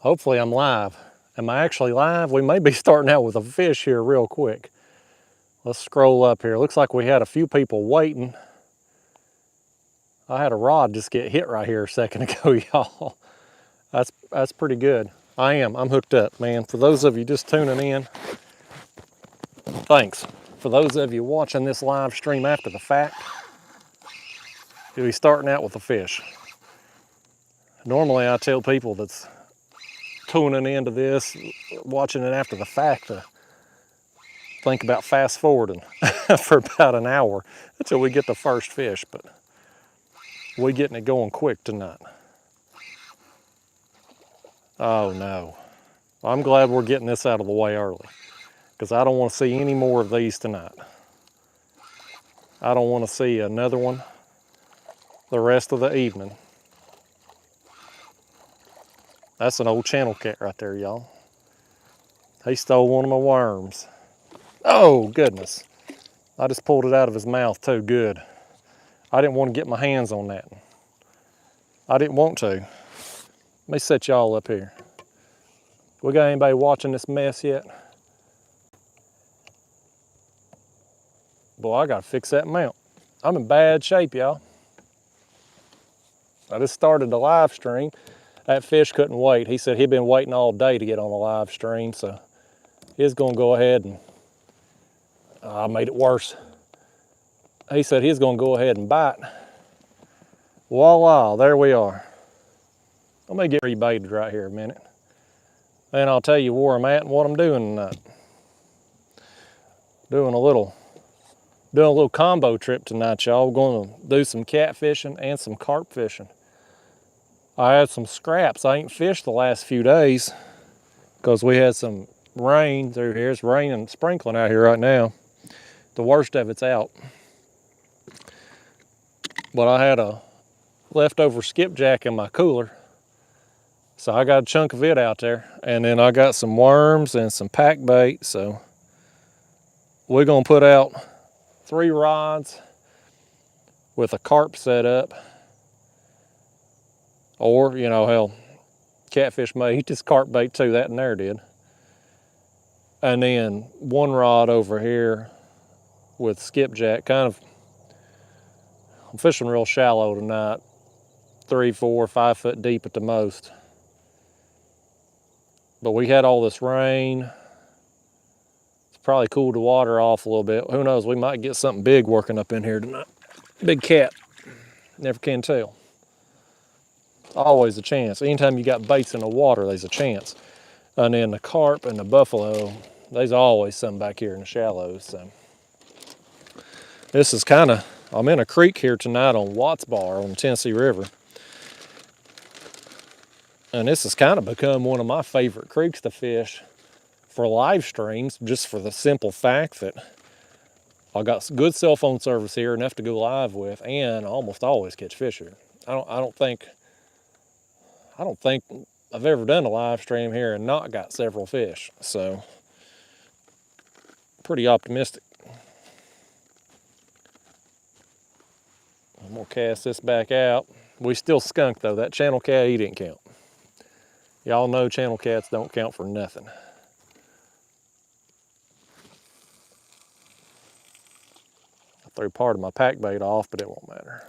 Hopefully I'm live. Am I actually live? We may be starting out with a fish here real quick. Let's scroll up here. Looks like we had a few people waiting. I had a rod just get hit right here a second ago, y'all. That's pretty good. I'm hooked up, man. For those of you just tuning in, thanks. For those of you watching this live stream after the fact, you'll be starting out with a fish. Normally I tell people that's tuning into this, watching it after the fact, to think about fast forwarding for about an hour until we get the first fish, but we're getting it going quick tonight. Oh no. I'm glad we're getting this out of the way early, because I don't want to see any more of these tonight. I don't want to see another one the rest of the evening. That's an old channel cat right there, y'all. He stole one of my worms. Oh, goodness. I just pulled it out of his mouth too. Good. I didn't want to get my hands on that. I didn't want to. Let me set y'all up here. We got anybody watching this mess yet? Boy, I gotta fix that mount. I'm in bad shape, y'all. I just started the live stream. That fish couldn't wait. He said he'd been waiting all day to get on the live stream, so he's gonna go ahead and, I made it worse. He said he's gonna go ahead and bite. Voila, there we are. Let me get rebaited right here a minute. And I'll tell you where I'm at and what I'm doing tonight. Doing a little combo trip tonight, y'all. We're going to do some catfishing and some carp fishing. I had some scraps. I ain't fished the last few days because we had some rain through here. It's raining and sprinkling out here right now. The worst of it's out. But I had a leftover skipjack in my cooler, so I got a chunk of it out there. And then I got some worms and some pack bait, so we're gonna put out 3 rods with a carp setup, or, you know, hell, Catfish may eat this carp bait too, that and there did. And then 1 rod over here with skipjack. I'm fishing real shallow tonight, 3, 4, 5 foot deep at the most. But we had all this rain. Probably cooled the water off a little bit. Who knows, we might get something big working up in here tonight. Big cat, never can tell. Always a chance. Anytime you got baits in the water, there's a chance. And then the carp and the buffalo, there's always something back here in the shallows. So this is I'm in a creek here tonight on Watts Bar on the Tennessee River. And this has kind of become one of my favorite creeks to fish for live streams, just for the simple fact that I got good cell phone service here, enough to go live with, and I almost always catch fish here. I don't think I've ever done a live stream here and not got several fish. So pretty optimistic. I'm gonna cast this back out. We still skunked though. That channel cat, he didn't count. Y'all know channel cats don't count for nothing. Threw part of my pack bait off, but it won't matter.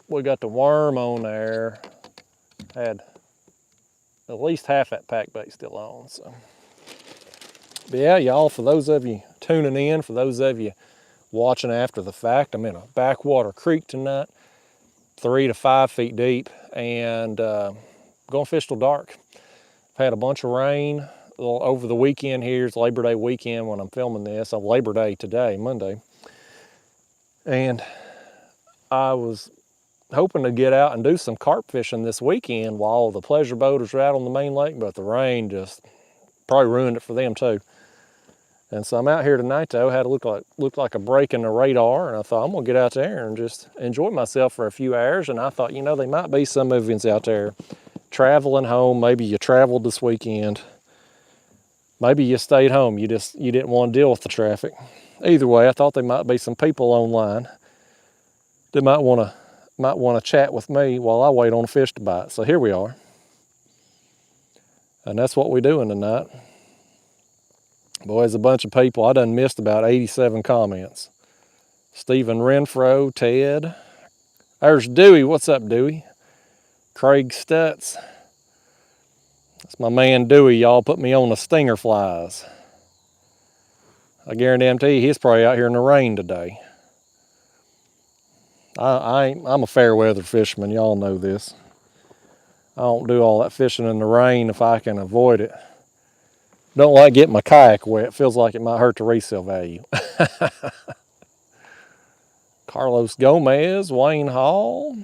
We got the worm on there. Had at least half that pack bait still on. So, but yeah, y'all, for those of you tuning in, for those of you watching after the fact, I'm in a backwater creek tonight, 3 to 5 feet deep, and going fish till dark. I've had a bunch of rain over the weekend here. It's Labor Day weekend when I'm filming this. I'm Labor Day today, Monday. And I was hoping to get out and do some carp fishing this weekend while the pleasure boaters are out on the main lake, but the rain just probably ruined it for them too. And so I'm out here tonight though. Had to look like a break in the radar, and I thought I'm gonna get out there and just enjoy myself for a few hours. And I thought, you know, there might be some of you out there traveling home. Maybe you traveled this weekend. Maybe you stayed home, you didn't want to deal with the traffic. Either way, I thought there might be some people online that might want to might want to chat with me while I wait on a fish to bite. So here we are. And that's what we're doing tonight. Boy, there's a bunch of people. I done missed about 87 comments. Stephen Renfro, Ted. There's Dewey. What's up, Dewey? Craig Stutz. That's my man Dewey. Y'all put me on the stinger flies. I guarantee you he's probably out here in the rain today. I'm a fair weather fisherman. Y'all know this. I don't do all that fishing in the rain if I can avoid it. Don't like getting my kayak wet. Feels like it might hurt the resale value. Carlos Gomez, Wayne Hall.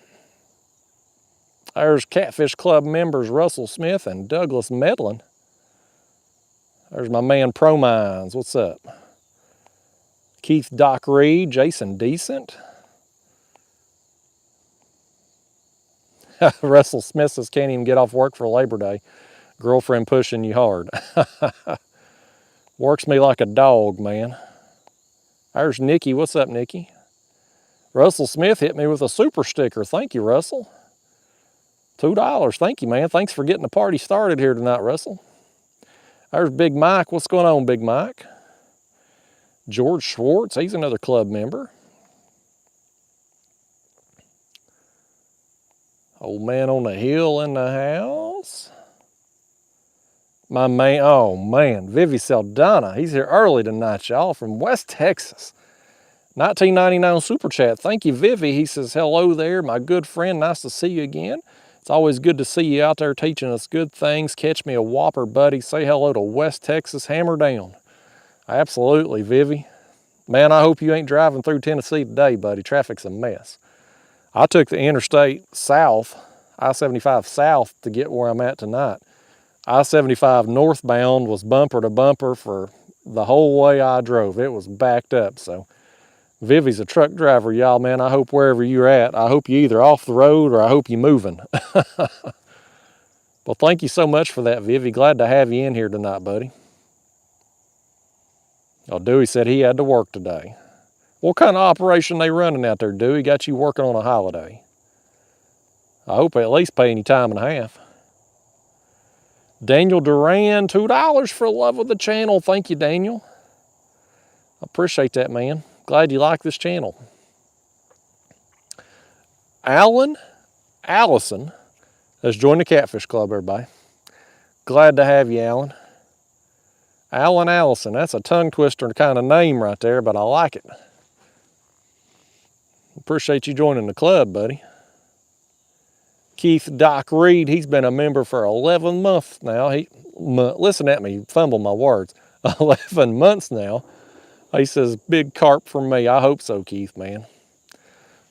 There's Catfish Club members Russell Smith and Douglas Medlin. There's my man Pro Mines. What's up? Keith Doc Reed, Jason Decent. Russell Smith says can't even get off work for Labor Day. Girlfriend pushing you hard. Works me like a dog, man. There's Nikki. What's up, Nikki? Russell Smith hit me with a super sticker. Thank you, Russell. $2. Thank you, man. Thanks for getting the party started here tonight, Russell. There's Big Mike. What's going on, Big Mike? George Schwartz. He's another club member. Old man on the hill in the house. My man, oh man, Vivi Saldana. He's here early tonight, y'all, from West Texas. 1999 Super Chat. Thank you, Vivi. He says, hello there, my good friend. Nice to see you again. It's always good to see you out there teaching us good things. Catch me a whopper, buddy. Say hello to West Texas. Hammer down. Absolutely, Vivi. Man, I hope you ain't driving through Tennessee today, buddy. Traffic's a mess. I took the interstate south, I-75 south, to get where I'm at tonight. I-75 northbound was bumper to bumper for the whole way I drove. It was backed up. So Vivi's a truck driver, y'all, man. I hope wherever you're at, I hope you're either off the road or I hope you're moving. Well, thank you so much for that, Vivi. Glad to have you in here tonight, buddy. Oh, Dewey said he had to work today. What kind of operation they running out there, Dewey? Got you working on a holiday. I hope they at least paying you time and a half. Daniel Duran, $2 for love of the channel. Thank you, Daniel. I appreciate that, man. Glad you like this channel. Alan Allison has joined the Catfish Club, everybody. Glad to have you, Alan. Alan Allison, that's a tongue twister kind of name right there, but I like it. Appreciate you joining the club, buddy. Keith Doc Reed, he's been a member for 11 months now. Listen at me, fumble my words. 11 months now. He says, big carp for me. I hope so, Keith, man.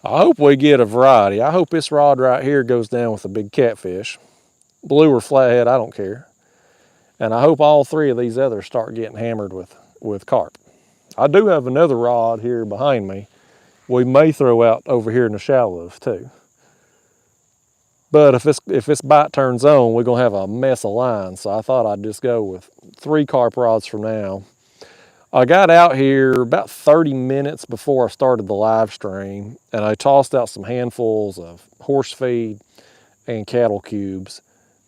I hope we get a variety. I hope this rod right here goes down with a big catfish. Blue or flathead, I don't care. And I hope all three of these others start getting hammered with carp. I do have another rod here behind me we may throw out over here in the shallows too. But if this bite turns on, we're gonna have a mess of lines. So I thought I'd just go with 3 carp rods for now. I got out here about 30 minutes before I started the live stream, and I tossed out some handfuls of horse feed and cattle cubes,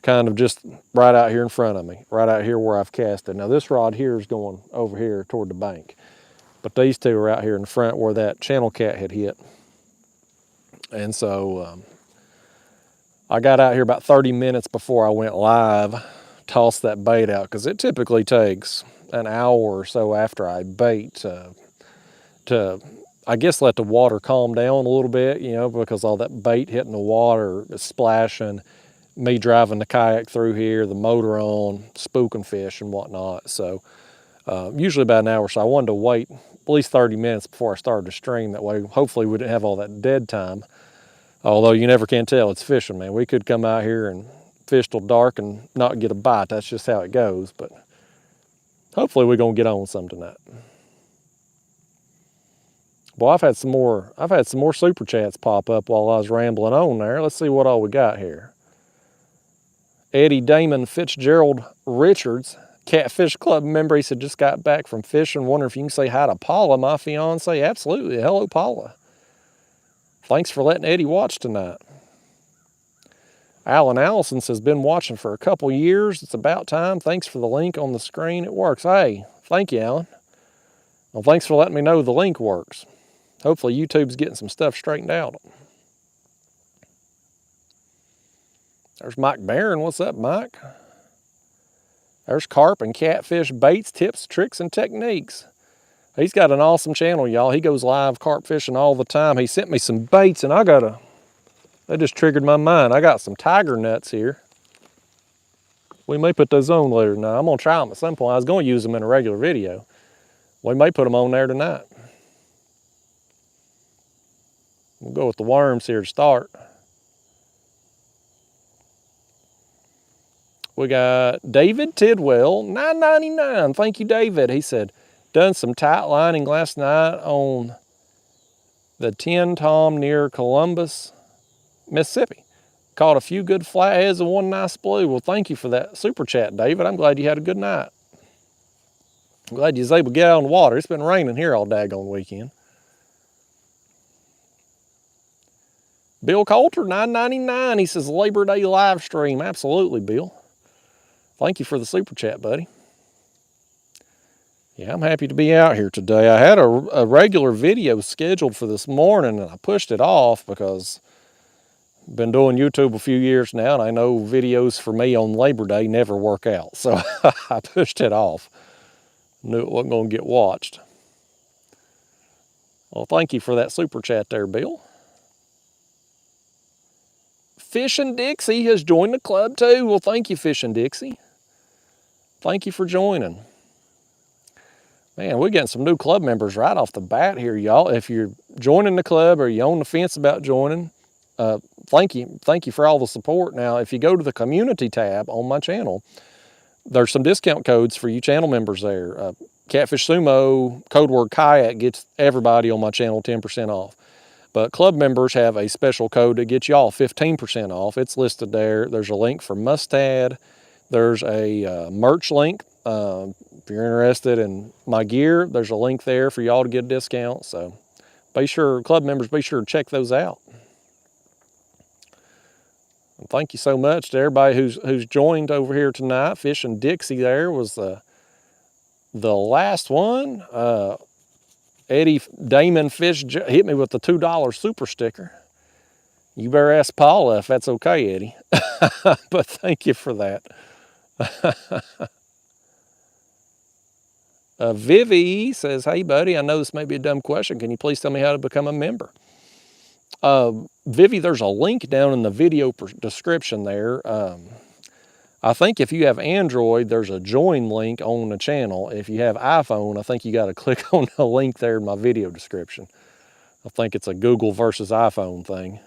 kind of just right out here in front of me, right out here where I've casted. Now this rod here is going over here toward the bank, but these two are out here in the front where that channel cat had hit. And so I got out here about 30 minutes before I went live, tossed that bait out, because it typically takes an hour or so after I bait to I guess let the water calm down a little bit, you know, because all that bait hitting the water is splashing, me driving the kayak through here, the motor on, spooking fish and whatnot. So usually about an hour. So I wanted to wait at least 30 minutes before I started to stream. That way, hopefully we didn't have all that dead time. Although you never can tell, it's fishing, man. We could come out here and fish till dark and not get a bite. That's just how it goes. But hopefully we're gonna get on some tonight. Well, I've had some more super chats pop up while I was rambling on there. Let's see what all we got here. Eddie Damon Fitzgerald Richards, Catfish Club member. He said, just got back from fishing. Wonder if you can say hi to Paula, my fiance. Absolutely. Hello, Paula. Thanks for letting Eddie watch tonight. Alan Allison says, been watching for a couple years. It's about time. Thanks for the link on the screen. It works. Hey, thank you, Alan. Well, thanks for letting me know the link works. Hopefully YouTube's getting some stuff straightened out. There's Mike Barron. What's up, Mike? There's Carp and Catfish baits, tips, tricks, and techniques. He's got an awesome channel, y'all. He goes live carp fishing all the time. He sent me some baits, and that just triggered my mind. I got some tiger nuts here. We may put those on later tonight. I'm going to try them at some point. I was going to use them in a regular video. We may put them on there tonight. We'll go with the worms here to start. We got David Tidwell, $9.99. Thank you, David. He said, done some tight lining last night on the 10 Tom near Columbus, Mississippi. Caught a few good flatheads and one nice blue. Well, thank you for that super chat, David. I'm glad you had a good night. I'm glad you was able to get out on the water. It's been raining here all daggone weekend. Bill Coulter, $9.99. He says, Labor Day live stream. Absolutely, Bill. Thank you for the super chat, buddy. Yeah, I'm happy to be out here today. I had a regular video scheduled for this morning, and I pushed it off because I've been doing YouTube a few years now, and I know videos for me on Labor Day never work out. So I pushed it off. Knew it wasn't going to get watched. Well, thank you for that super chat there, Bill. Fishin' Dixie has joined the club too. Well, thank you, Fishin' Dixie. Thank you for joining. Man, we're getting some new club members right off the bat here, y'all. If you're joining the club or you're on the fence about joining, thank you. Thank you for all the support. Now, if you go to the community tab on my channel, there's some discount codes for you channel members there. Catfish Sumo, code word kayak, gets everybody on my channel 10% off. But club members have a special code that gets y'all 15% off. It's listed there. There's a link for Mustad. There's a merch link. If you're interested in my gear, there's a link there for y'all to get a discount. So be sure, club members, be sure to check those out. And thank you so much to everybody who's joined over here tonight. Fishing Dixie there was the last one. Eddie Damon Fish hit me with the $2 super sticker. You better ask Paula if that's okay, Eddie. But thank you for that. Vivi says, hey, buddy, I know this may be a dumb question. Can you please tell me how to become a member? Vivi, there's a link down in the video description there. I think if you have Android, there's a join link on the channel. If you have iPhone, I think you got to click on the link there in my video description. I think it's a Google versus iPhone thing.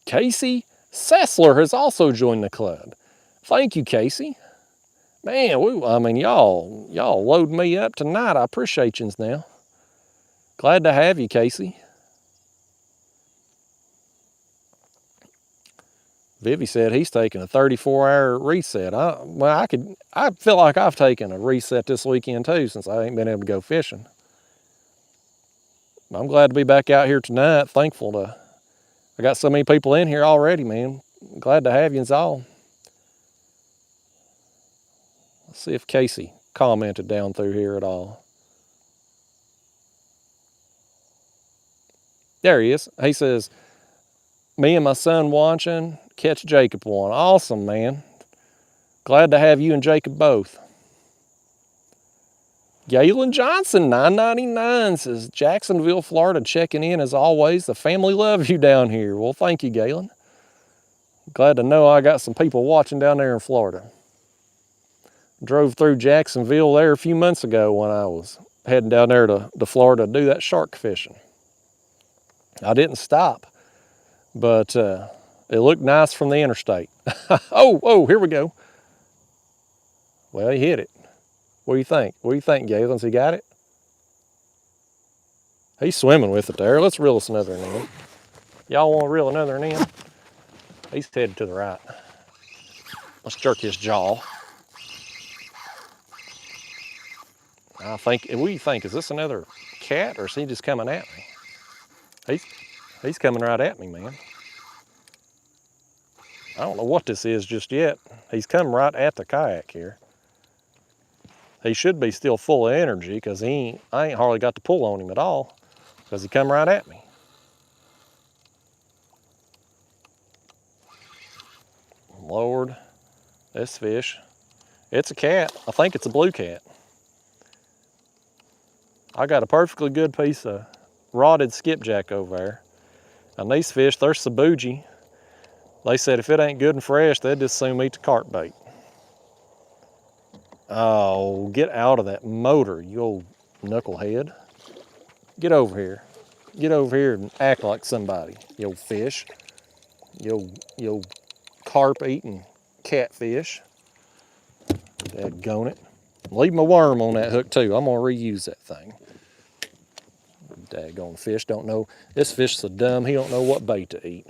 Casey Sessler has also joined the club. Thank you, Casey. Man, I mean, y'all load me up tonight. I appreciate yous now. Glad to have you, Casey. Vivi said he's taking a 34-hour reset. I feel like I've taken a reset this weekend too, since I ain't been able to go fishing. I'm glad to be back out here tonight. I got so many people in here already, man. Glad to have yous all. Let's see if Casey commented down through here at all. There he is. He says, me and my son watching, catch Jacob one. Awesome, man. Glad to have you and Jacob both. Galen Johnson, $9.99, says, Jacksonville, Florida, checking in as always. The family loves you down here. Well, thank you, Galen. Glad to know I got some people watching down there in Florida. Drove through Jacksonville there a few months ago when I was heading down there to Florida to do that shark fishing. I didn't stop, but it looked nice from the interstate. Oh, here we go. Well, he hit it. What do you think? What do you think, Galen's? He got it? He's swimming with it there. Let's reel us another one in. Y'all want to reel another one in? He's headed to the right. Let's jerk his jaw. I think, what do you think? Is this another cat or is he just coming at me? He's coming right at me, man. I don't know what this is just yet. He's coming right at the kayak here. He should be still full of energy because I ain't hardly got to pull on him at all because he come right at me. Lord, this fish, it's a cat. I think it's a blue cat. I got a perfectly good piece of rotted skipjack over there. And these fish, they're sabuji. They said if it ain't good and fresh, they'd just soon eat the carp bait. Oh, get out of that motor, you old knucklehead. Get over here. Get over here and act like somebody, you old fish. You old carp eating catfish. Daggone it. Leave my worm on that hook too. I'm gonna reuse that thing. Daggone fish don't know. This fish is so dumb, he don't know what bait to eat.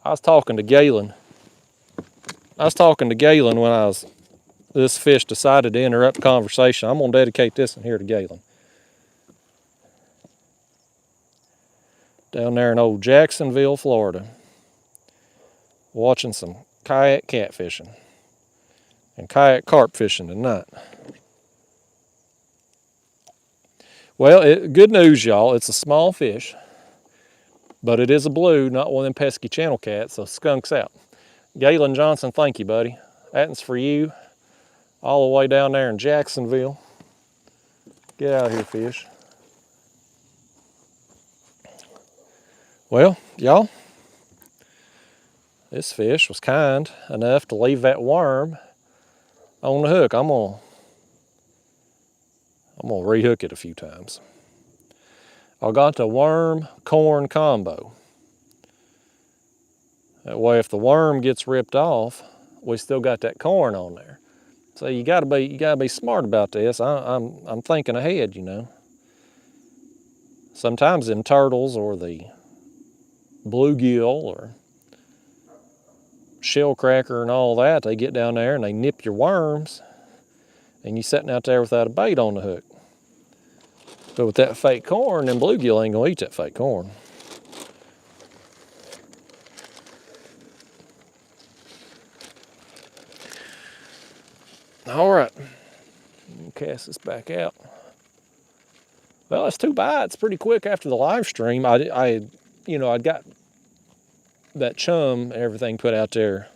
I was talking to Galen when this fish decided to interrupt conversation. I'm gonna dedicate this one here to Galen. Down there in old Jacksonville, Florida. Watching some kayak catfishing and kayak carp fishing tonight. Well, good news, y'all. It's a small fish, but it is a blue, not one of them pesky channel cats, so skunks out. Galen Johnson, thank you, buddy. That one's for you, all the way down there in Jacksonville. Get out of here, fish. Well, y'all, this fish was kind enough to leave that worm on the hook. I'm gonna rehook it a few times. I got the worm-corn combo. That way, if the worm gets ripped off, we still got that corn on there. So you gotta be smart about this. I'm thinking ahead, you know. Sometimes them turtles or the bluegill or shellcracker and all that, they get down there and they nip your worms, and you sitting out there without a bait on the hook. But with that fake corn, them bluegill ain't gonna eat that fake corn. All right, cast this back out. Well, it's 2 bites pretty quick after the live stream. I'd got that chum and everything put out there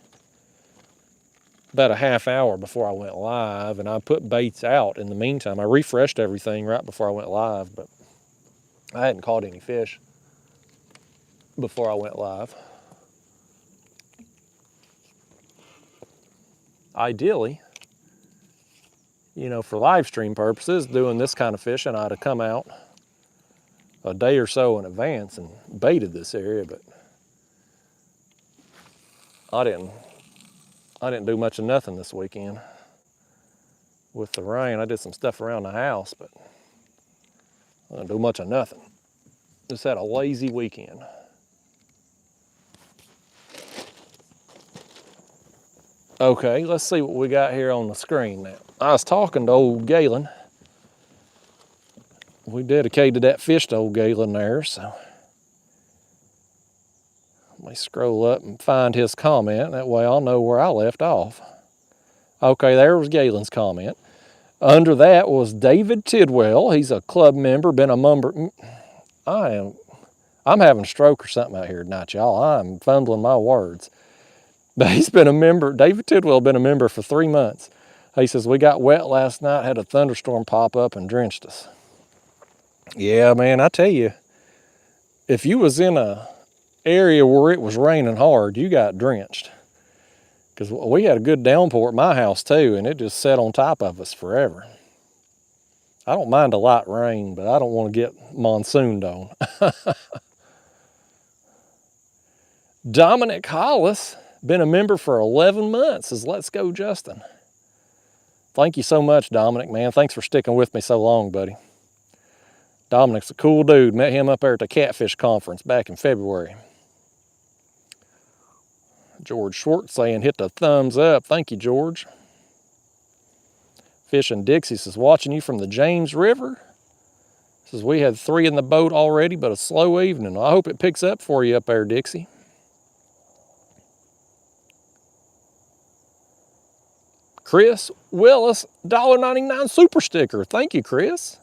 about a half hour before I went live, and I put baits out in the meantime. I refreshed everything right before I went live, but I hadn't caught any fish before I went live. Ideally, you know, for live stream purposes, doing this kind of fishing, I'd have come out a day or so in advance and baited this area, but I didn't do much of nothing this weekend. With the rain, I did some stuff around the house, but I didn't do much of nothing. Just had a lazy weekend. Okay, let's see what we got here on the screen now. I was talking to old Galen. We dedicated that fish to old Galen there, so let me scroll up and find his comment. That way I'll know where I left off. Okay, there was Galen's comment. Under that was David Tidwell. He's a club member, been a member. I'm having a stroke or something out here tonight, y'all. I'm fumbling my words. But he's been a member, David Tidwell, been a member for 3 months. He says, we got wet last night, had a thunderstorm pop up and drenched us. Yeah, man, I tell you, if you was in a area where it was raining hard, you got drenched. Because we had a good downpour at my house too, and it just sat on top of us forever. I don't mind a light rain, but I don't want to get monsooned on. Dominic Hollis, been a member for 11 months, says, let's go, Justin. Thank you so much, Dominic, man. Thanks for sticking with me so long, buddy. Dominic's a cool dude. Met him up there at the Catfish Conference back in February. George Schwartz saying, hit the thumbs up. Thank you, George. Fishing Dixie says, watching you from the James River. Says, we had 3 in the boat already, but a slow evening. I hope it picks up for you up there, Dixie. Chris Willis, $1.99 super sticker. Thank you, Chris.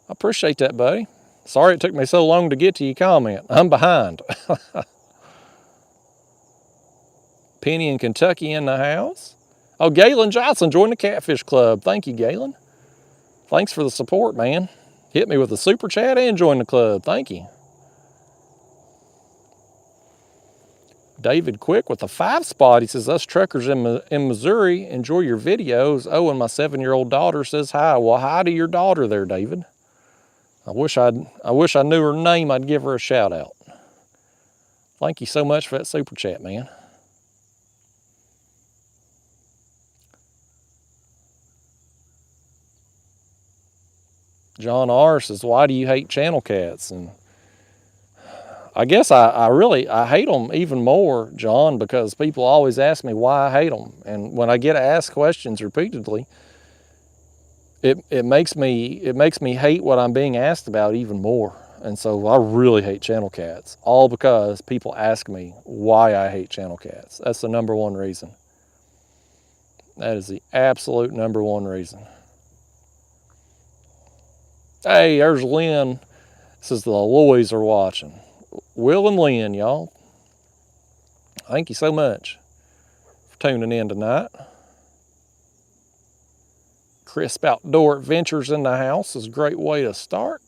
I appreciate that, buddy. Sorry it took me so long to get to your comment. I'm behind. Penny in Kentucky in the house. Oh, Galen Johnson joined the Catfish Club. Thank you, Galen. Thanks for the support, man. Hit me with a super chat and join the club. Thank you. David Quick with a 5 spot. He says, us truckers in Missouri enjoy your videos. Oh, and my 7-year-old daughter says hi. Well, hi to your daughter there, David. I wish I knew her name. I'd give her a shout out. Thank you so much for that super chat, man. John R says, why do you hate channel cats? And I guess I hate them even more, John, because people always ask me why I hate them. And when I get asked questions repeatedly, it makes me hate what I'm being asked about even more. And so I really hate channel cats, all because people ask me why I hate channel cats. That's the #1 reason. That is the absolute #1 reason. Hey, there's Lynn. Says the Loys are watching. Will and Lynn, y'all. Thank you so much for tuning in tonight. Crisp Outdoor Adventures in the house is a great way to start.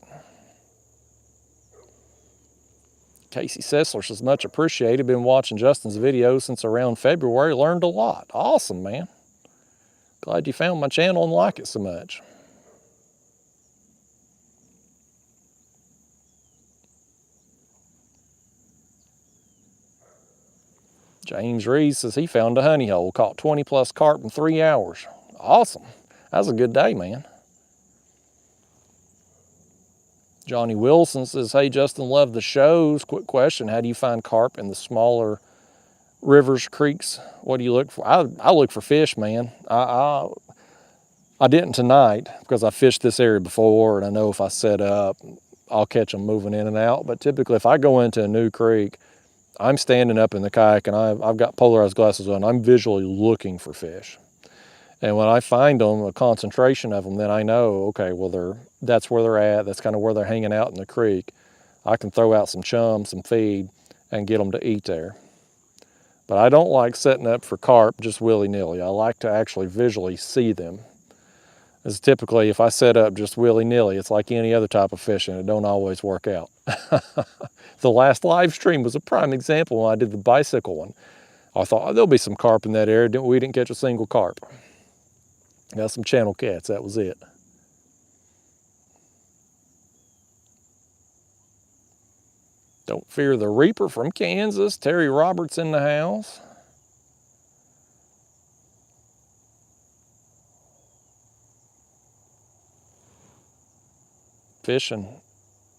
Casey Sessler says, much appreciated. Been watching Justin's videos since around February. Learned a lot. Awesome, man. Glad you found my channel and like it so much. James Reed says he found a honey hole, caught 20+ carp in 3 hours. Awesome. That was a good day, man. Johnny Wilson says, hey, Justin, love the shows. Quick question, how do you find carp in the smaller rivers, creeks? What do you look for? I look for fish, man. I didn't tonight because I fished this area before, and I know if I set up, I'll catch them moving in and out. But typically, if I go into a new creek, I'm standing up in the kayak and I've got polarized glasses on. I'm visually looking for fish. And when I find them, a concentration of them, then I know, okay, well, that's where they're at. That's kind of where they're hanging out in the creek. I can throw out some chum, some feed, and get them to eat there. But I don't like setting up for carp just willy-nilly. I like to actually visually see them. As typically, if I set up just willy-nilly, it's like any other type of fishing. It don't always work out. The last live stream was a prime example when I did the bicycle one. I thought, oh, there'll be some carp in that area. We didn't catch a single carp. Got some channel cats, that was it. Don't fear the Reaper from Kansas. Terry Roberts in the house. Fishing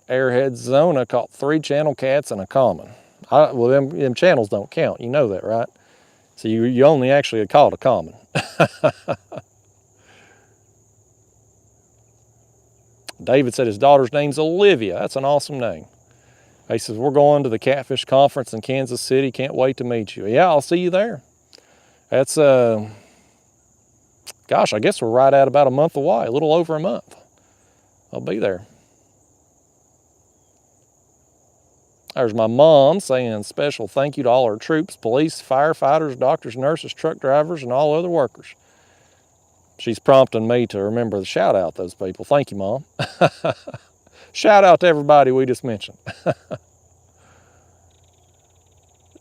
Airhead Zona caught 3 channel cats and a common. Well, them channels don't count. You know that, right? So you only actually caught a common. David said his daughter's name's Olivia. That's an awesome name. He says, we're going to the Catfish Conference in Kansas City. Can't wait to meet you. Yeah, I'll see you there. That's, gosh, I guess we're right at about a month away, a little over a month. I'll be there. There's my mom saying special thank you to all our troops, police, firefighters, doctors, nurses, truck drivers, and all other workers. She's prompting me to remember to shout out those people. Thank you, Mom. Shout out to everybody we just mentioned.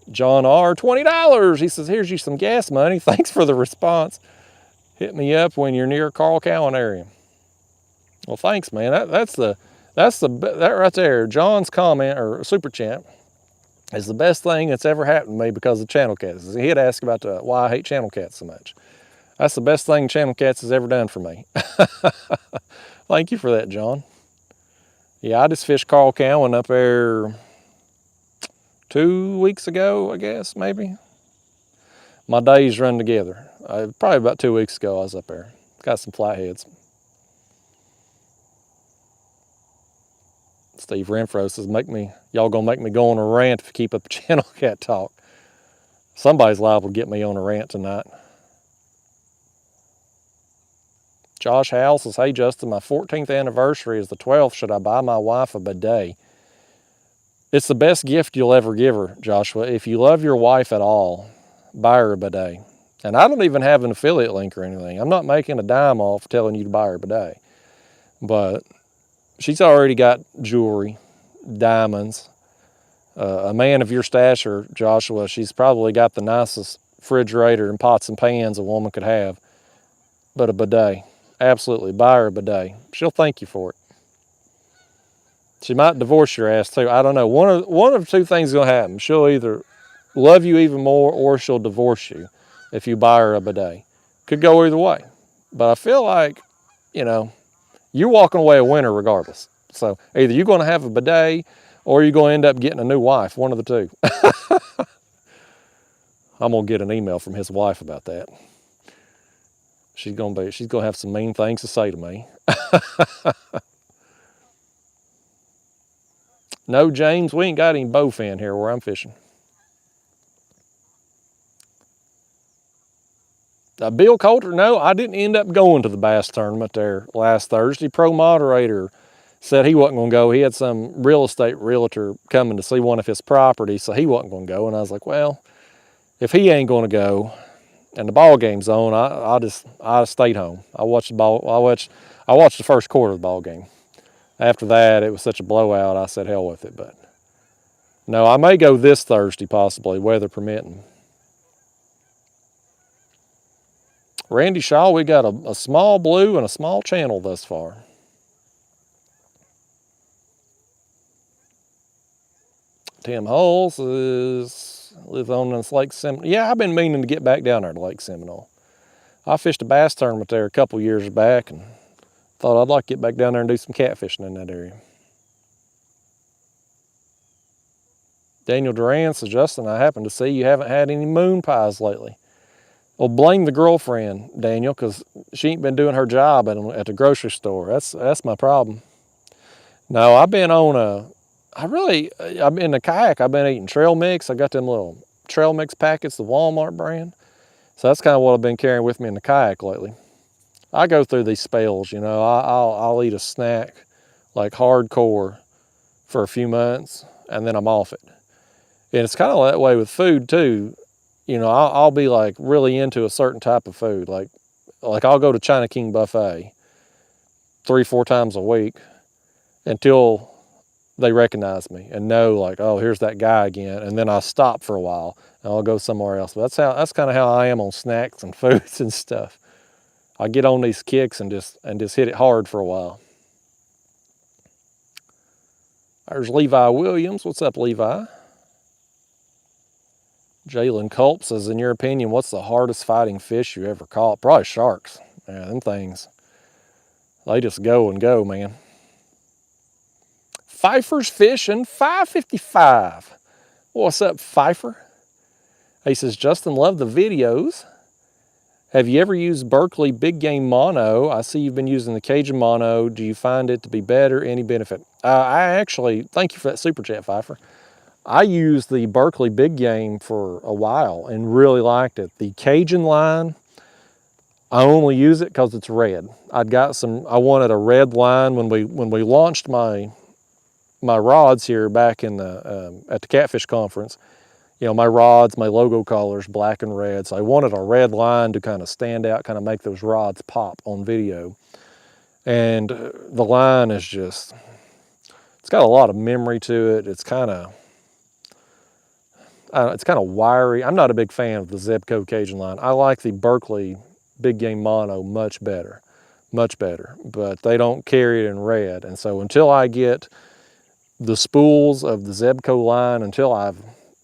John R., $20. He says, here's you some gas money. Thanks for the response. Hit me up when you're near Carl Cowan area. Well, thanks, man. That right there, John's comment or super chat is the best thing that's ever happened to me because of channel cats. He had asked about why I hate channel cats so much. That's the best thing channel cats has ever done for me. Thank you for that, John. Yeah, I just fished Carl Cowan up there 2 weeks ago, I guess, maybe. My days run together. Probably about 2 weeks ago I was up there. Got some flatheads. Steve Renfro says, y'all gonna make me go on a rant if you keep up the channel cat talk. Somebody's liable to get me on a rant tonight. Josh Howell says, hey Justin, my 14th anniversary is the 12th. Should I buy my wife a bidet? It's the best gift you'll ever give her, Joshua. If you love your wife at all, buy her a bidet. And I don't even have an affiliate link or anything. I'm not making a dime off telling you to buy her a bidet. But she's already got jewelry, diamonds. A man of your stature, Joshua, she's probably got the nicest refrigerator and pots and pans a woman could have. But a bidet, absolutely, buy her a bidet. She'll thank you for it. She might divorce your ass too. I don't know. One of two things is going to happen. She'll either love you even more or she'll divorce you if you buy her a bidet. Could go either way. But I feel like, you're walking away a winner regardless. So either you're going to have a bidet or you're going to end up getting a new wife, one of the two. I'm going to get an email from his wife about that. She's going to have some mean things to say to me. No, James, we ain't got any bowfin here where I'm fishing. Bill Coulter, no, I didn't end up going to the bass tournament there last Thursday. Pro Moderator said he wasn't going to go. He had some real estate realtor coming to see one of his properties, so he wasn't going to go. And I was like, well, if he ain't going to go and the ball game's on, I stayed home. I watched the first quarter of the ball game. After that, it was such a blowout, I said hell with it. But no, I may go this Thursday possibly, weather permitting. Randy Shaw, we got a small blue and a small channel thus far. Tim Hulse lives on this Lake Seminole. Yeah, I've been meaning to get back down there to Lake Seminole. I fished a bass tournament there a couple years back and thought I'd like to get back down there and do some catfishing in that area. Daniel Duran says, Justin, I happen to see you haven't had any moon pies lately. Well, blame the girlfriend, Daniel, because she ain't been doing her job at the grocery store. That's my problem. No, I've been on I'm in the kayak. I've been eating trail mix. I got them little trail mix packets, the Walmart brand. So that's kind of what I've been carrying with me in the kayak lately. I go through these spells, I'll eat a snack like hardcore for a few months and then I'm off it. And it's kind of that way with food too. I'll be like really into a certain type of food. Like I'll go to China King Buffet 3-4 times a week until they recognize me and know like, oh, here's that guy again. And then I'll stop for a while and I'll go somewhere else. But that's kind of how I am on snacks and foods and stuff. I get on these kicks and just hit it hard for a while. There's Levi Williams. What's up, Levi? Jalen Culp says, in your opinion, what's the hardest fighting fish you ever caught? Probably sharks. Yeah, them things, they just go and go, man. Pfeiffer's Fishing 555. What's up, Pfeiffer? He says, Justin, love the videos. Have you ever used Berkley Big Game Mono? I see you've been using the Cajun Mono. Do you find it to be better? Any benefit? I actually, thank you for that super chat, Pfeiffer. I used the Berkley Big Game for a while and really liked it. The Cajun line, I only use it because it's red. I wanted a red line when we launched my rods here back in at the Catfish Conference. My rods, my logo colors, black and red. So I wanted a red line to kind of stand out, kind of make those rods pop on video. And the line is it's got a lot of memory to it. It's kind of wiry. I'm not a big fan of the Zebco Cajun line. I like the Berkley Big Game Mono much better, but they don't carry it in red. And so until I get the spools of the Zebco line, until I've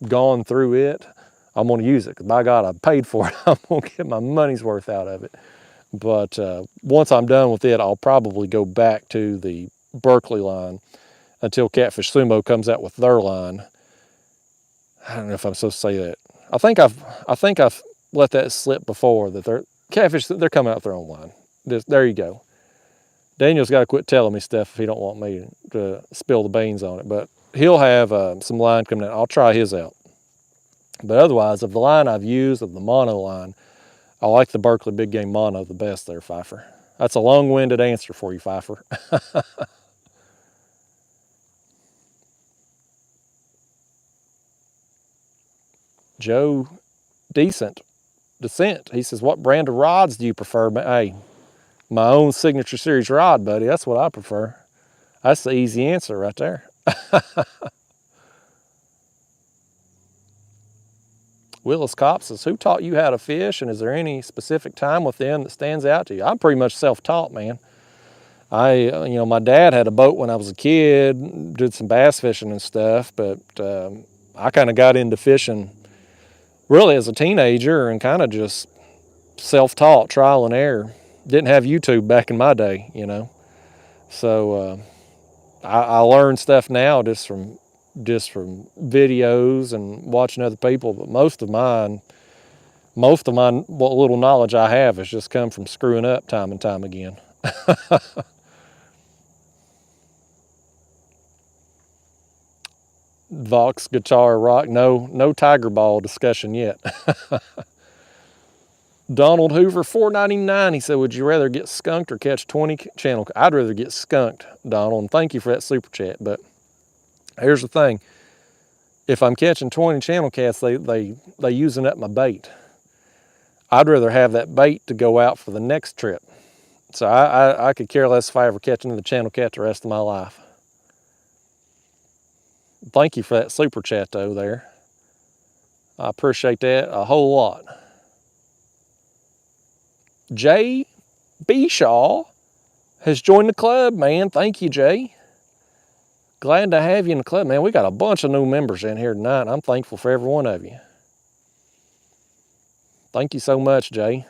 gone through it, I'm going to use it. 'Cause by God, I paid for it. I'm going to get my money's worth out of it. But once I'm done with it, I'll probably go back to the Berkley line until Catfish Sumo comes out with their line. I don't know if I'm supposed to say that. I think I've let that slip before that they're coming out with their own line. There you go. Daniel's got to quit telling me stuff if he don't want me to spill the beans on it. But he'll have some line coming in. I'll try his out. But otherwise, of the line I've used, of the mono line, I like the Berkley Big Game Mono the best there, Pfeiffer. That's a long-winded answer for you, Pfeiffer. Joe Descent, he says, what brand of rods do you prefer? Hey, my own Signature Series rod, buddy. That's what I prefer. That's the easy answer right there. Willis Copp says, who taught you how to fish, and is there any specific time with them that stands out to you? I'm pretty much self-taught, man. My dad had a boat when I was a kid, did some bass fishing and stuff, but I kind of got into fishing really as a teenager and kind of just self-taught, trial and error. Didn't have YouTube back in my day, you know. So I learned stuff now just from videos and watching other people, but most of my what little knowledge I have has just come from screwing up time and time again. Vox Guitar Rock, no Tiger Ball discussion yet. Donald Hoover, $4.99. He said, would you rather get skunked or catch 20 channel? I'd rather get skunked, Donald, and thank you for that super chat. But here's the thing. If I'm catching 20 channel cats, they using up my bait. I'd rather have that bait to go out for the next trip. So I could care less if I ever catch another channel cat the rest of my life. Thank you for that super chat, though, there. I appreciate that a whole lot. Jay Bishaw has joined the club, man. Thank you, Jay. Glad to have you in the club, man. We got a bunch of new members in here tonight. I'm thankful for every one of you. Thank you so much, Jay.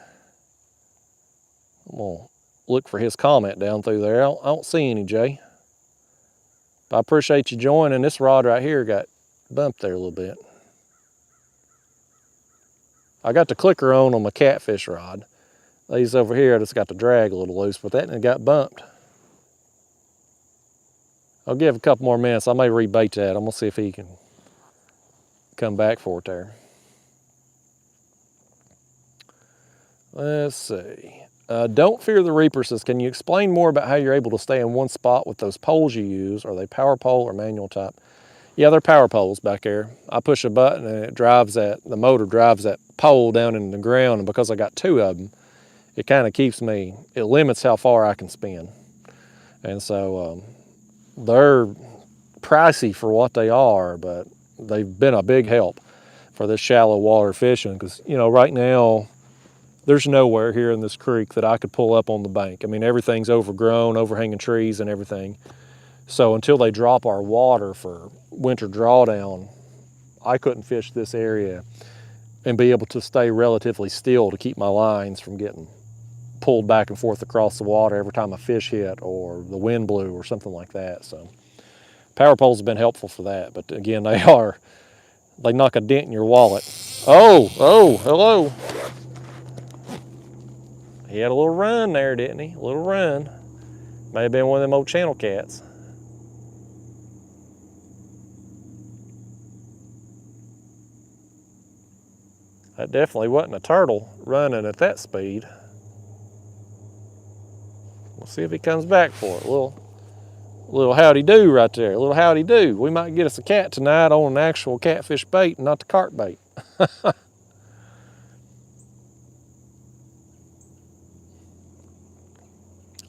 I'm going to look for his comment down through there. I don't see any, Jay. But I appreciate you joining. This rod right here got bumped there a little bit. I got the clicker on my catfish rod. These over here, I just got the drag a little loose, but that one got bumped. I'll give a couple more minutes. I may rebait that. I'm going to see if he can come back for it there. Let's see. Don't Fear the Reaper says, can you explain more about how you're able to stay in one spot with those poles you use? Are they power pole or manual type? Yeah, they're power poles back there. I push a button and the motor drives that pole down in the ground, and because I got two of them, it kind of it limits how far I can spin. And so they're pricey for what they are, but they've been a big help for this shallow water fishing, because, right now, there's nowhere here in this creek that I could pull up on the bank. I mean, everything's overgrown, overhanging trees and everything. So until they drop our water for winter drawdown, I couldn't fish this area and be able to stay relatively still to keep my lines from getting pulled back and forth across the water every time a fish hit or the wind blew or something like that. So power poles have been helpful for that. But again, they knock a dent in your wallet. Oh, hello. He had a little run there, didn't he? A little run. May have been one of them old channel cats. That definitely wasn't a turtle running at that speed. We'll see if he comes back for it. A little howdy-do right there. A little howdy-do. We might get us a cat tonight on an actual catfish bait and not the carp bait.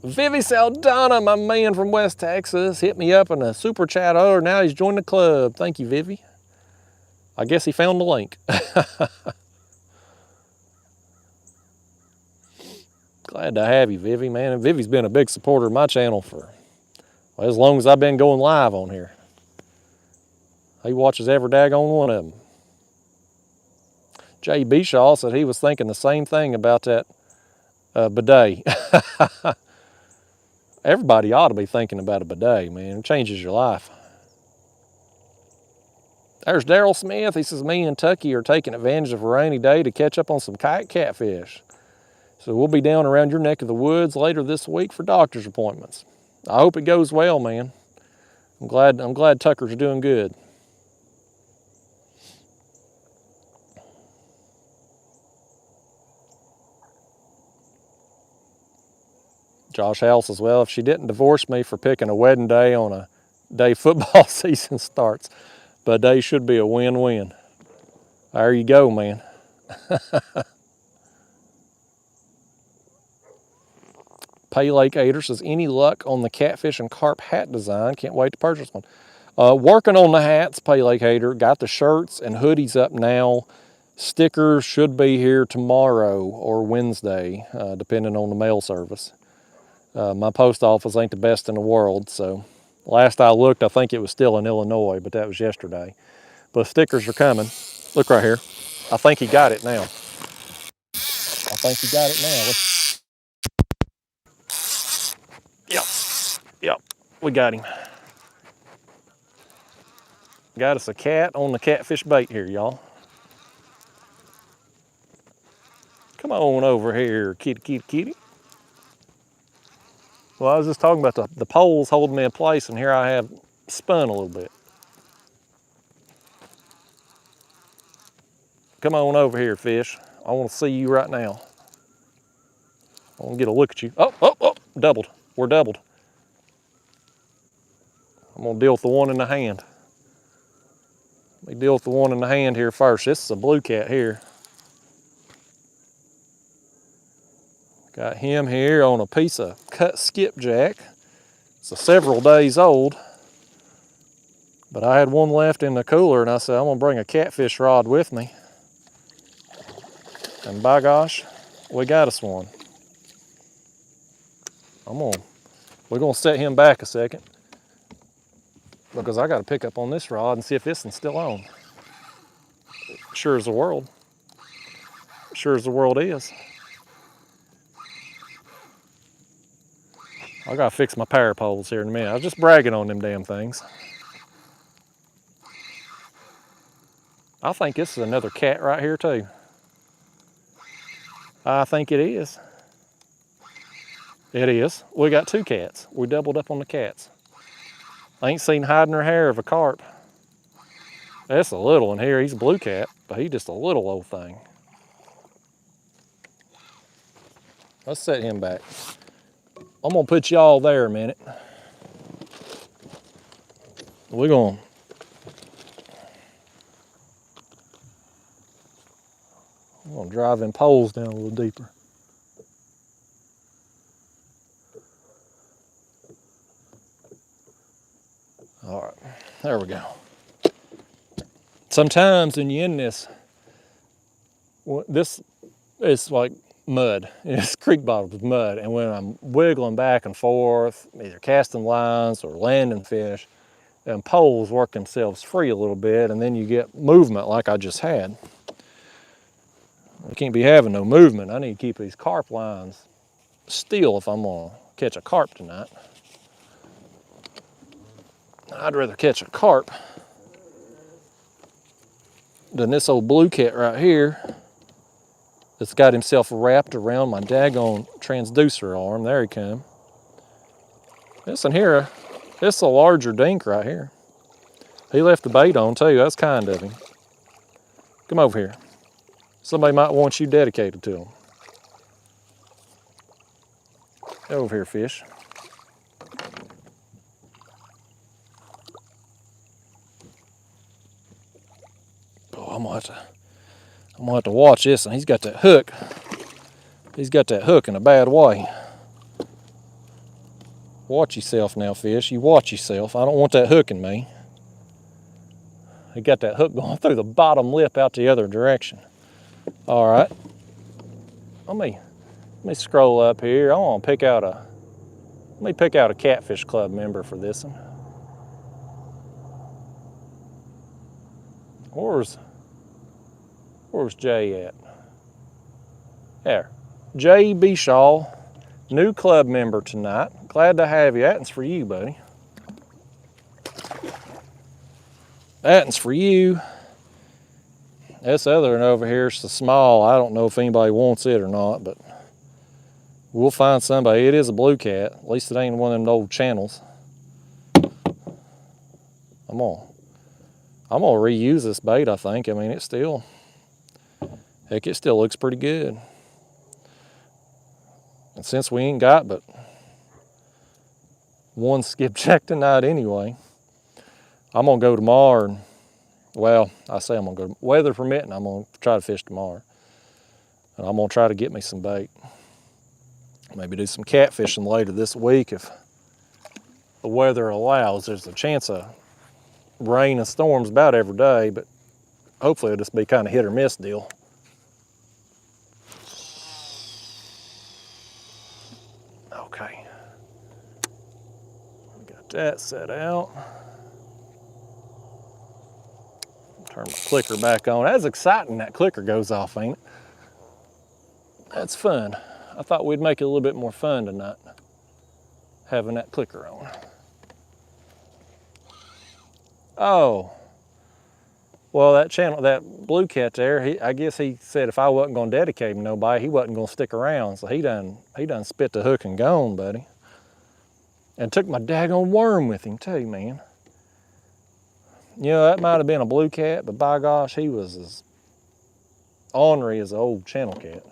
Vivi Saldana, my man from West Texas, hit me up in a super chat. Oh, now he's joined the club. Thank you, Vivi. I guess he found the link. Glad to have you, Vivi, man. And Vivi's been a big supporter of my channel for as long as I've been going live on here. He watches every daggone one of them. Jay Bishaw said he was thinking the same thing about that bidet. Everybody ought to be thinking about a bidet, man. It changes your life. There's Daryl Smith. He says, me and Tucky are taking advantage of a rainy day to catch up on some kayak catfish. So we'll be down around your neck of the woods later this week for doctor's appointments. I hope it goes well, man. I'm glad Tucker's doing good. Josh House as well. If she didn't divorce me for picking a wedding day on a day football season starts, but day should be a win-win. There you go, man. Pay Lake 8 says, any luck on the catfish and carp hat design? Can't wait to purchase one. Working on the hats, Pay Lake 8. Got the shirts and hoodies up now. Stickers should be here tomorrow or Wednesday, depending on the mail service. My post office ain't the best in the world, so last I looked, I think it was still in Illinois, but that was yesterday. But stickers are coming. Look right here. I think he got it now. I think he got it now. Yep, we got him. Got us a cat on the catfish bait here, y'all. Come on over here, kitty, kitty, kitty. Well, I was just talking about the poles holding me in place, and here I have spun a little bit. Come on over here, fish. I want to see you right now. I want to get a look at you. Oh, doubled. We're doubled. I'm going to deal with the one in the hand. Let me deal with the one in the hand here first. This is a blue cat here. Got him here on a piece of cut skipjack. It's several days old, but I had one left in the cooler, and I said, I'm gonna bring a catfish rod with me. And by gosh, we got us one. We're gonna set him back a second, because I gotta pick up on this rod and see if this one's still on. Sure as the world. Sure as the world is. I gotta fix my power poles here in a minute. I was just bragging on them damn things. I think this is another cat right here too. I think it is. It is. We got two cats. We doubled up on the cats. I ain't seen hiding her hair of a carp. That's a little one here. He's a blue cat, but he's just a little old thing. Let's set him back. I'm gonna put y'all there a minute. I'm gonna drive them poles down a little deeper. All right, there we go. Sometimes when you're in this is like mud. It's creek bottom with mud, and when I'm wiggling back and forth, either casting lines or landing fish, and poles work themselves free a little bit, and then you get movement like I just had. I can't be having no movement. I need to keep these carp lines still if I'm gonna catch a carp tonight. I'd rather catch a carp than this old blue cat right here that's got himself wrapped around my daggone transducer arm. There he come. This one here, this is a larger dink right here. He left the bait on too. That's kind of him. Come over here. Somebody might want you dedicated to him. Get over here, fish. Oh, I'm gonna have to watch this, and he's got that hook. He's got that hook in a bad way. Watch yourself now, fish. You watch yourself. I don't want that hook in me. He got that hook going through the bottom lip out the other direction. All right. Let me scroll up here. I want to pick out a Catfish Club member for this one. Where's Jay at? There. Jay Bishaw, new club member tonight. Glad to have you. That one's for you, buddy. That one's for you. This other one over here is so small, I don't know if anybody wants it or not, but We'll find somebody. It is a blue cat. At least it ain't one of them old channels. I'm gonna reuse this bait, I think. I mean, it still looks pretty good. And since we ain't got but one skipjack tonight anyway, I'm gonna go tomorrow and, well, I say I'm gonna go, weather permitting, I'm gonna try to fish tomorrow. And I'm gonna try to get me some bait. Maybe do some catfishing later this week if the weather allows. There's a chance of rain and storms about every day, but hopefully it'll just be kind of hit or miss deal. Okay. Got that set out. Turn my clicker back on. That's exciting, that clicker goes off, ain't it? That's fun. I thought we'd make it a little bit more fun tonight, having that clicker on. Oh, well, that channel, that blue cat there, I guess he said if I wasn't gonna dedicate him to nobody, he wasn't gonna stick around. So he done spit the hook and gone, buddy. And took my daggone worm with him too, man. You know, that might have been a blue cat, but by gosh, he was as ornery as an old channel cat.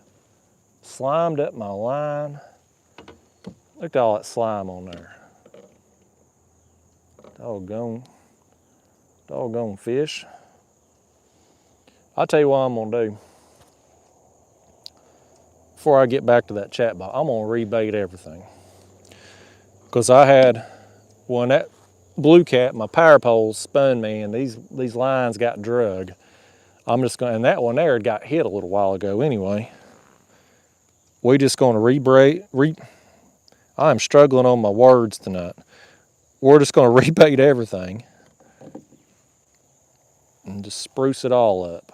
Slimed up my line. Look at all that slime on there. Doggone fish. I'll tell you what I'm gonna do. Before I get back to that chat box, I'm gonna rebait everything. Because I had, when that blue cat, my power poles spun me and these lines got drug. I'm just gonna, and that one there got hit a little while ago anyway. We just gonna I'm struggling on my words tonight. We're just gonna rebait everything and just spruce it all up.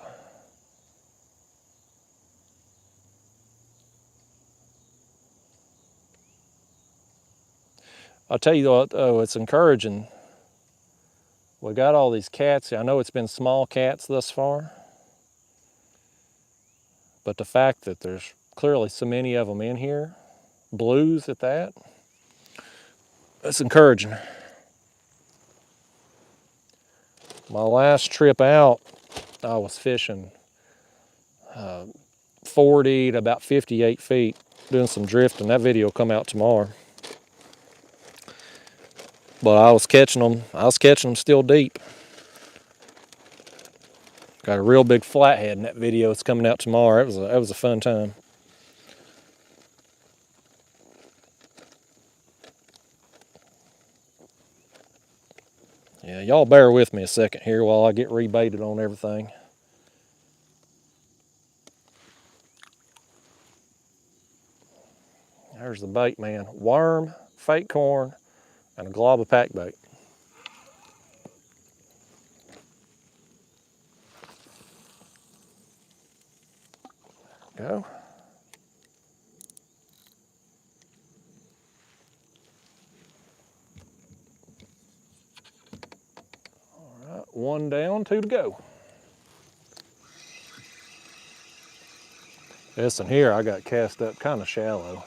I'll tell you what, though, it's encouraging. We got all these cats. I know it's been small cats thus far, but the fact that there's clearly so many of them in here, blues at that, that's encouraging. My last trip out, I was fishing 40 to about 58 feet, doing some drifting. That video will come out tomorrow. But I was catching them still deep. Got a real big flathead in that video. It's coming out tomorrow. That was a fun time. Yeah, y'all bear with me a second here while I get rebaited on everything. There's the bait, man. Worm, fake corn, and a glob of pack bait. Go. All right, one down, two to go. This one here I got cast up kind of shallow.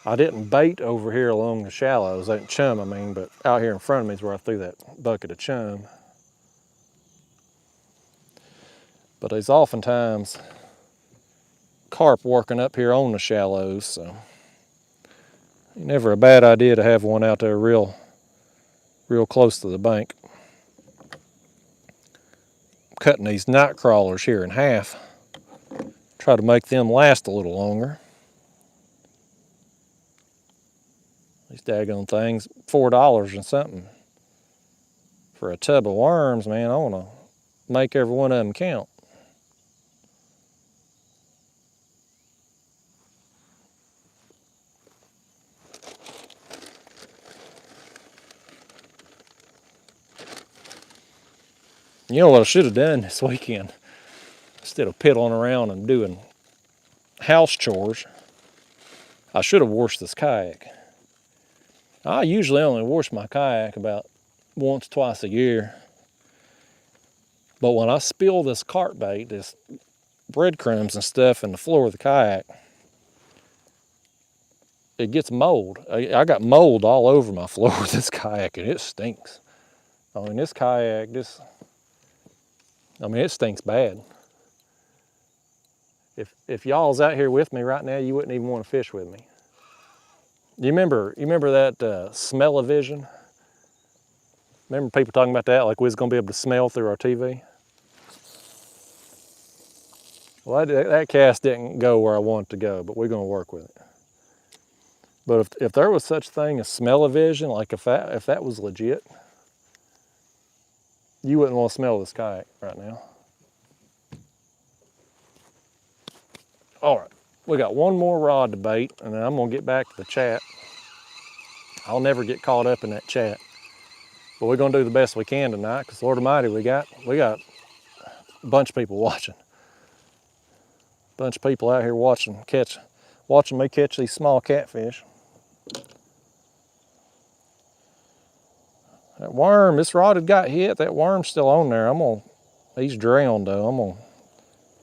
I didn't bait over here along the shallows, that chum I mean, but out here in front of me is where I threw that bucket of chum. But there's oftentimes carp working up here on the shallows, so never a bad idea to have one out there real close to the bank. I'm cutting these night crawlers here in half. Try to make them last a little longer. These daggone things, $4 and something for a tub of worms, man. I want to make every one of them count. You know what I should have done this weekend? Instead of piddling around and doing house chores, I should have washed this kayak. I usually only wash my kayak about once, twice a year. But when I spill this carp bait, this breadcrumbs and stuff in the floor of the kayak, it gets mold. I got mold all over my floor with this kayak, and it stinks. I mean, this kayak, it stinks bad. If y'all's out here with me right now, you wouldn't even want to fish with me. You remember that smell-o-vision? Remember people talking about that, like we was gonna be able to smell through our TV? Well, that cast didn't go where I wanted to go, but we're gonna work with it. But if there was such thing as smell-o-vision, like if that was legit, you wouldn't want to smell this kayak right now. All right, we got one more rod to bait, and then I'm gonna get back to the chat. I'll never get caught up in that chat, but we're gonna do the best we can tonight, because Lord Almighty, we got a bunch of people watching. A bunch of people out here watching me catch these small catfish. That worm, this rod had got hit. That worm's still on there. He's drowned though. I'm gonna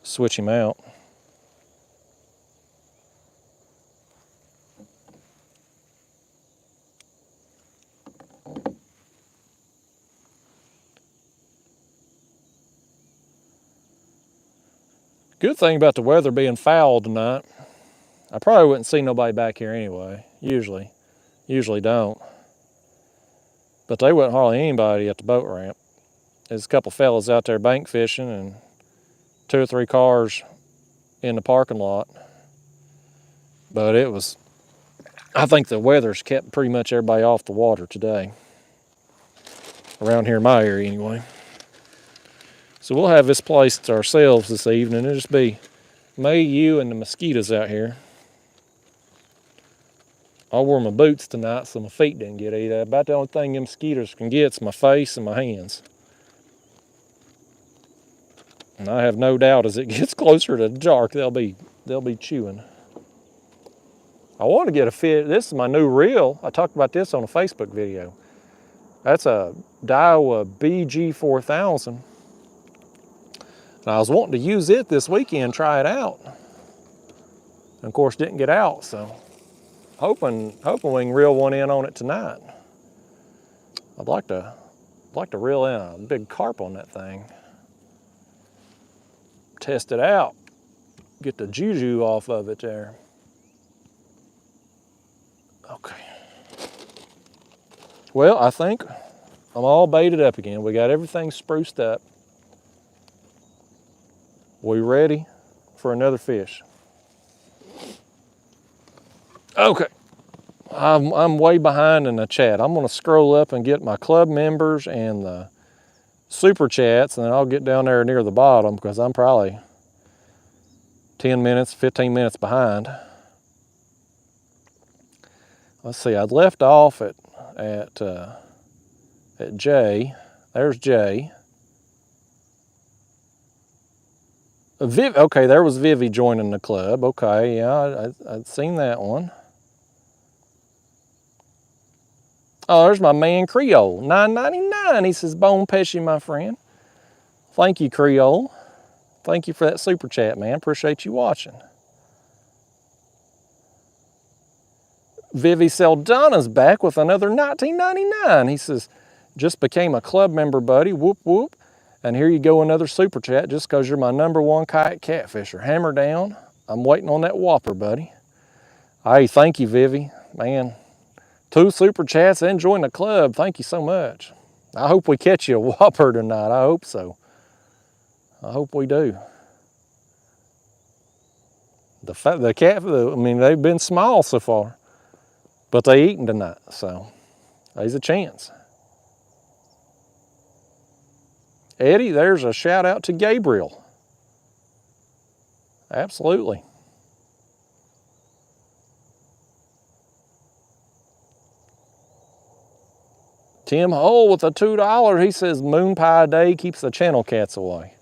switch him out. Good thing about the weather being foul tonight, I probably wouldn't see nobody back here anyway. Usually don't. But there wasn't hardly anybody at the boat ramp. There's a couple fellas out there bank fishing and 2 or 3 cars in the parking lot. But I think the weather's kept pretty much everybody off the water today. Around here in my area anyway. So we'll have this place to ourselves this evening. It'll just be me, you, and the mosquitoes out here. I wore my boots tonight so my feet didn't get either. About the only thing them mosquitoes can get is my face and my hands. And I have no doubt as it gets closer to dark, they'll be chewing. I want to get a fish. This is my new reel. I talked about this on a Facebook video. That's a Daiwa BG4000. And I was wanting to use it this weekend, try it out. And of course, didn't get out, so hoping we can reel one in on it tonight. I'd like to reel in a big carp on that thing. Test it out. Get the juju off of it there. Okay. Well, I think I'm all baited up again. We got everything spruced up. We ready for another fish? Okay, I'm way behind in the chat. I'm gonna scroll up and get my club members and the super chats, and then I'll get down there near the bottom because I'm probably 10 minutes, 15 minutes behind. Let's see, I'd left off at Jay. There's Jay. Okay, there was Vivi joining the club. Okay, yeah, I'd seen that one. Oh, there's my man Creole, $9.99. He says, "Bon Pesci, my friend." Thank you, Creole. Thank you for that super chat, man. Appreciate you watching. Vivi Saldana's back with another $19.99. He says, "Just became a club member, buddy. Whoop, whoop. And here you go, another super chat just because you're my #1 kayak catfisher. Hammer down. I'm waiting on that whopper, buddy." Hey, thank you, Vivi. Man, 2 super chats and join the club. Thank you so much. I hope we catch you a whopper tonight. I hope so. I hope we do. I mean, they've been small so far, but they eating tonight, so there's a chance. Eddie, there's a shout out to Gabriel. Absolutely. Tim Hull with a $2. He says moon pie day keeps the channel cats away.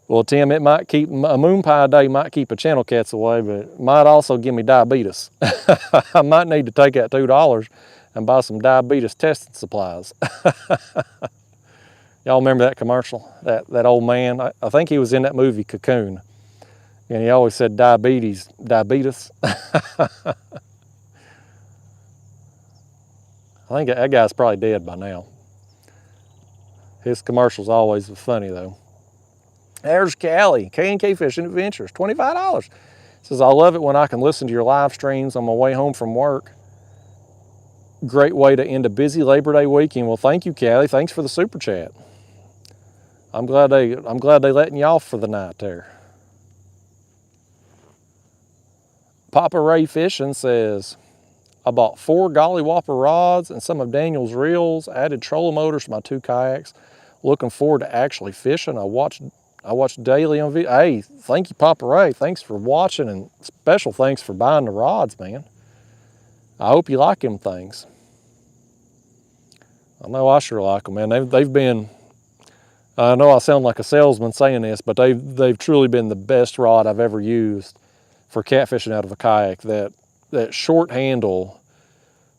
Well, Tim, it might keep a moon pie day might keep a channel cats away, but it might also give me diabetes. I might need to take that $2 and buy some diabetes testing supplies. Y'all remember that commercial? That old man, I think he was in that movie Cocoon. And he always said diabetes. I think that guy's probably dead by now. His commercials always funny though. There's Callie, K&K Fishing Adventures, $25. Says, I love it when I can listen to your live streams on my way home from work. Great way to end a busy Labor Day weekend. Well, thank you, Callie. Thanks for the super chat. I'm glad they letting you off for the night there. Papa Ray Fishing says, I bought 4 Golly Whopper rods and some of Daniel's reels, added trolling motors to my 2 kayaks. Looking forward to actually fishing. I watch daily on video. Hey, thank you, Papa Ray. Thanks for watching, and special thanks for buying the rods, man. I hope you like them things. I know I sure like them, man. They've been, I know I sound like a salesman saying this, but they've truly been the best rod I've ever used for catfishing out of a kayak. That short handle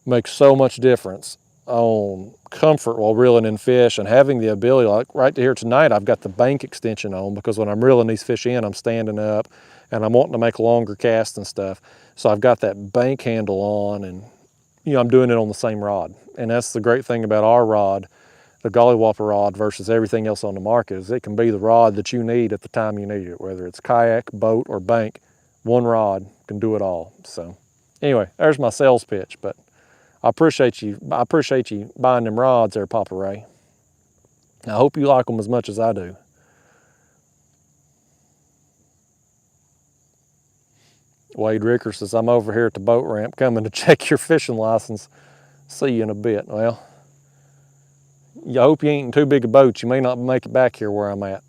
makes so much difference on comfort while reeling in fish, and having the ability, like right here tonight, I've got the bank extension on because when I'm reeling these fish in, I'm standing up and I'm wanting to make longer casts and stuff. So I've got that bank handle on, and you know, I'm doing it on the same rod. And that's the great thing about our rod, the Golly Whopper rod, versus everything else on the market, is it can be the rod that you need at the time you need it, whether it's kayak, boat, or bank. One rod can do it all. So anyway, there's my sales pitch, but I appreciate you buying them rods there, Papa Ray. I hope you like them as much as I do. Wade Ricker says, I'm over here at the boat ramp coming to check your fishing license. See you in a bit. Well, I hope you ain't in too big a boat. You may not make it back here where I'm at.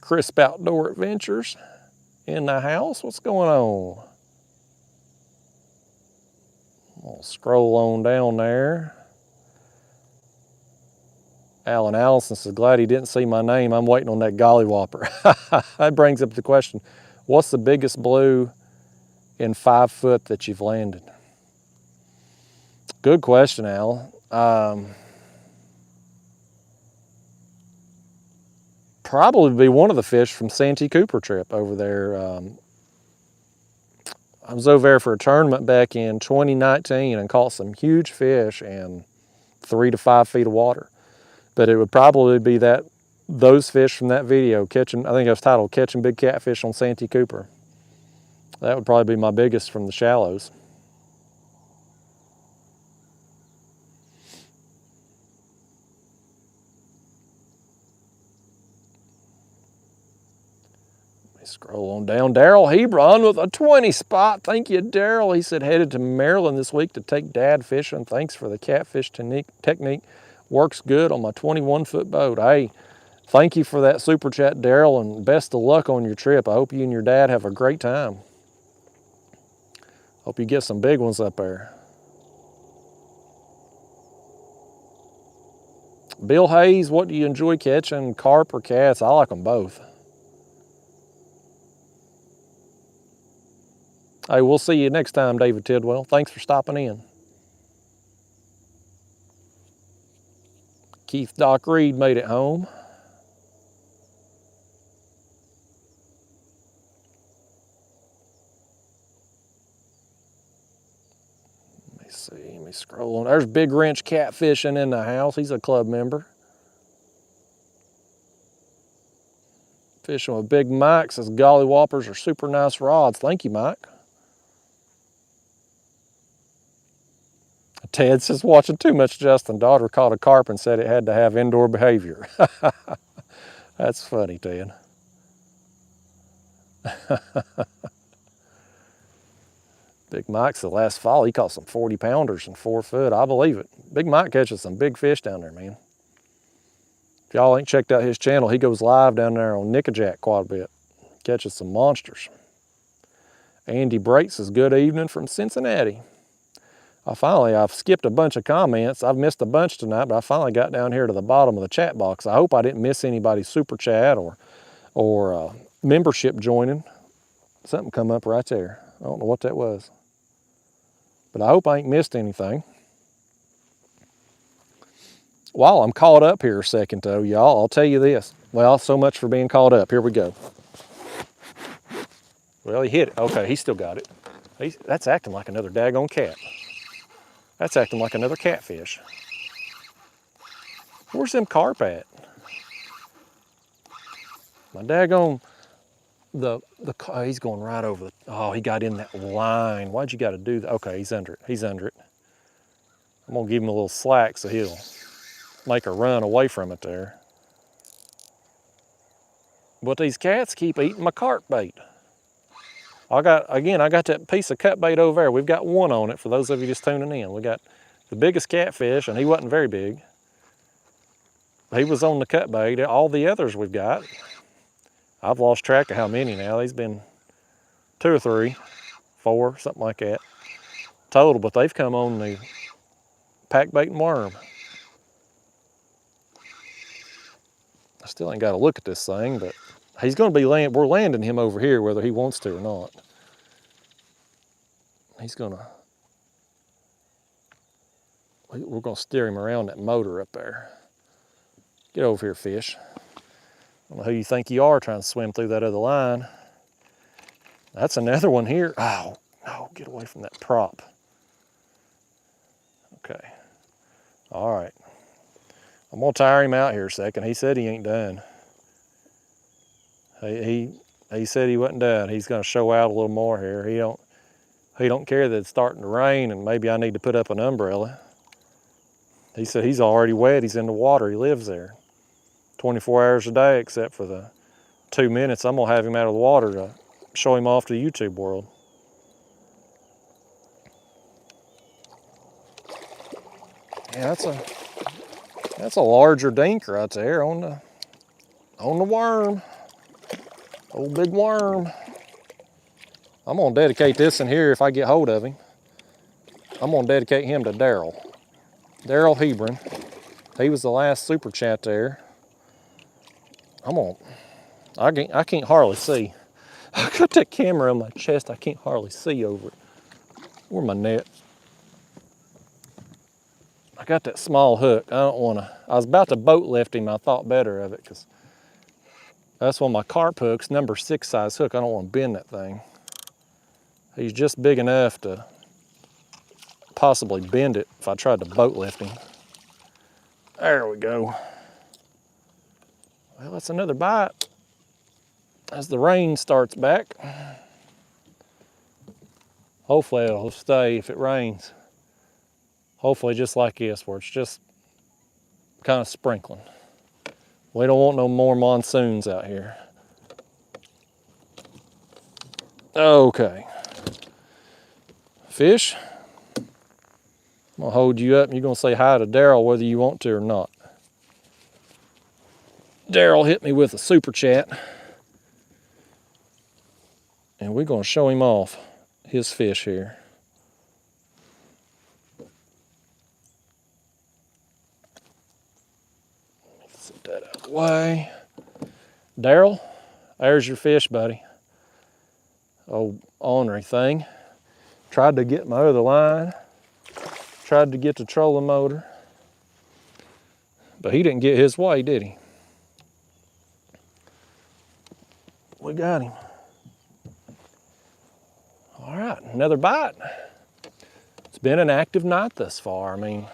Crisp Outdoor Adventures in the house. What's going on? I'll scroll on down there. Alan Allison says, glad he didn't see my name. I'm waiting on that Golly Whopper. That brings up the question, what's the biggest blue in 5 foot that you've landed? Good question, Alan. Probably be one of the fish from Santee Cooper trip over there. I was over there for a tournament back in 2019 and caught some huge fish in 3 to 5 feet of water. But it would probably be those fish from that video, catching, I think it was titled Catching Big Catfish on Santee Cooper. That would probably be my biggest from the shallows. Scroll on down. Daryl Hebron with a 20 spot. Thank you, Daryl. He said, headed to Maryland this week to take Dad fishing. Thanks for the catfish technique. Works good on my 21-foot boat. Hey, thank you for that super chat, Daryl, and best of luck on your trip. I hope you and your dad have a great time. Hope you get some big ones up there. Bill Hayes, what do you enjoy catching, carp or cats? I like them both. Hey, we'll see you next time, David Tidwell. Thanks for stopping in. Keith Doc Reed made it home. Let me see, let me scroll on. There's Big Wrench Catfishing in the house. He's a club member. Fishing with Big Mike says Golly Whoppers are super nice rods. Thank you, Mike. Ted says, watching too much Justin. Daughter caught a carp and said it had to have indoor behavior. That's funny, Ted. Big Mike said last fall he caught some 40-pounders in 4 foot. I believe it. Big Mike catches some big fish down there, man. If y'all ain't checked out his channel, he goes live down there on Nickajack quite a bit. Catches some monsters. Andy Brate says, good evening from Cincinnati. I've skipped a bunch of comments. I've missed a bunch tonight, but I finally got down here to the bottom of the chat box. I hope I didn't miss anybody's super chat or membership joining. Something come up right there. I don't know what that was. But I hope I ain't missed anything. While I'm caught up here a second though, y'all, I'll tell you this. Well, so much for being caught up. Here we go. Well, he hit it. Okay, he still got it. That's acting like another daggone cat. That's acting like another catfish. Where's them carp at? My daggone, he's going right over the, oh, he got in that line. Why'd you got to do that? Okay, he's under it. He's under it. I'm gonna give him a little slack so he'll make a run away from it there. But these cats keep eating my carp bait. I got that piece of cut bait over there. We've got one on it for those of you just tuning in. We got the biggest catfish, and he wasn't very big. He was on the cut bait. All the others we've got, I've lost track of how many now. There's been 2 or 3, 4, something like that total, but they've come on the pack bait and worm. I still ain't got to look at this thing, but he's going to be we're landing him over here whether he wants to or not. We're going to steer him around that motor up there. Get over here, fish. I don't know who you think you are trying to swim through that other line. That's another one here. Oh, no, get away from that prop. Okay. All right. I'm going to tire him out here a second. He said he ain't done. He said he wasn't done. He's going to show out a little more here. He don't care that it's starting to rain and maybe I need to put up an umbrella. He said he's already wet. He's in the water. He lives there 24 hours a day except for the 2 minutes I'm going to have him out of the water to show him off to the YouTube world. Yeah, that's a larger dink right there on the worm. Old big worm. I'm gonna dedicate this in here if I get hold of him. I'm gonna dedicate him to Daryl Hebron. He was the last super chat there. I can't hardly see. I got that camera on my chest. I can't hardly see over it. Where's my net? I got that small hook. I was about to boat lift him. I thought better of it because that's one of my carp hooks, number 6 size hook. I don't want to bend that thing. He's just big enough to possibly bend it if I tried to boat lift him. There we go. Well, that's another bite as the rain starts back. Hopefully it'll stay if it rains. Hopefully just like this where it's just kind of sprinkling. We don't want no more monsoons out here. Okay. Fish, I'm gonna hold you up and you're gonna say hi to Daryl whether you want to or not. Daryl hit me with a super chat. And we're gonna show him off his fish here. Set that out of the way. Daryl, there's your fish, buddy. Old ornery thing. Tried to get my other line. Tried to get the trolling motor. But he didn't get his way, did he? We got him. All right, another bite. It's been an active night thus far. I mean,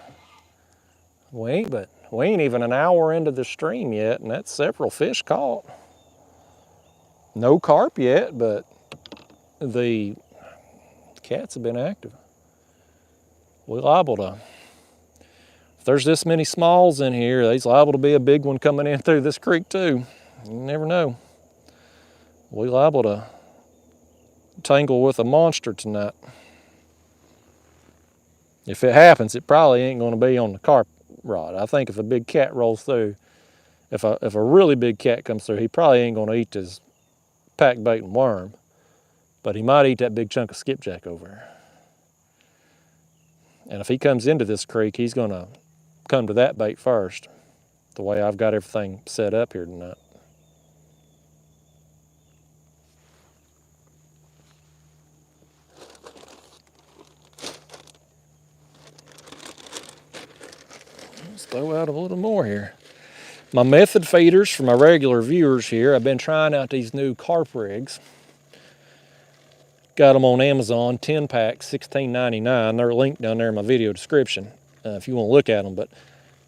we ain't even an hour into the stream yet, and that's several fish caught. No carp yet, but the cats have been active. We're liable to, if there's this many smalls in here, there's liable to be a big one coming in through this creek too. You never know. We're liable to tangle with a monster tonight. If it happens, it probably ain't going to be on the carp rod. I think if a big cat rolls through, if a really big cat comes through, he probably ain't going to eat his pack bait and worm, but he might eat that big chunk of skipjack over there. And if he comes into this creek, he's going to come to that bait first, the way I've got everything set up here tonight. Let's throw out a little more here. My method feeders for my regular viewers here, I've been trying out these new carp rigs. Got them on Amazon, 10 packs, $16.99. They're linked down there in my video description if you want to look at them. But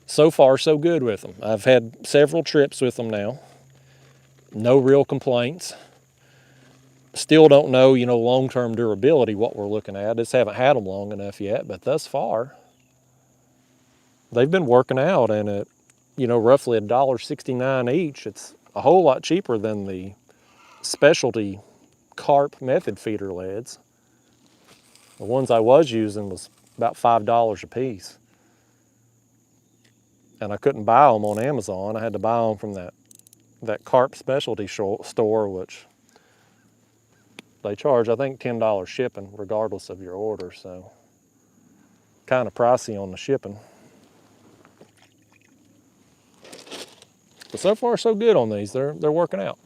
so far, so good with them. I've had several trips with them now. No real complaints. Still don't know, long-term durability, what we're looking at. Just haven't had them long enough yet. But thus far, they've been working out. And at, roughly $1.69 each, it's a whole lot cheaper than the specialty Carp method feeder leads. The ones I was using was about $5 a piece. And I couldn't buy them on Amazon. I had to buy them from that Carp specialty store, which they charge, I think, $10 shipping regardless of your order. So kind of pricey on the shipping. But so far, so good on these. They're working out.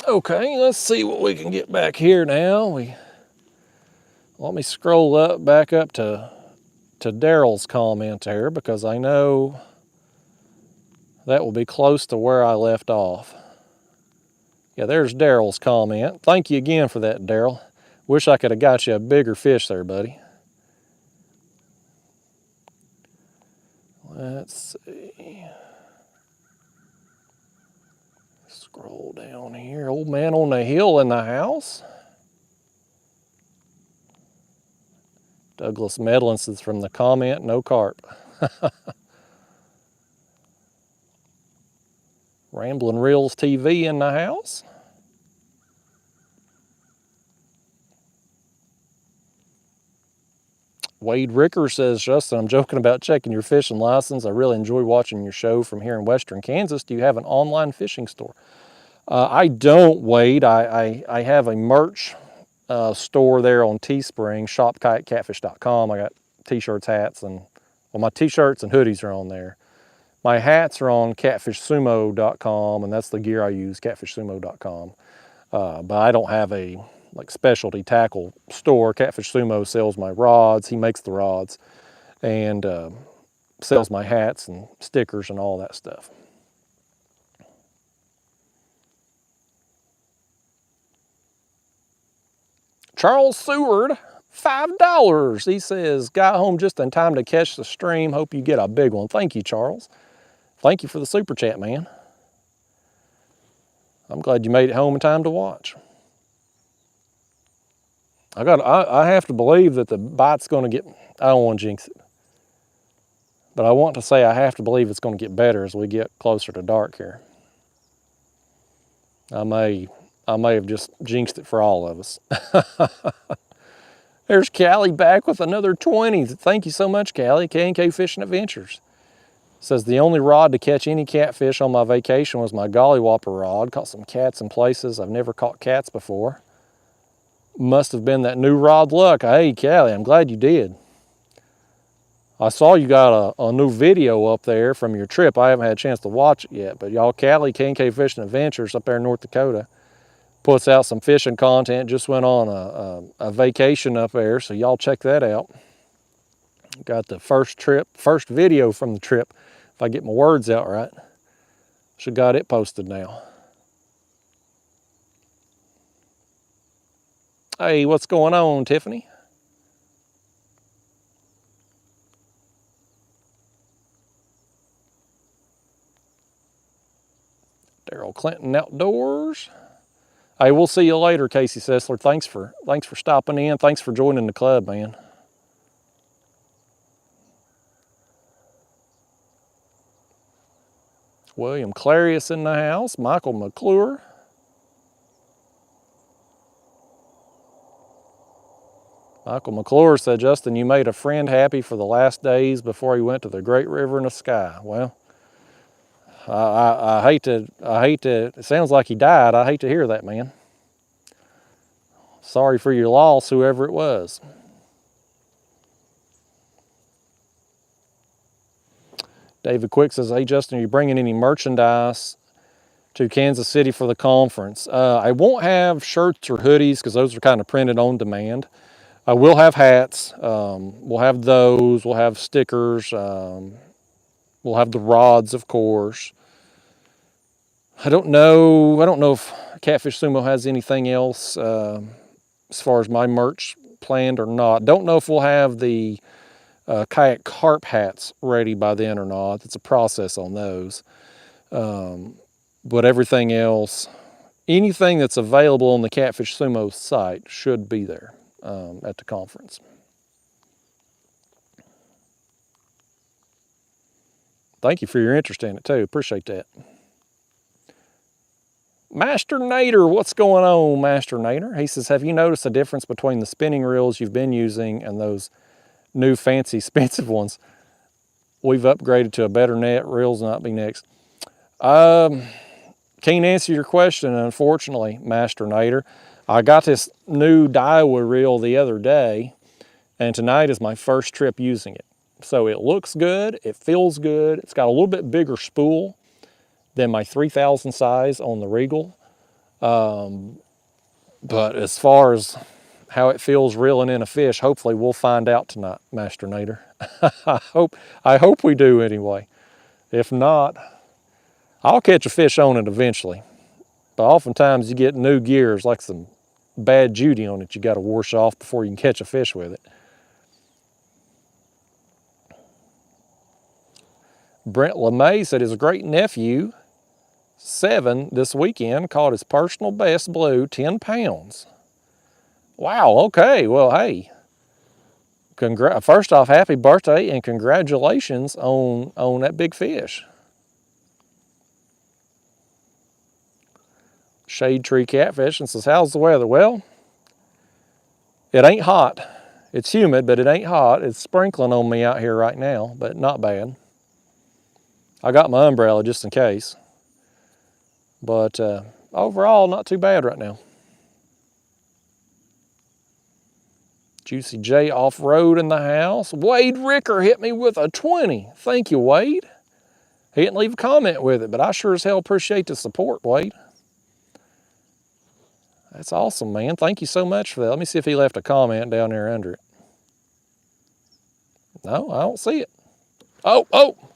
Okay, let's see what we can get back here now. Let me scroll back up to Daryl's comment there, because I know that will be close to where I left off. Yeah, there's Daryl's comment. Thank you again for that, Daryl. Wish I could have got you a bigger fish there, buddy. Let's see. Scroll down here. Old man on the hill in the house. Douglas Medlin says from the comment, no carp. Ramblin' Reels TV in the house. Wade Ricker says, Justin, I'm joking about checking your fishing license. I really enjoy watching your show from here in Western Kansas. Do you have an online fishing store? I don't, Wade. I have a merch store there on Teespring, shop.kayakcatfish.com. I got t-shirts, hats, and my t-shirts and hoodies are on there. My hats are on catfishsumo.com, and that's the gear I use, catfishsumo.com. But I don't have a specialty tackle store. Catfish Sumo sells my rods. He makes the rods and sells my hats and stickers and all that stuff. Charles Seward, $5. He says, got home just in time to catch the stream. Hope you get a big one. Thank you, Charles. Thank you for the super chat, man. I'm glad you made it home in time to watch. I have to believe that the bite's going to get, I don't want to jinx it, but I want to say I have to believe it's going to get better as we get closer to dark here. I may have just jinxed it for all of us. There's Callie back with another 20. Thank you so much, Callie. K&K Fishing Adventures. Says the only rod to catch any catfish on my vacation was my gollywhopper rod. Caught some cats in places I've never caught cats before. Must have been that new rod luck. Hey, Callie, I'm glad you did. I saw you got a new video up there from your trip. I haven't had a chance to watch it yet, but y'all, Callie, K&K Fishing Adventures up there in North Dakota, puts out some fishing content. Just went on a vacation up there, so y'all check that out. Got the first video from the trip, if I get my words out right. Should got it posted now. Hey, what's going on, Tiffany? Daryl Clinton Outdoors. Hey, we'll see you later, Casey Sessler. Thanks for stopping in. Thanks for joining the club, man. William Clarius in the house. Michael McClure. Michael McClure said, Justin, you made a friend happy for the last days before he went to the great river in the sky. Well, I hate to, it sounds like he died. I hate to hear that, man. Sorry for your loss, whoever it was. David Quick says, hey, Justin, are you bringing any merchandise to Kansas City for the conference? I won't have shirts or hoodies because those are kind of printed on demand. I will have hats. We'll have those. We'll have stickers. We'll have the rods, of course. I don't know if Catfish Sumo has anything else as far as my merch planned or not. Don't know if we'll have the Kayak Carp hats ready by then or not. It's a process on those. But everything else, anything that's available on the Catfish Sumo site should be there at the conference. Thank you for your interest in it too. Appreciate that. Master Nader, what's going on, Master Nader? He says, have you noticed a difference between the spinning reels you've been using and those new fancy expensive ones? We've upgraded to a better net. Reels not be next. Can't answer your question, unfortunately, Master Nader. I got this new Daiwa reel the other day, and tonight is my first trip using it. So it looks good, it feels good. It's got a little bit bigger spool than my 3000 size on the Regal. But as far as how it feels reeling in a fish, hopefully we'll find out tonight, Master Nader. I hope we do anyway. If not, I'll catch a fish on it eventually. But oftentimes you get new gears, like some bad Judy on it, you got to wash off before you can catch a fish with it. Brent LeMay said his great nephew, 7, this weekend, caught his personal best blue, 10 pounds. Wow, okay, well, hey. First off, happy birthday and congratulations on that big fish. Shade Tree Catfish and says, how's the weather? Well, it ain't hot. It's humid, but it ain't hot. It's sprinkling on me out here right now, but not bad. I got my umbrella just in case. But overall, not too bad right now. Juicy J Off-Road in the house. Wade Ricker hit me with a 20. Thank you, Wade. He didn't leave a comment with it, but I sure as hell appreciate the support, Wade. That's awesome, man. Thank you so much for that. Let me see if he left a comment down there under it. No, I don't see it. Oh,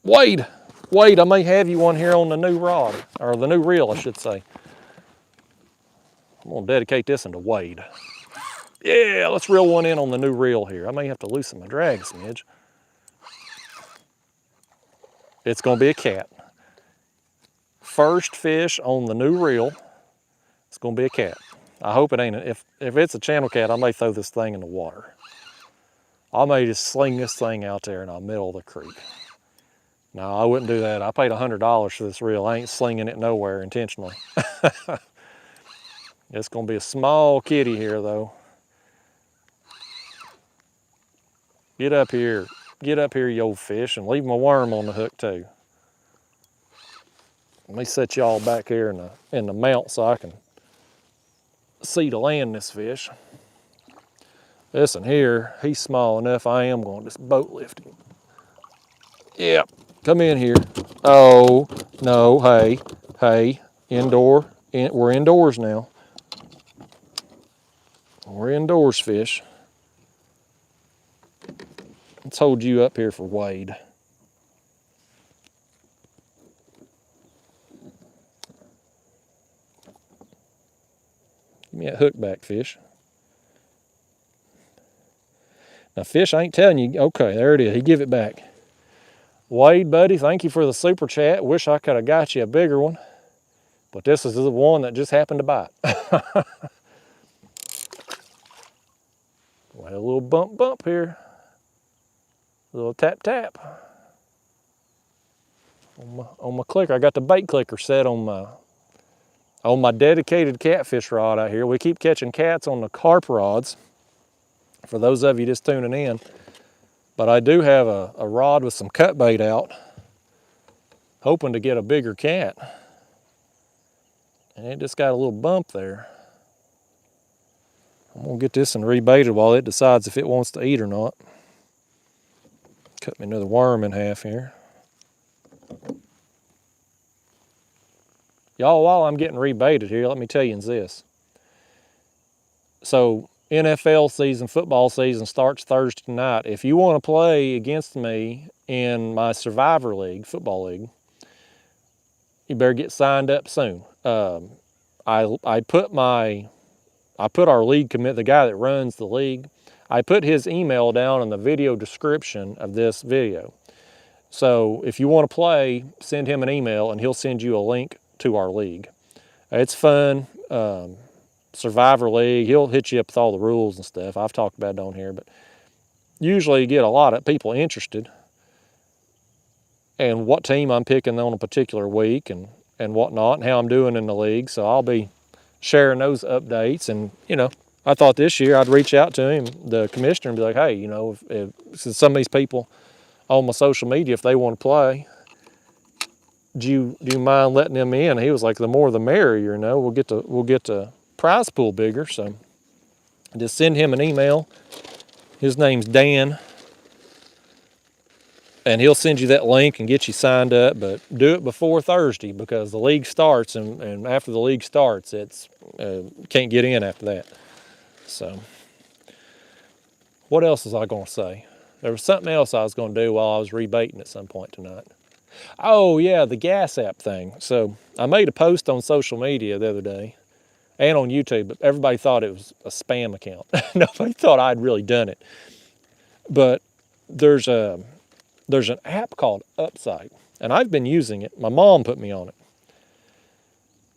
Wade. Wade, I may have you one here on the new rod, or the new reel, I should say. I'm gonna dedicate this into Wade. Yeah, let's reel one in on the new reel here. I may have to loosen my drag smidge. It's gonna be a cat. First fish on the new reel. It's gonna be a cat. I hope it ain't. If it's a channel cat, I may throw this thing in the water. I may just sling this thing out there in the middle of the creek. No, I wouldn't do that. I paid $100 for this reel. I ain't slinging it nowhere intentionally. It's gonna be a small kitty here though. Get up here, you old fish, and leave my worm on the hook too. Let me set y'all back here in the mount so I can see to land this fish. Listen here, he's small enough. I am going to just boat lift him. Yep, come in here. Oh no, hey, indoor. We're indoors now. We're indoors, fish. Let's hold you up here for Wade. Give me that hook back, fish. Now, fish, I ain't telling you. Okay, there it is. He give it back. Wade, buddy, thank you for the super chat. Wish I could have got you a bigger one. But this is the one that just happened to bite. Well, a little bump here. A little tap. On my clicker. I got the bait clicker set on my dedicated catfish rod out here. We keep catching cats on the carp rods, for those of you just tuning in. But I do have a rod with some cut bait out, hoping to get a bigger cat. And it just got a little bump there. I'm gonna get this and rebait it while it decides if it wants to eat or not. Cut me another worm in half here. Y'all, while I'm getting rebaited here, let me tell you this. So NFL season, football season starts Thursday night. If you want to play against me in my Survivor League, football league, you better get signed up soon. I put our league commit, the guy that runs the league, I put his email down in the video description of this video. So if you want to play, send him an email and he'll send you a link to our league. It's fun. Survivor League. He'll hit you up with all the rules and stuff. I've talked about it on here, but usually you get a lot of people interested and what team I'm picking on a particular week and whatnot, and how I'm doing in the league. So I'll be sharing those updates. And, you know, I thought this year I'd reach out to him, the commissioner, and be like, hey, you know, if some of these people on my social media, if they want to play, do you mind letting them in? He was like, the more the merrier, you know, we'll get the prize pool bigger. So just send him an email. His name's Dan. And he'll send you that link and get you signed up, but do it before Thursday because the league starts, and after the league starts, it's can't get in after that. So, what else was I going to say? There was something else I was going to do while I was rebaiting at some point tonight. Oh yeah, the gas app thing. So I made a post on social media the other day and on YouTube, but everybody thought it was a spam account. Nobody thought I'd really done it. But there's an app called Upside, and I've been using it. My mom put me on it.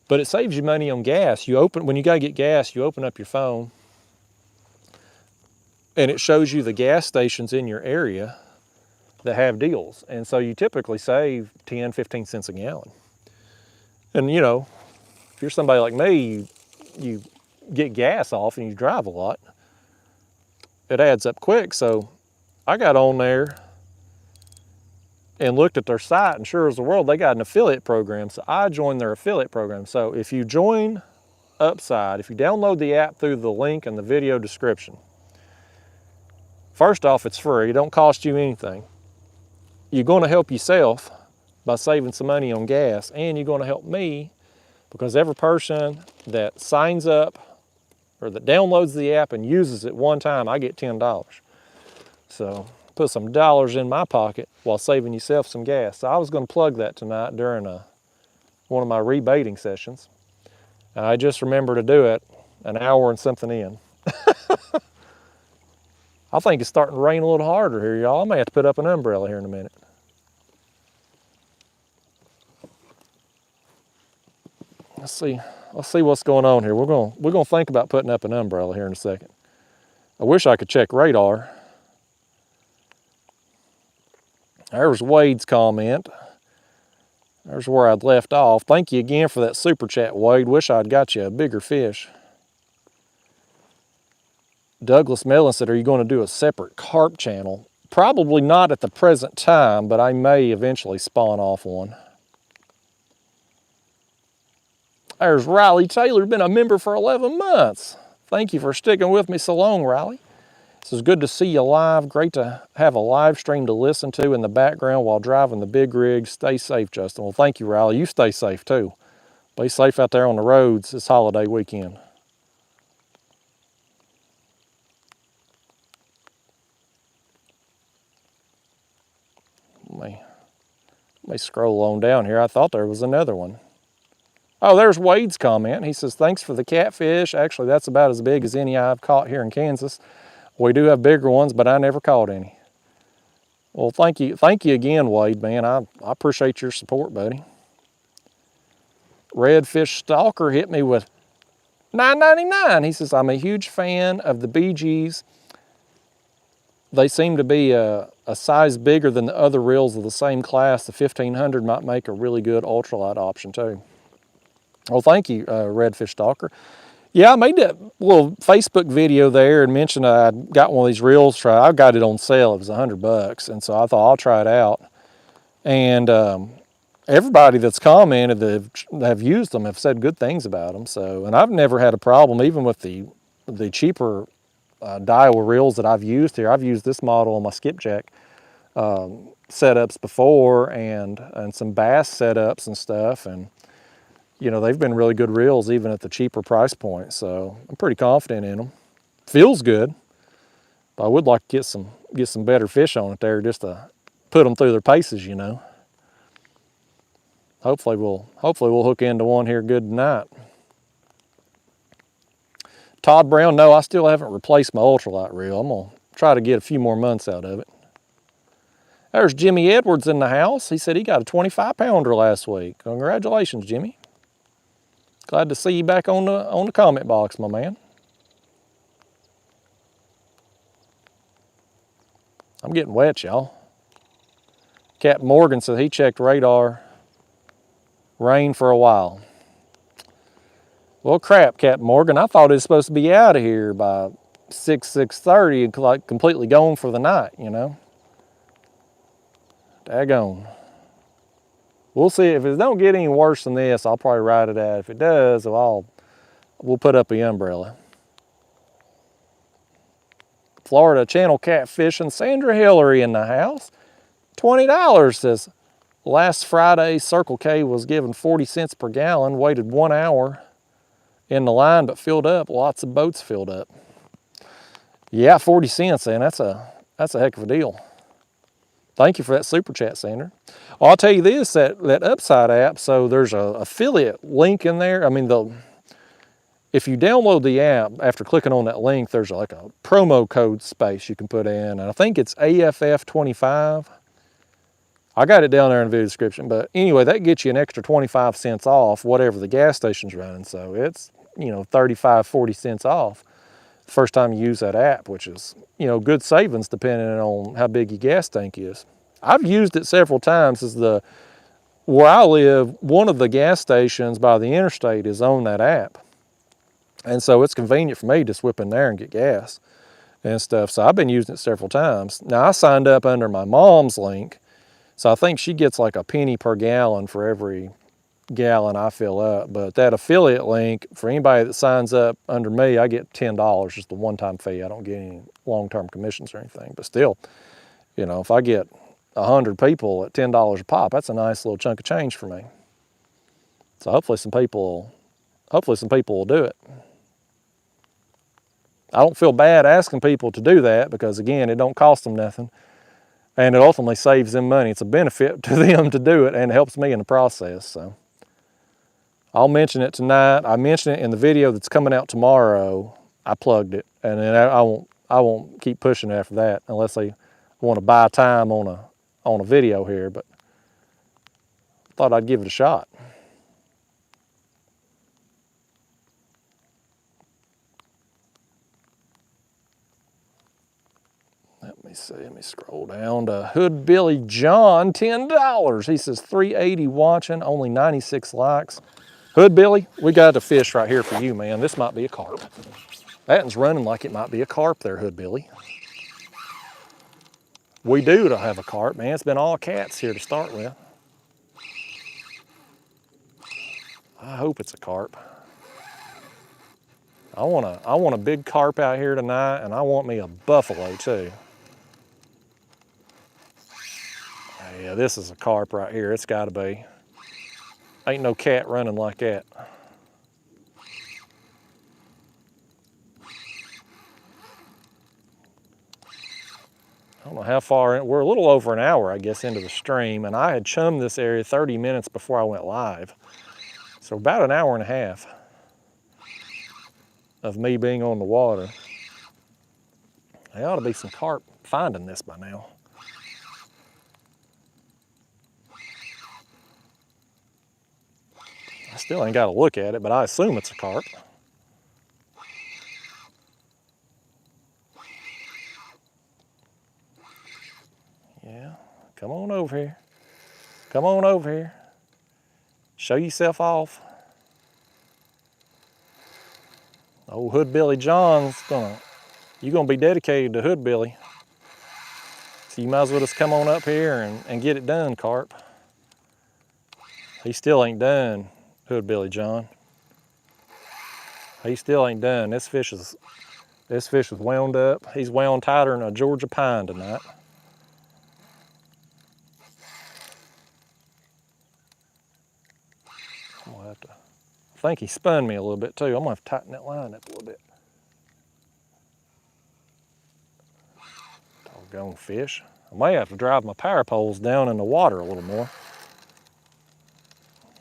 But it saves you money on gas. When you gotta get gas, you open up your phone, and it shows you the gas stations in your area that have deals. And so you typically save 10, 15 cents a gallon. And you know, if you're somebody like me, you get gas off and you drive a lot, it adds up quick. So I got on there and looked at their site, and sure as the world, they got an affiliate program. So I joined their affiliate program. So if you join Upside, if you download the app through the link in the video description, first off, it's free. It don't cost you anything. You're going to help yourself by saving some money on gas, and you're going to help me because every person that signs up or that downloads the app and uses it one time, I get $10. So put some dollars in my pocket while saving yourself some gas. So I was going to plug that tonight during one of my rebaiting sessions. And I just remembered to do it an hour and something in. I think it's starting to rain a little harder here, y'all. I may have to put up an umbrella here in a minute. Let's see what's going on here. We're gonna think about putting up an umbrella here in a second. I wish I could check radar. There's Wade's comment. There's where I'd left off. Thank you again for that super chat, Wade. Wish I'd got you a bigger fish. Douglas Mellon said, are you going to do a separate carp channel? Probably not at the present time, but I may eventually spawn off one. There's Riley Taylor, been a member for 11 months. Thank you for sticking with me so long, Riley. This is good to see you live. Great to have a live stream to listen to in the background while driving the big rig. Stay safe, Justin. Well, thank you, Riley. You stay safe, too. Be safe out there on the roads this holiday weekend. Let me scroll on down here. I thought there was another one. Oh, there's Wade's comment. He says, thanks for the catfish. Actually, that's about as big as any I've caught here in Kansas. We do have bigger ones, but I never caught any. Well, thank you again, Wade, man. I appreciate your support, buddy. Redfish Stalker hit me with $9.99. He says, I'm a huge fan of the BGs. They seem to be a size bigger than the other reels of the same class. The 1500 might make a really good ultralight option too. Well, thank you, Redfish Stalker. Yeah, I made that little Facebook video there and mentioned I'd got one of these reels. I got it on sale. It was $100, and so I thought I'll try it out. And everybody that's commented that have used them have said good things about them. So, and I've never had a problem, even with the cheaper Daiwa reels that I've used here. I've used this model on my skipjack setups before, and some bass setups and stuff, and you know, they've been really good reels even at the cheaper price point. So I'm pretty confident in them. Feels good, but I would like to get some better fish on it there just to put them through their paces, you know. hopefully we'll hook into one here good tonight. Todd Brown, no, I still haven't replaced my ultralight reel. I'm gonna try to get a few more months out of it. There's Jimmy Edwards in the house. He said he got a 25-pounder last week. Congratulations, Jimmy. Glad to see you back on the comment box, my man. I'm getting wet, y'all. Captain Morgan said he checked radar. Rain for a while. Well, crap, Captain Morgan. I thought it was supposed to be out of here by 6:30 and like completely gone for the night, you know. Daggone. We'll see. If it don't get any worse than this, I'll probably ride it out. If it does, we'll put up the umbrella. Florida Channel Catfish and Sandra Hillary in the house. $20 says, last Friday Circle K was given 40 cents per gallon, waited 1 hour in the line, but filled up. Lots of boats filled up. Yeah, 40 cents, and that's a heck of a deal. Thank you for that super chat, Sandra. Well, I'll tell you this, that Upside app, so there's a affiliate link in there. I mean, if you download the app, after clicking on that link, there's like a promo code space you can put in, and I think it's AFF25. I got it down there in the video description, but anyway, that gets you an extra 25 cents off whatever the gas station's running, so it's, 35, 40 cents off the first time you use that app, which is, good savings depending on how big your gas tank is. I've used it several times. Where I live, one of the gas stations by the interstate is on that app. And so it's convenient for me to just whip in there and get gas and stuff. So I've been using it several times. Now I signed up under my mom's link. So I think she gets like a penny per gallon for every gallon I fill up. But that affiliate link, for anybody that signs up under me, I get $10, just a one-time fee. I don't get any long-term commissions or anything. But still, if I get 100 people at $10 a pop, that's a nice little chunk of change for me. So hopefully some people will do it. I don't feel bad asking people to do that because, again, it don't cost them nothing. And it ultimately saves them money. It's a benefit to them to do it, and it helps me in the process. So I'll mention it tonight. I mentioned it in the video that's coming out tomorrow. I plugged it, and then I won't keep pushing after that unless they want to buy time on a video here. But I thought I'd give it a shot. Let me see, let me scroll down to Hood Billy John, $10. He says 380 watching, only 96 likes. Hood Billy, we got a fish right here for you, man. This might be a carp. That one's running like it might be a carp there, Hood Billy. We do have a carp, man. It's been all cats here to start with. I hope it's a carp. I want a big carp out here tonight, and I want me a buffalo too. Yeah, this is a carp right here. It's got to be. Ain't no cat running like that. I don't know how far in. We're a little over an hour, I guess, into the stream, and I had chummed this area 30 minutes before I went live. So about an hour and a half of me being on the water. There ought to be some carp finding this by now. I still ain't got to look at it, but I assume it's a carp. Yeah, come on over here. Come on over here. Show yourself off. Old Hood Billy John's you're gonna be dedicated to Hood Billy. So you might as well just come on up here and get it done, carp. He still ain't done, Hood Billy John. He still ain't done. This fish is wound up. He's wound tighter than a Georgia pine tonight. I'm gonna have to, I think he spun me a little bit too. I'm gonna have to tighten that line up a little bit. Doggone fish. I may have to drive my power poles down in the water a little more.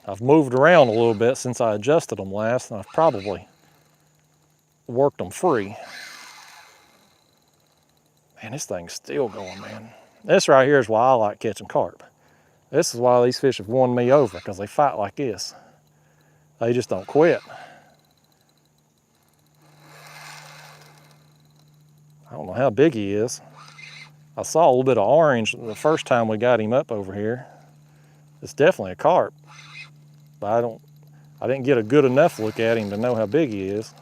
I've moved around a little bit since I adjusted them last, and I've probably worked them free. Man, this thing's still going, man. This right here is why I like catching carp. This is why these fish have won me over, because they fight like this. They just don't quit. I don't know how big he is. I saw a little bit of orange the first time we got him up over here. It's definitely a carp, but I didn't get a good enough look at him to know how big he is.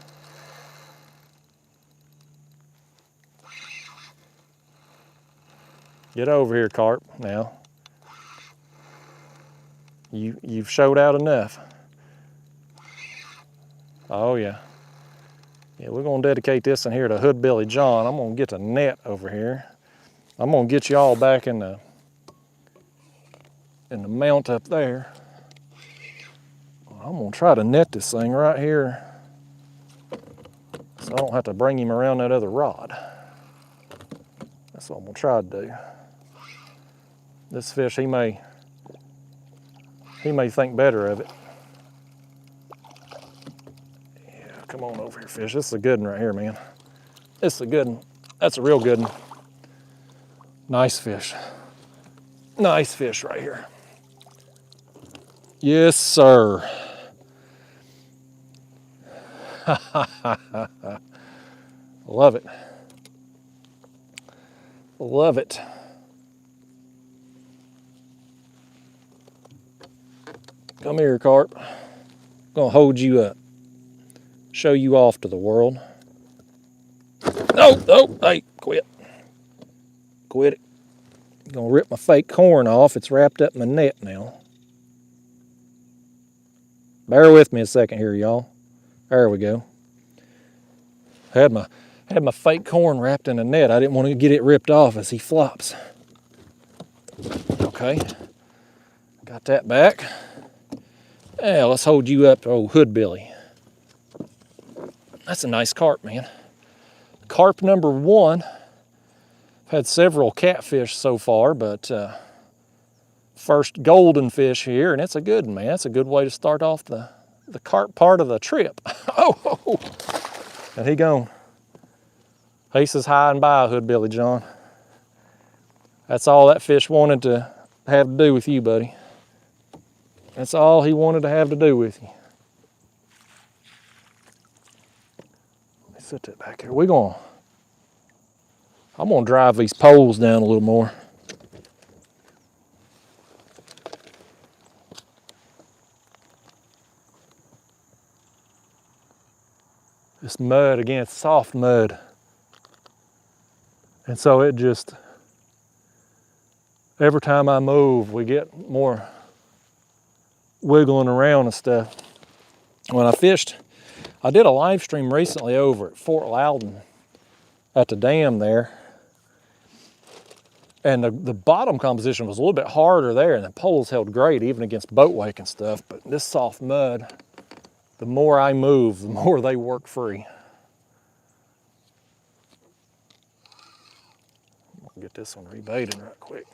Get over here, carp, now. You've showed out enough. Oh yeah. Yeah, we're gonna dedicate this in here to Hood Billy John. I'm gonna get the net over here. I'm gonna get you all back in the mount up there. I'm gonna try to net this thing right here so I don't have to bring him around that other rod. That's what I'm gonna try to do. This fish, he may think better of it. Yeah, come on over here, fish. This is a good one right here, man. This is a good one. That's a real good one. Nice fish. Nice fish right here. Yes, sir. Love it. Love it. Come here, carp. I'm gonna hold you up. Show you off to the world. No, hey, quit. Quit it. I'm gonna rip my fake corn off. It's wrapped up in my net now. Bear with me a second here, y'all. There we go. Had my fake corn wrapped in a net. I didn't want to get it ripped off as he flops. Okay. Got that back. Yeah, let's hold you up to old Hood Billy. That's a nice carp, man. Carp number 1. I've had several catfish so far, but first golden fish here, and it's a good one, man. It's a good way to start off the carp part of the trip. Oh, and he gone. He says hi and bye, Hood Billy John. That's all that fish wanted to have to do with you, buddy. That's all he wanted to have to do with you. Let me set that back here. I'm gonna drive these poles down a little more. This mud, again, it's soft mud. And so it just, every time I move, we get more wiggling around and stuff. When I fished, I did a live stream recently over at Fort Loudon at the dam there. And the bottom composition was a little bit harder there, and the poles held great even against boat wake and stuff. But this soft mud, the more I move, the more they work free. I'll get this one rebaited right quick.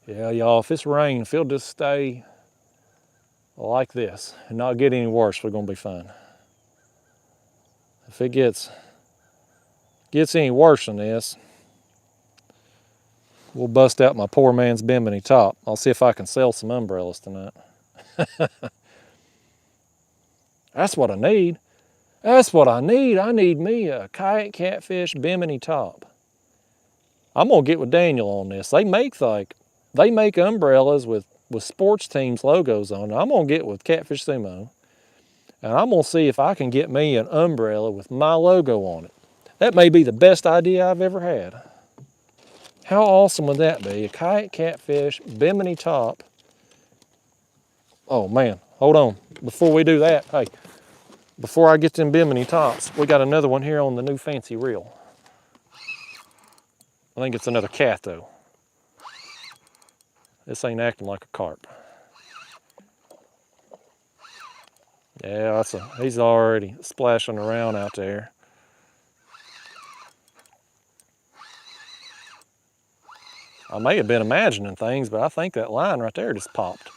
Yeah, y'all, if it's rain, if it'll just stay like this and not get any worse, we're gonna be fine. If it gets any worse than this, we'll bust out my poor man's bimini top. I'll see if I can sell some umbrellas tonight. That's what I need. That's what I need. I need me a Kayak Catfish bimini top. I'm gonna get with Daniel on this. They make umbrellas with sports teams logos on it. I'm gonna get with Catfish Sumo, and I'm gonna see if I can get me an umbrella with my logo on it. That may be the best idea I've ever had. How awesome would that be? A Kayak Catfish bimini top. Oh man, hold on. Before we do that, hey, before I get them bimini tops, we got another one here on the new fancy reel. I think it's another cat though. This ain't acting like a carp. Yeah, he's already splashing around out there. I may have been imagining things, but I think that line right there just popped.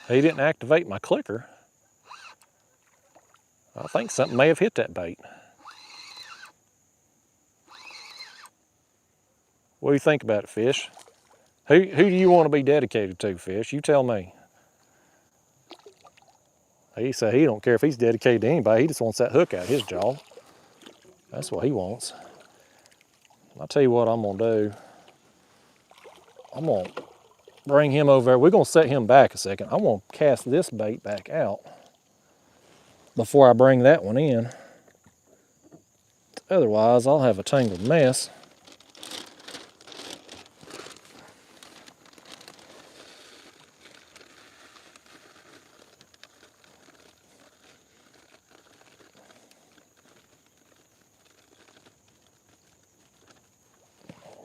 He didn't activate my clicker. I think something may have hit that bait. What do you think about it, Fish? Who do you want to be dedicated to, Fish? You tell me. He said he don't care if he's dedicated to anybody. He just wants that hook out of his jaw. That's what he wants. I'll tell you what I'm going to do. I'm going to bring him over there. We're going to set him back a second. I'm going to cast this bait back out before I bring that one in. Otherwise, I'll have a tangled mess.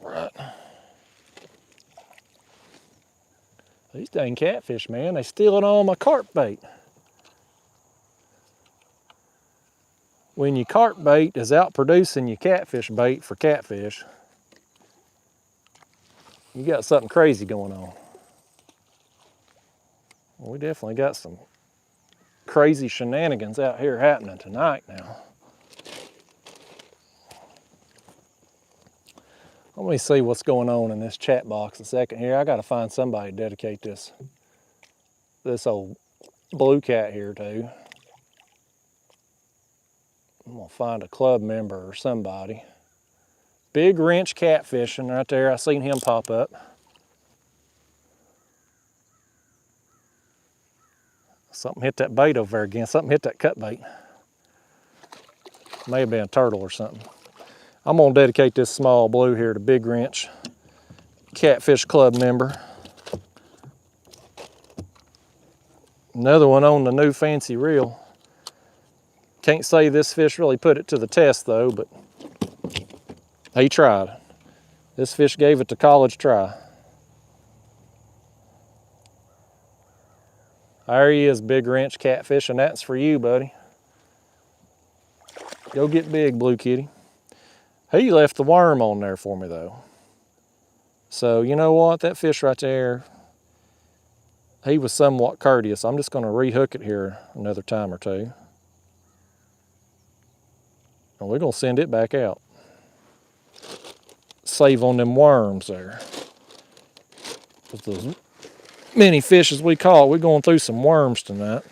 Right. These dang catfish, man, they stealing all my carp bait. When your carp bait is outproducing your catfish bait for catfish, you got something crazy going on. Well, we definitely got some crazy shenanigans out here happening tonight now. Let me see what's going on in this chat box a second here. I got to find somebody to dedicate this old blue cat here to. I'm gonna find a club member or somebody. Big Wrench Catfishing right there. I seen him pop up. Something hit that bait over there again. Something hit that cut bait. May have been a turtle or something. I'm gonna dedicate this small blue here to Big Wrench Catfish Club member. Another one on the new fancy reel. Can't say this fish really put it to the test though, but he tried. This fish gave it the college try. There he is, Big Wrench Catfish, and that's for you, buddy. Go get big, Blue Kitty. He left the worm on there for me though. So you know what, that fish right there, he was somewhat courteous. I'm just gonna rehook it here another time or two. And we're gonna send it back out. Save on them worms there. With those many fish as we call it, we're going through some worms tonight.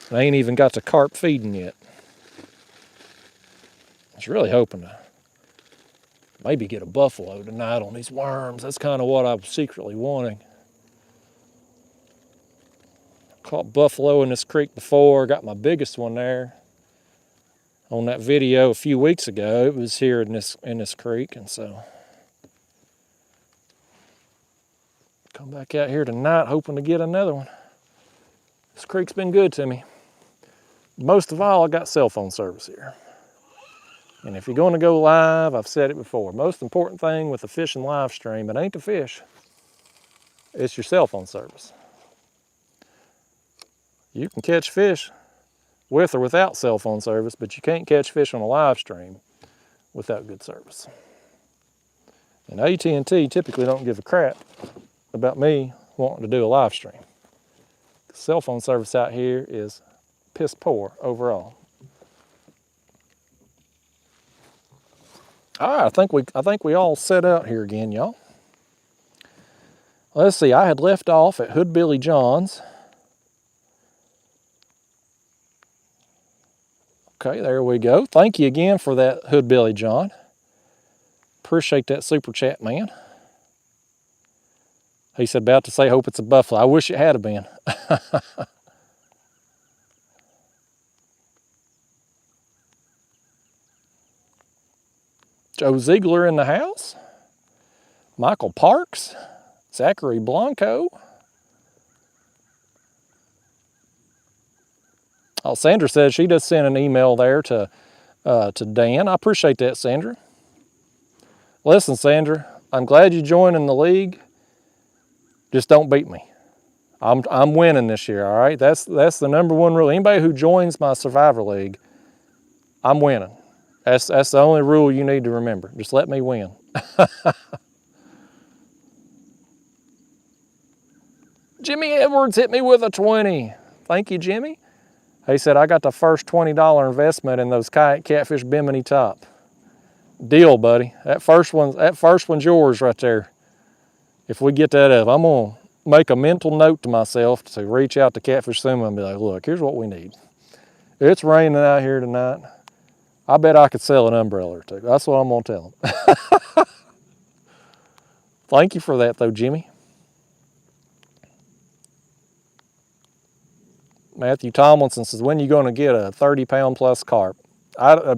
I ain't even got the carp feeding yet. I was really hoping to maybe get a buffalo tonight on these worms. That's kind of what I was secretly wanting. Caught buffalo in this creek before, got my biggest one there. On that video a few weeks ago, it was here in this creek, and so come back out here tonight hoping to get another one. This creek's been good to me. Most of all, I got cell phone service here. And if you're going to go live, I've said it before, most important thing with the fishing live stream, it ain't the fish, it's your cell phone service. You can catch fish with or without cell phone service, but you can't catch fish on a live stream without good service. And AT&T typically don't give a crap about me wanting to do a live stream. The cell phone service out here is piss poor overall. All right, I think we all set out here again, y'all. Let's see, I had left off at Hood Billy John's. Okay, there we go. Thank you again for that, Hood Billy John. Appreciate that super chat, man. He said, about to say, hope it's a buffalo. I wish it had been. Joe Ziegler in the house. Michael Parks. Zachary Blanco. Oh, Sandra says she just sent an email there to Dan. I appreciate that, Sandra. Listen, Sandra, I'm glad you joined in the league. Just don't beat me. I'm winning this year, all right? That's the number one rule. Anybody who joins my Survivor League, I'm winning. That's the only rule you need to remember. Just let me win. Jimmy Edwards hit me with a 20. Thank you, Jimmy. He said, I got the first $20 investment in those Kayak Catfish Bimini top. Deal, buddy. That first one's yours right there. If we get that up, I'm going to make a mental note to myself to reach out to Catfish Sumo and be like, look, here's what we need. It's raining out here tonight. I bet I could sell an umbrella or two. That's what I'm going to tell them. Thank you for that, though, Jimmy. Matthew Tomlinson says, when are you going to get a 30-pound plus carp?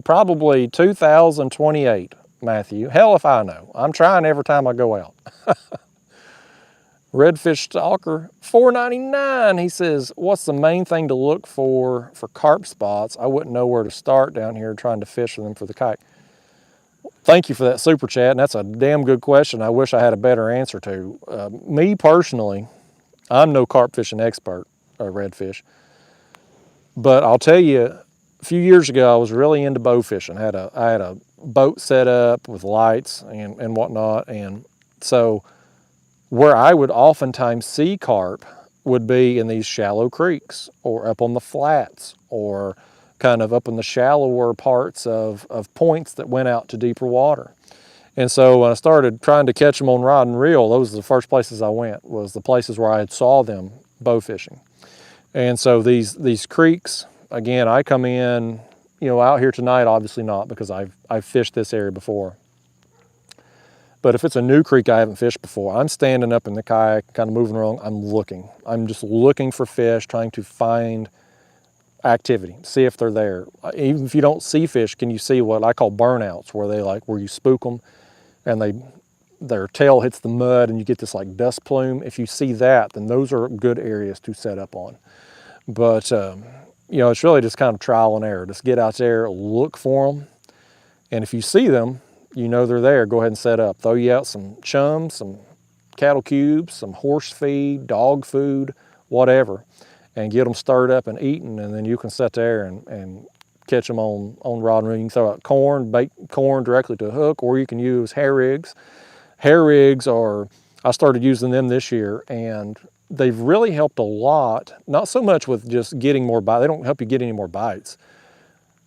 Probably 2028, Matthew. Hell if I know. I'm trying every time I go out. Redfish Stalker, $4.99. He says, what's the main thing to look for carp spots? I wouldn't know where to start down here trying to fish for them for the kayak. Thank you for that super chat, and that's a damn good question. I wish I had a better answer to. Me personally, I'm no carp fishing expert, redfish. But I'll tell you, a few years ago, I was really into bow fishing. I had a boat set up with lights and whatnot, and so where I would oftentimes see carp would be in these shallow creeks or up on the flats or kind of up in the shallower parts of points that went out to deeper water. And so when I started trying to catch them on rod and reel, those were the first places I went, was the places where I had saw them bow fishing. And so these creeks, again, I come in, out here tonight, obviously not, because I've fished this area before. But if it's a new creek I haven't fished before, I'm standing up in the kayak, kind of moving around, I'm looking. I'm just looking for fish, trying to find activity, see if they're there. Even if you don't see fish, can you see what I call burnouts, where you spook them and their tail hits the mud and you get this like dust plume. If you see that, then those are good areas to set up on. But, it's really just kind of trial and error. Just get out there, look for them. And if you see them, they're there, go ahead and set up. Throw you out some chum, some cattle cubes, some horse feed, dog food, whatever, and get them stirred up and eaten, and then you can sit there and catch them on rod and reel. You can throw out corn, bait corn directly to a hook, or you can use hair rigs. Hair rigs I started using them this year, and they've really helped a lot, not so much with just getting more bites. They don't help you get any more bites.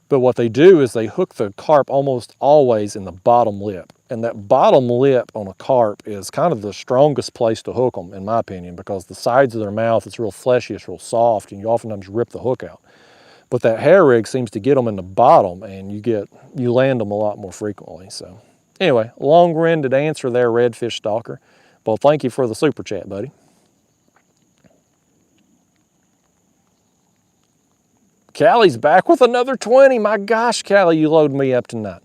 But what they do is they hook the carp almost always in the bottom lip. And that bottom lip on a carp is kind of the strongest place to hook them, in my opinion, because the sides of their mouth, it's real fleshy, it's real soft, and you oftentimes rip the hook out. But that hair rig seems to get them in the bottom, and you land them a lot more frequently. So anyway, long-winded answer there, Redfish Stalker. Well, thank you for the super chat, buddy. Callie's back with another 20. My gosh, Callie, you loaded me up tonight.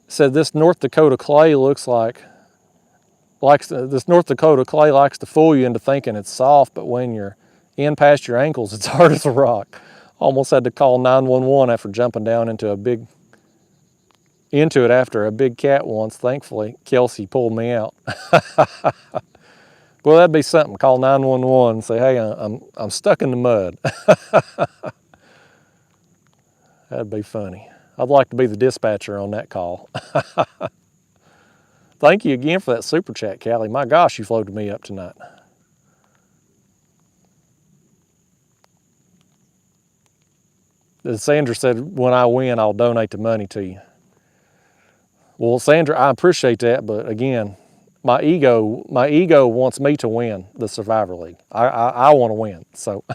Said this North Dakota clay likes to fool you into thinking it's soft, but when you're in past your ankles, it's hard as a rock. Almost had to call 911 after jumping down into it after a big cat once. Thankfully, Kelsey pulled me out. Well, that'd be something. Call 911 and say, hey, I'm stuck in the mud. That'd be funny. I'd like to be the dispatcher on that call. Thank you again for that super chat, Callie. My gosh, you floated me up tonight. As Sandra said, when I win, I'll donate the money to you. Well, Sandra, I appreciate that, but again, my ego wants me to win the Survivor League. I want to win, so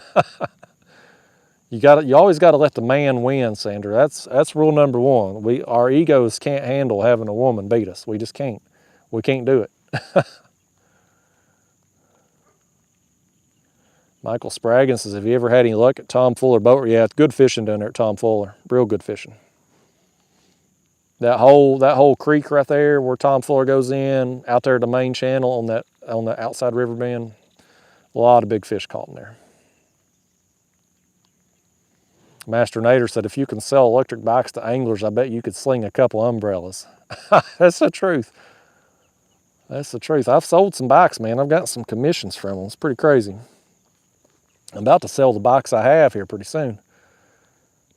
you always got to let the man win, Sandra. That's rule number one. Our egos can't handle having a woman beat us. We just can't. We can't do it. Michael Spraggins says, have you ever had any luck at Tom Fuller Boat? Yeah, it's good fishing down there at Tom Fuller. Real good fishing. That whole creek right there where Tom Fuller goes in, out there at the main channel on the outside river bend, a lot of big fish caught in there. Master Nader said, if you can sell electric bikes to anglers, I bet you could sling a couple umbrellas. That's the truth. That's the truth. I've sold some bikes, man. I've got some commissions from them. It's pretty crazy. I'm about to sell the bikes I have here pretty soon.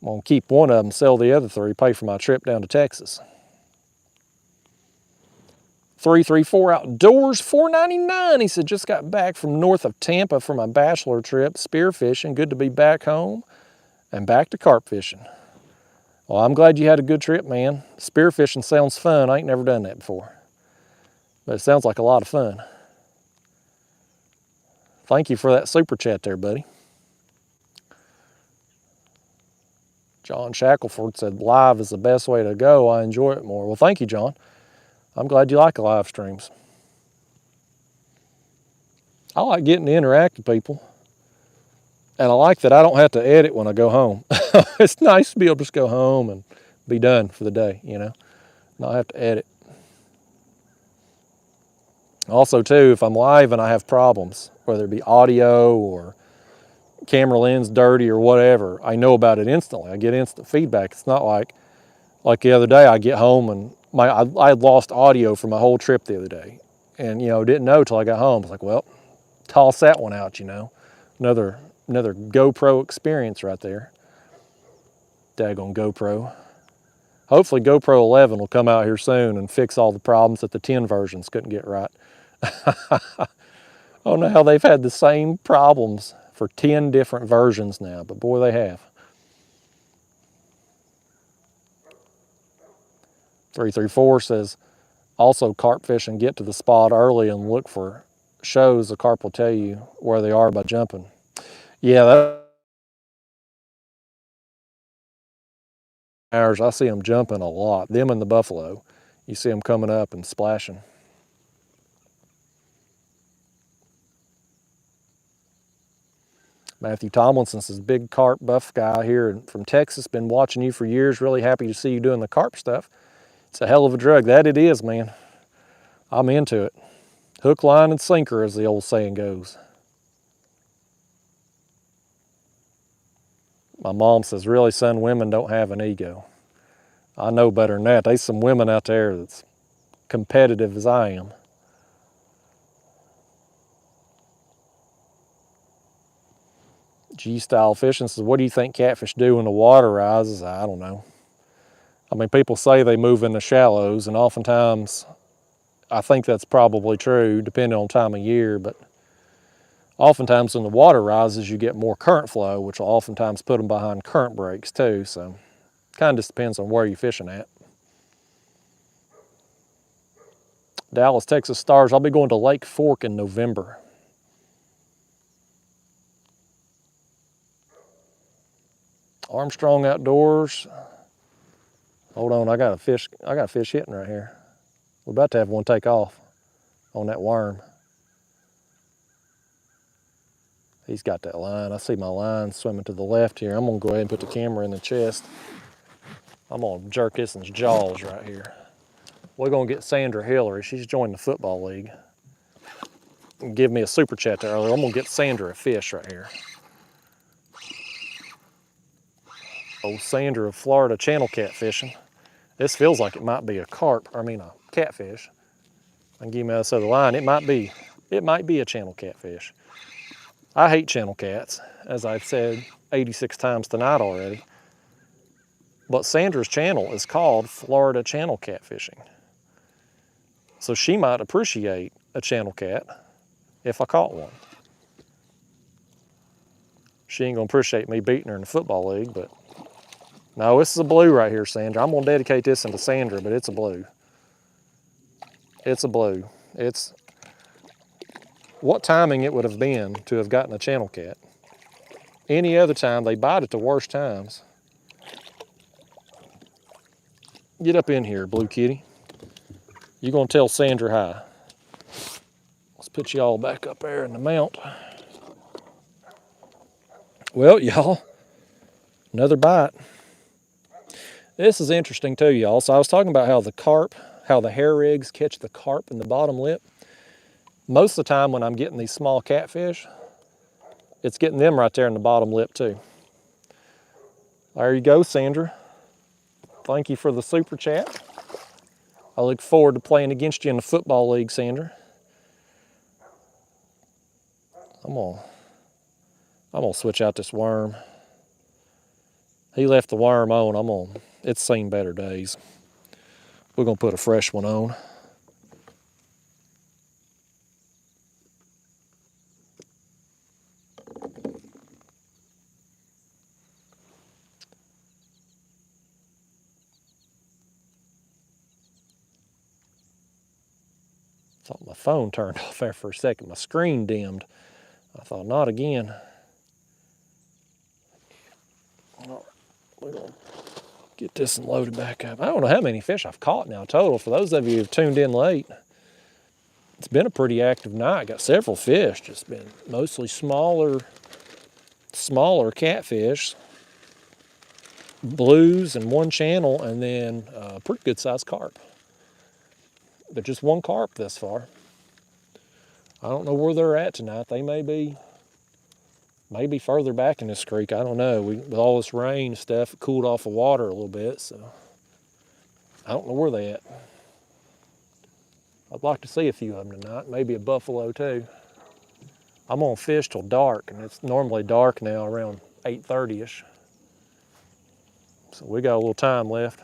I'm going to keep one of them, sell the other three, pay for my trip down to Texas. 334 Outdoors, $4.99. He said, just got back from north of Tampa for my bachelor trip, spearfishing. Good to be back home and back to carp fishing. Well, I'm glad you had a good trip, man. Spearfishing sounds fun. I ain't never done that before, but it sounds like a lot of fun. Thank you for that super chat there, buddy. John Shackelford said, live is the best way to go. I enjoy it more. Well, thank you, John. I'm glad you like the live streams. I like getting to interact with people. And I like that I don't have to edit when I go home. It's nice to be able to just go home and be done for the day, you know, not have to edit. Also, too, if I'm live and I have problems, whether it be audio or camera lens dirty or whatever, I know about it instantly. I get instant feedback. It's not like the other day I get home and I had lost audio for my whole trip the other day. And, you know, didn't know till I got home. I was like, well, toss that one out, you know. Another GoPro experience right there. Daggone GoPro. Hopefully GoPro 11 will come out here soon and fix all the problems that the 10 versions couldn't get right. Oh no, how they've had the same problems for 10 different versions now, but boy, they have. 334 says, also carp fishing, get to the spot early and look for shows. The carp will tell you where they are by jumping. Yeah, hours, I see them jumping a lot. Them and the buffalo. You see them coming up and splashing. Matthew Tomlinson says, big carp buff guy here from Texas. Been watching you for years. Really happy to see you doing the carp stuff. It's a hell of a drug. That it is, man. I'm into it. Hook, line, and sinker, as the old saying goes. My mom says, really, son, women don't have an ego. I know better than that. There's some women out there that's competitive as I am. G-Style Fishing says, what do you think catfish do when the water rises? I don't know. I mean, people say they move in the shallows, and oftentimes I think that's probably true, depending on time of year, but oftentimes when the water rises, you get more current flow, which will oftentimes put them behind current breaks too, so kind of just depends on where you're fishing at. Dallas, Texas Stars, I'll be going to Lake Fork in November. Armstrong Outdoors. Hold on, I got a fish hitting right here. We're about to have one take off on that worm. He's got that line. I see my line swimming to the left here. I'm gonna go ahead and put the camera in the chest. I'm gonna jerk this in his jaws right here. We're gonna get Sandra Hillary. She's joined the football league. Give me a super chat there earlier. I'm gonna get Sandra a fish right here. Old Sandra of Florida channel catfishing. This feels like it might be a carp, a catfish. I can give me this other line. It might be a channel catfish. I hate channel cats, as I've said 86 times tonight already. But Sandra's channel is called Florida Channel Catfishing. So she might appreciate a channel cat if I caught one. She ain't gonna appreciate me beating her in the football league, but no, this is a blue right here, Sandra. I'm gonna dedicate this into Sandra, but it's a blue. It's a blue. It's what timing it would have been to have gotten a channel cat. Any other time, they bite at the worst times. Get up in here, blue kitty. You're gonna tell Sandra hi. Let's put you all back up there in the mount. Well, y'all, another bite. This is interesting too, y'all. So I was talking about how the hair rigs catch the carp in the bottom lip. Most of the time when I'm getting these small catfish, it's getting them right there in the bottom lip too. There you go, Sandra. Thank you for the super chat. I look forward to playing against you in the football league, Sandra. I'm gonna switch out this worm. He left the worm on. It's seen better days. We're gonna put a fresh one on. Thought my phone turned off there for a second. My screen dimmed. I thought, not again. We're gonna get this one loaded back up. I don't know how many fish I've caught now total. For those of you who've tuned in late, it's been a pretty active night. Got several fish, just been mostly smaller catfish, blues and one channel, and then a pretty good sized carp. But just one carp thus far. I don't know where they're at tonight. They may be further back in this creek. I don't know. With all this rain and stuff, it cooled off the water a little bit, so I don't know where they at. I'd like to see a few of them tonight, maybe a buffalo too. I'm gonna fish till dark, and it's normally dark now around 8:30ish. So we got a little time left.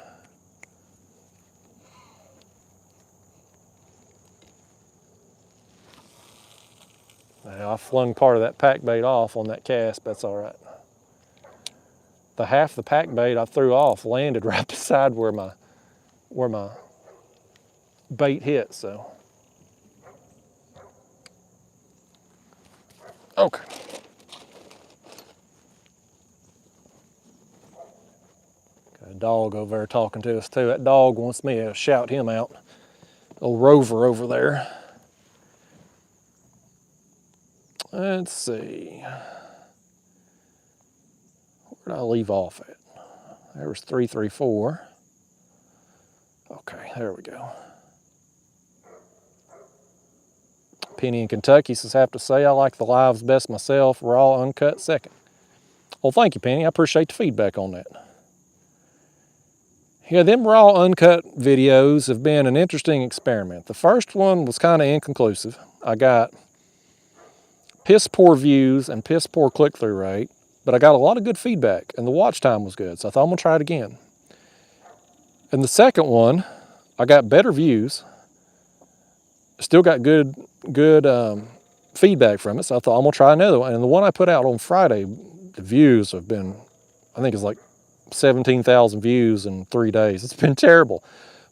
Now I flung part of that pack bait off on that cast, but that's all right. The half the pack bait I threw off landed right beside where my bait hit, so. Okay. Got a dog over there talking to us too. That dog wants me to shout him out. Old Rover over there. Let's see. Where did I leave off at? There was 334. Okay, there we go. Penny in Kentucky says, have to say I like the lives best myself, raw, uncut second. Well, thank you, Penny. I appreciate the feedback on that. Yeah, them raw, uncut videos have been an interesting experiment. The first one was kind of inconclusive. I got piss poor views and piss poor click-through rate, but I got a lot of good feedback, and the watch time was good, so I thought I'm gonna try it again. And the second one, I got better views, still got good feedback from it, so I thought I'm gonna try another one. And the one I put out on Friday, the views have been, I think it's like 17,000 views in 3 days. It's been terrible.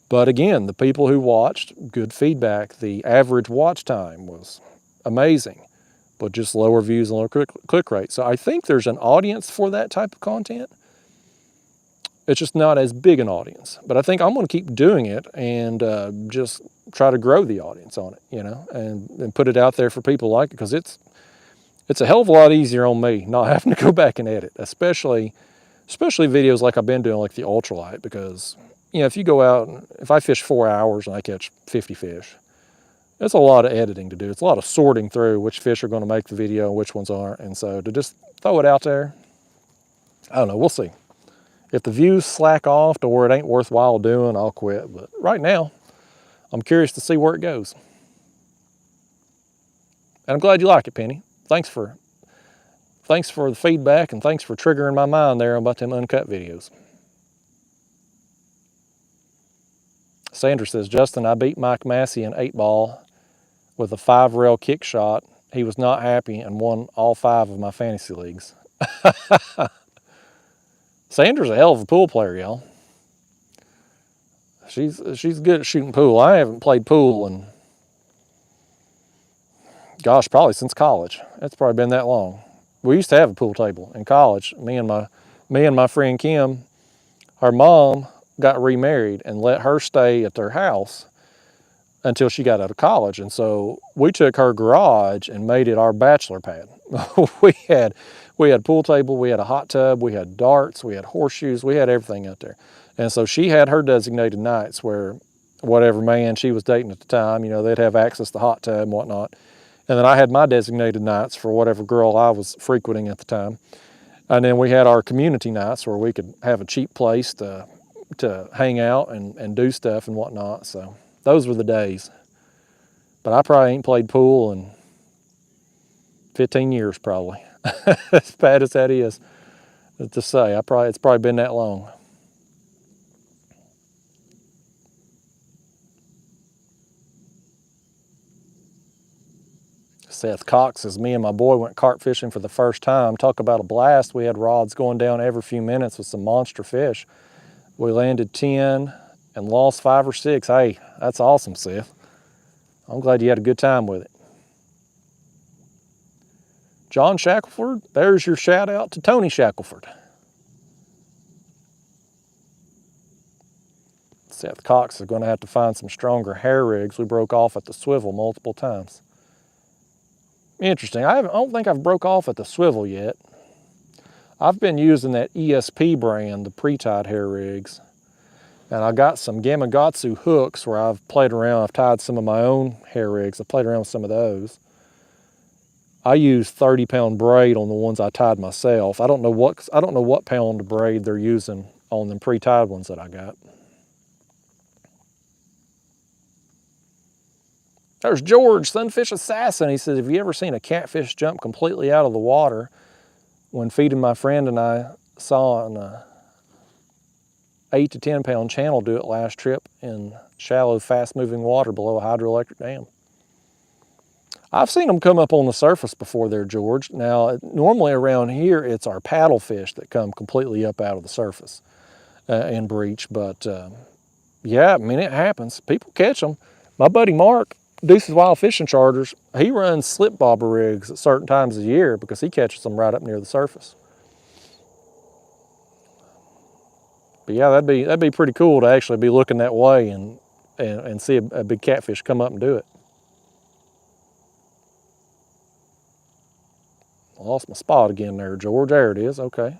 But again, the people who watched, good feedback. The average watch time was amazing, but just lower views and lower click rate. So I think there's an audience for that type of content. It's just not as big an audience. But I think I'm going to keep doing it and just try to grow the audience on it, you know, and put it out there for people like it, because it's a hell of a lot easier on me not having to go back and edit, especially videos like I've been doing, like the Ultralight, because, you know, if you go out, if I fish 4 hours and I catch 50 fish, it's a lot of editing to do. It's a lot of sorting through which fish are going to make the video and which ones aren't. And so to just throw it out there, I don't know, we'll see. If the views slack off to where it ain't worthwhile doing, I'll quit. But right now, I'm curious to see where it goes. And I'm glad you like it, Penny. Thanks for the feedback, and thanks for triggering my mind there about them uncut videos. Sandra says, Justin, I beat Mike Massey in 8-ball with a 5-rail kick shot. He was not happy and won all 5 of my fantasy leagues. Sandra's a hell of a pool player, y'all. She's good at shooting pool. I haven't played pool in, gosh, probably since college. It's probably been that long. We used to have a pool table in college. Me and my friend Kim, her mom got remarried and let her stay at their house until she got out of college. And so we took her garage and made it our bachelor pad. we had pool table, we had a hot tub, we had darts, we had horseshoes, we had everything out there. And so she had her designated nights where whatever man she was dating at the time, you know, they'd have access to the hot tub and whatnot. And then I had my designated nights for whatever girl I was frequenting at the time. And then we had our community nights where we could have a cheap place to hang out and do stuff and whatnot. So those were the days. But I probably ain't played pool in 15 years probably. As bad as that is to say, it's probably been that long. Seth Cox says, me and my boy went carp fishing for the first time. Talk about a blast. We had rods going down every few minutes with some monster fish. We landed 10 and lost 5 or 6. Hey, that's awesome, Seth. I'm glad you had a good time with it. John Shackelford, there's your shout out to Tony Shackelford. Seth Cox is going to have to find some stronger hair rigs. We broke off at the swivel multiple times. Interesting. I don't think I've broke off at the swivel yet. I've been using that ESP brand, the pre-tied hair rigs. And I got some Gamakatsu hooks where I've played around. I've tied some of my own hair rigs. I played around with some of those. I use 30-pound braid on the ones I tied myself. I don't know what pound braid they're using on them pre-tied ones that I got. There's George, Sunfish Assassin. He says, have you ever seen a catfish jump completely out of the water? When feeding my friend and I saw an 8 to 10 pound channel do it last trip in shallow, fast-moving water below a hydroelectric dam. I've seen them come up on the surface before there, George. Now, normally around here, it's our paddlefish that come completely up out of the surface and breach. But yeah, I mean, it happens. People catch them. My buddy Mark, Deuce's Wild Fishing Charters, he runs slip bobber rigs at certain times of the year because he catches them right up near the surface. But yeah, that'd be pretty cool to actually be looking that way and see a big catfish come up and do it. I lost my spot again there, George. There it is. Okay.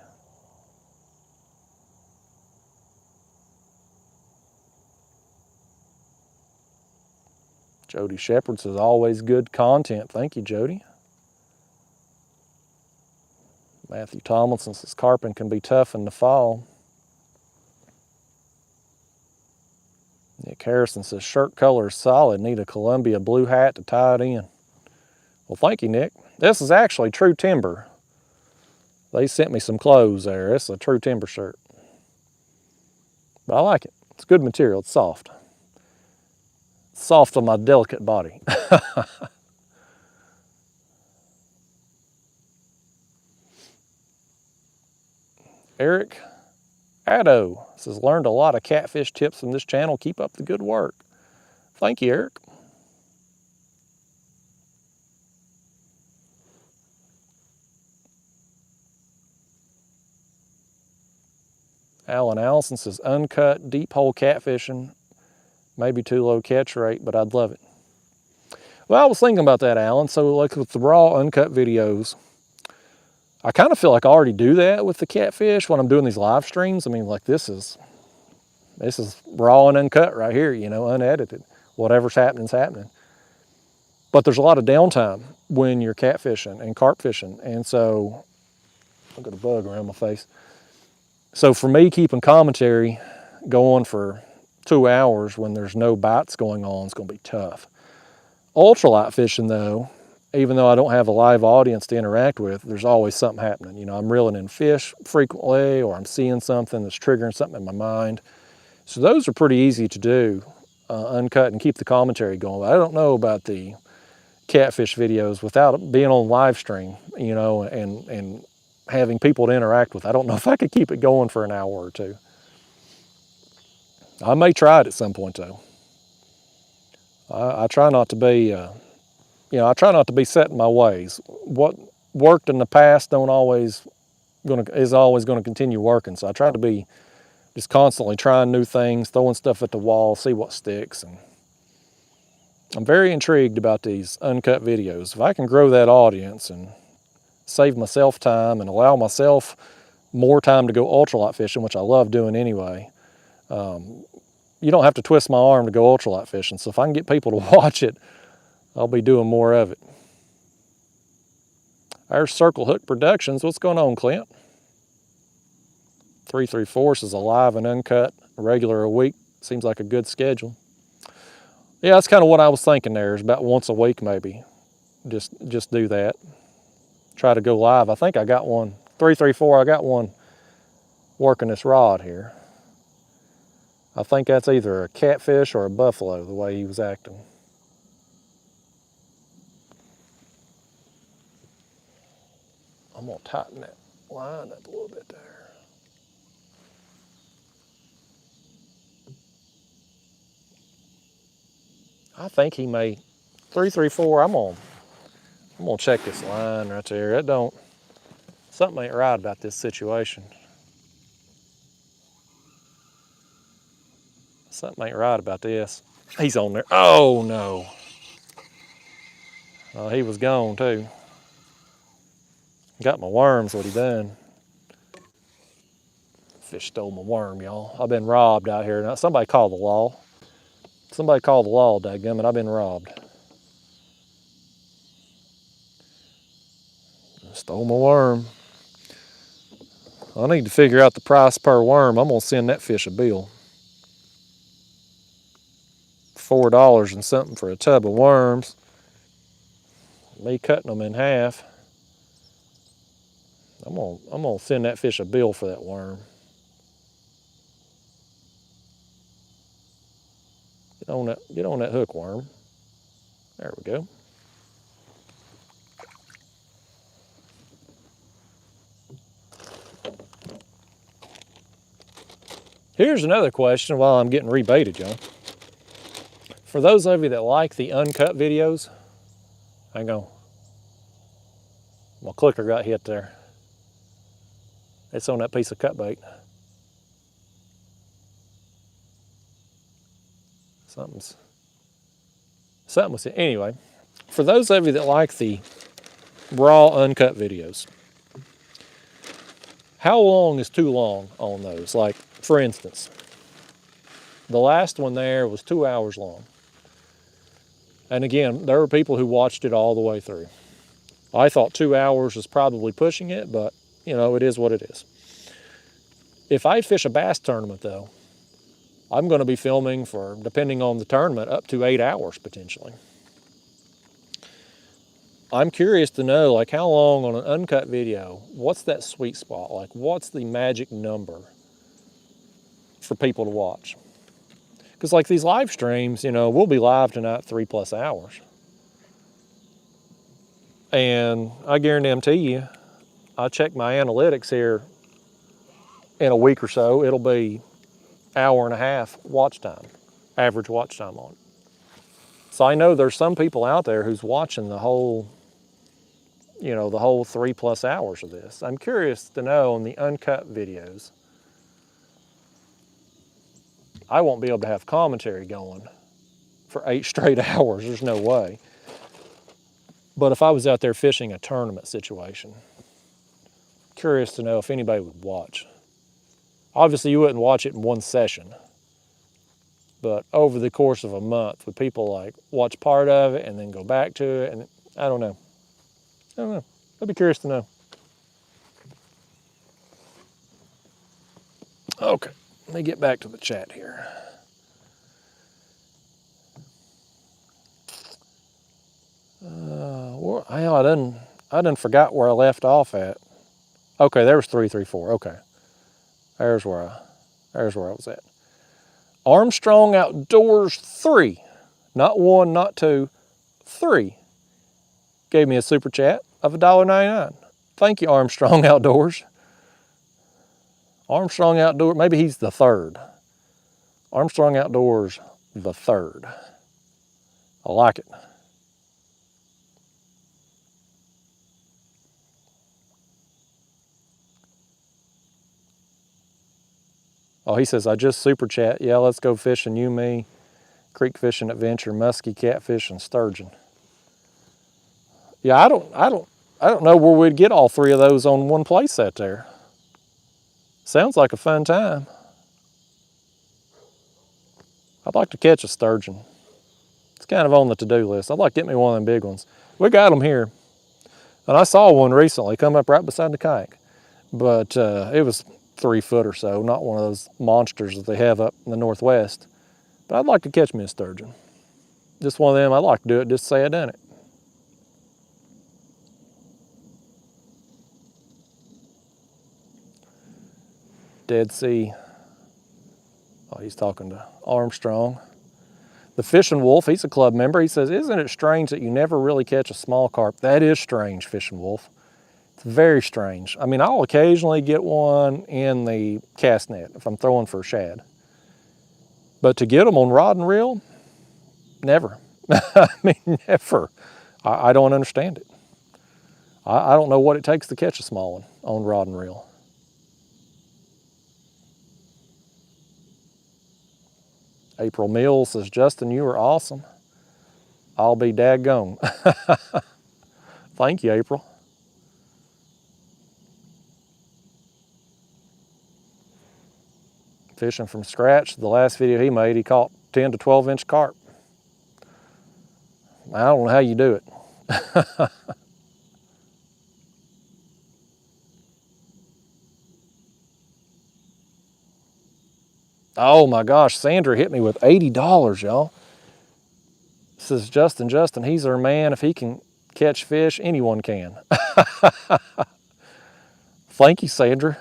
Jody Shepherd says, always good content. Thank you, Jody. Matthew Tomlinson says, carping can be tough in the fall. Nick Harrison says, shirt color is solid. Need a Columbia blue hat to tie it in. Well, thank you, Nick. This is actually True Timber. They sent me some clothes there. It's a True Timber shirt. But I like it. It's good material. It's soft. It's soft on my delicate body. Eric Addo says, learned a lot of catfish tips from this channel. Keep up the good work. Thank you, Eric. Alan Allison says, uncut, deep hole catfishing. Maybe too low catch rate, but I'd love it. Well, I was thinking about that, Alan. So like with the raw uncut videos, I kind of feel like I already do that with the catfish when I'm doing these live streams. I mean, like this is raw and uncut right here, you know, unedited. Whatever's happening's happening. But there's a lot of downtime when you're catfishing and carp fishing. And so, I've got a bug around my face. So for me, keeping commentary going for 2 hours when there's no bites going on is going to be tough. Ultralight fishing though, even though I don't have a live audience to interact with, there's always something happening. You know, I'm reeling in fish frequently, or I'm seeing something that's triggering something in my mind. So those are pretty easy to do, uncut and keep the commentary going. But I don't know about the catfish videos without being on live stream, you know, and having people to interact with. I don't know if I could keep it going for an hour or two. I may try it at some point though. I try not to be, you know, I try not to be set in my ways. What worked in the past is always going to continue working. So I try to be just constantly trying new things, throwing stuff at the wall, see what sticks. And I'm very intrigued about these uncut videos. If I can grow that audience and save myself time and allow myself more time to go ultralight fishing, which I love doing anyway, you don't have to twist my arm to go ultralight fishing. So if I can get people to watch it, I'll be doing more of it. Our Circle Hook Productions. What's going on, Clint? 334 is alive and uncut, regular a week. Seems like a good schedule. Yeah, that's kind of what I was thinking there, is about once a week maybe. Just do that. Try to go live. I think I got one. 334, I got one working this rod here. I think that's either a catfish or a buffalo, the way he was acting. I'm gonna tighten that line up a little bit there. I think he may 334, I'm gonna check this line right there. Something ain't right about this situation. Something ain't right about this. He's on there. Oh no. Oh, he was gone too. Got my worms, what he done. Fish stole my worm, y'all. I've been robbed out here. Now, somebody call the law. Somebody call the law, dadgummit. I've been robbed. Stole my worm. I need to figure out the price per worm. I'm gonna send that fish a bill. $4 and something for a tub of worms. Me cutting them in half. I'm gonna send that fish a bill for that worm. Get on that hook, worm. There we go. Here's another question while I'm getting rebaited, y'all. For those of you that like the uncut videos, hang on. My clicker got hit there. It's on that piece of cut bait. Something was it. Anyway, for those of you that like the raw uncut videos, how long is too long on those? Like, for instance, the last one there was 2 hours long. And again, there were people who watched it all the way through. I thought 2 hours was probably pushing it, but you know, it is what it is. If I fish a bass tournament though, I'm going to be filming for, depending on the tournament, up to 8 hours potentially. I'm curious to know, like, how long on an uncut video, what's that sweet spot? Like, what's the magic number for people to watch? Because like these live streams, you know, we'll be live tonight 3+ hours. And I guarantee you, I check my analytics here in a week or so, it'll be 1.5 hour watch time, average watch time on it. So I know there's some people out there who's watching the whole, you know, the whole 3+ hours of this. I'm curious to know on the uncut videos, I won't be able to have commentary going for 8 straight hours. There's no way. But if I was out there fishing a tournament situation, curious to know if anybody would watch. Obviously, you wouldn't watch it in one session, but over the course of a month, would people like watch part of it and then go back to it? And I don't know. I'd be curious to know. Okay, let me get back to the chat here. I done forgot where I left off at. Okay, there was 334. Okay, there's where I was at. Armstrong Outdoors 3, not 1, not 2, 3, gave me a super chat of $1.99. Thank you, Armstrong Outdoors. Armstrong Outdoors, maybe he's the third. Armstrong Outdoors, the third. I like it. Oh, he says, I just super chat. Yeah, let's go fishing, you, me, creek fishing adventure, muskie, catfish, and sturgeon. Yeah, I don't know where we'd get all 3 of those on one place set there. Sounds like a fun time. I'd like to catch a sturgeon. It's kind of on the to-do list. I'd like to get me one of them big ones. We got them here. And I saw one recently come up right beside the kayak. But it was 3 foot or so, not one of those monsters that they have up in the Northwest. But I'd like to catch me a sturgeon. Just one of them, I'd like to do it just to say I done it. Dead Sea. Oh, he's talking to Armstrong. The Fishing Wolf, he's a club member. He says, isn't it strange that you never really catch a small carp? That is strange, Fishing Wolf. It's very strange. I mean, I'll occasionally get one in the cast net if I'm throwing for a shad. But to get them on rod and reel, never. I mean, never. I don't understand it. I don't know what it takes to catch a small one on rod and reel. April Mills says, Justin, you are awesome. I'll be daggone. Thank you, April. Fishing from scratch. The last video he made, he caught 10 to 12 inch carp. I don't know how you do it. Oh my gosh, Sandra hit me with $80, y'all. Says, Justin, he's our man. If he can catch fish, anyone can. Thank you, Sandra.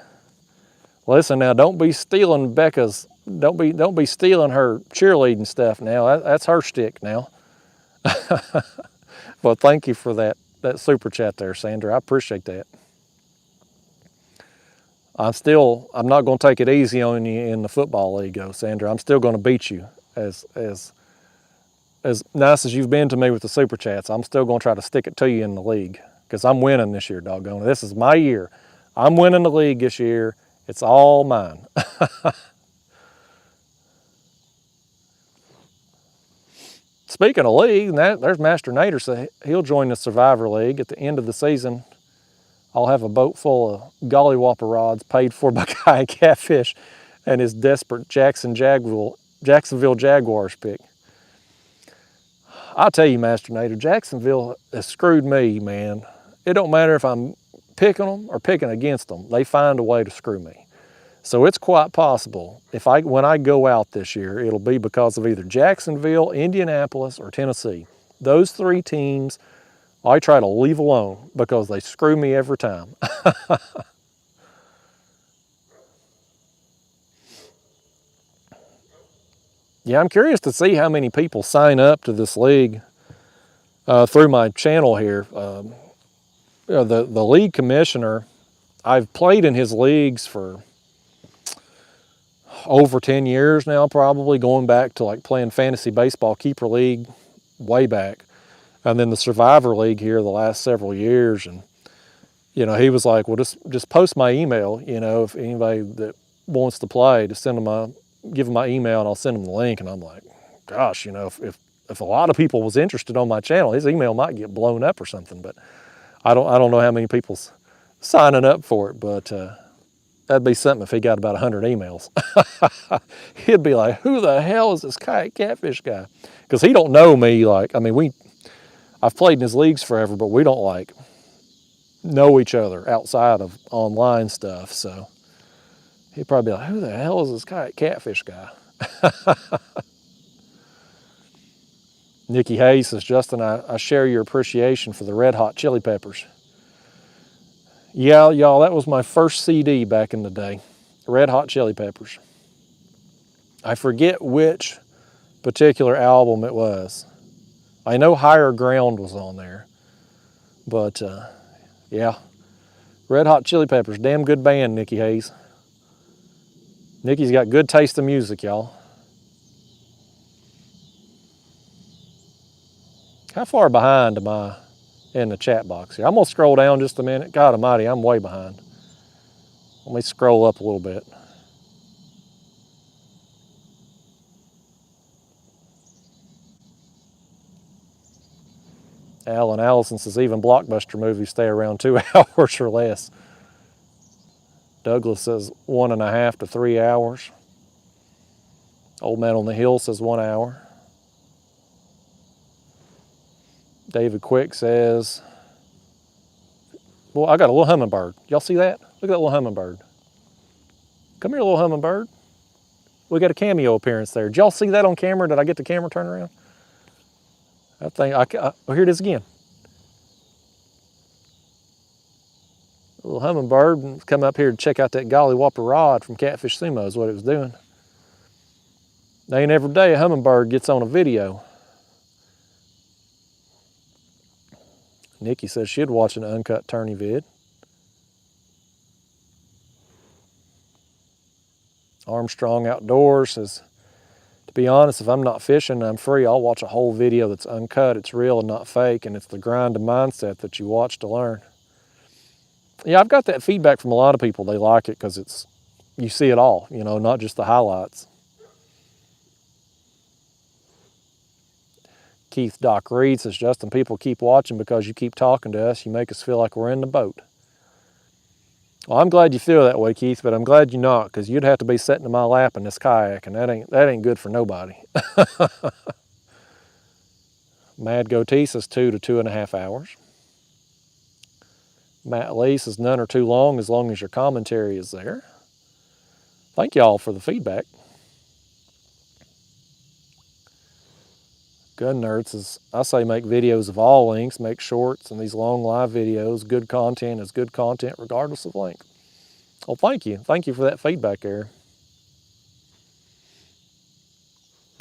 Listen now, don't be stealing Becca's, don't be stealing her cheerleading stuff now. That's her shtick now. Well, thank you for that super chat there, Sandra. I appreciate that. I'm not going to take it easy on you in the football league, though, Sandra. I'm still going to beat you. As nice as you've been to me with the super chats, I'm still going to try to stick it to you in the league because I'm winning this year, doggone it. This is my year. I'm winning the league this year. It's all mine. Speaking of league, there's Master Nader. So he'll join the Survivor League at the end of the season. I'll have a boat full of gollywhopper rods paid for by Kayak Catfish and his desperate Jacksonville Jaguars pick. I'll tell you, Master Nader, Jacksonville has screwed me, man. It don't matter if I'm picking them or picking against them. They find a way to screw me. So it's quite possible when I go out this year, it'll be because of either Jacksonville, Indianapolis, or Tennessee. Those three teams I try to leave alone because they screw me every time. Yeah, I'm curious to see how many people sign up to this league through my channel here. The league commissioner, I've played in his leagues for over 10 years now, probably going back to like playing fantasy baseball keeper league way back. And then the Survivor League here the last several years. And, you know, he was like, well, just post my email, you know, if anybody that wants to play, just give them my email and I'll send them the link. And I'm like, gosh, you know, if a lot of people was interested on my channel, his email might get blown up or something. But I don't know how many people's signing up for it, but that'd be something if he got about 100 emails. He'd be like, who the hell is this Kayak Catfish guy? Because he don't know me. Like, I mean, I've played in his leagues forever, but we don't like know each other outside of online stuff. So he'd probably be like, who the hell is this Kayak Catfish guy? Nikki Hayes says, Justin, I share your appreciation for the Red Hot Chili Peppers. Yeah, y'all, that was my first CD back in the day, Red Hot Chili Peppers. I forget which particular album it was. I know Higher Ground was on there, but yeah, Red Hot Chili Peppers, damn good band, Nikki Hayes. Nikki's got good taste in music, y'all. How far behind am I in the chat box here? I'm gonna scroll down just a minute. God almighty, I'm way behind. Let me scroll up a little bit. Alan Allison says even blockbuster movies stay around 2 hours or less. Douglas says 1.5 to 3 hours. Old Man on the Hill says 1 hour. David Quick says, well, I got a little hummingbird. Y'all see that? Look at that little hummingbird. Come here, little hummingbird. We got a cameo appearance there. Did y'all see that on camera? Did I get the camera turned around? I think, oh, here it is again. A little hummingbird come up here to check out that gollywhopper rod from Catfish Sumo is what it was doing. There ain't every day a hummingbird gets on a video. Nikki says she'd watch an uncut tourney vid. Armstrong Outdoors says, to be honest, if I'm not fishing and I'm free, I'll watch a whole video that's uncut, it's real and not fake, and it's the grind and mindset that you watch to learn. Yeah, I've got that feedback from a lot of people. They like it because it's, you see it all, you know, not just the highlights. Keith Doc Reed says, Justin, people keep watching because you keep talking to us. You make us feel like we're in the boat. Well, I'm glad you feel that way, Keith, but I'm glad you're not, because you'd have to be sitting in my lap in this kayak, and that ain't good for nobody. Mad Goatee says 2 to 2.5 hours. Matt Lee says none are too long as your commentary is there. Thank y'all for the feedback. Gun Nerd says, I say make videos of all lengths, make shorts and these long live videos. Good content is good content regardless of length. Well, thank you. Thank you for that feedback, Aaron.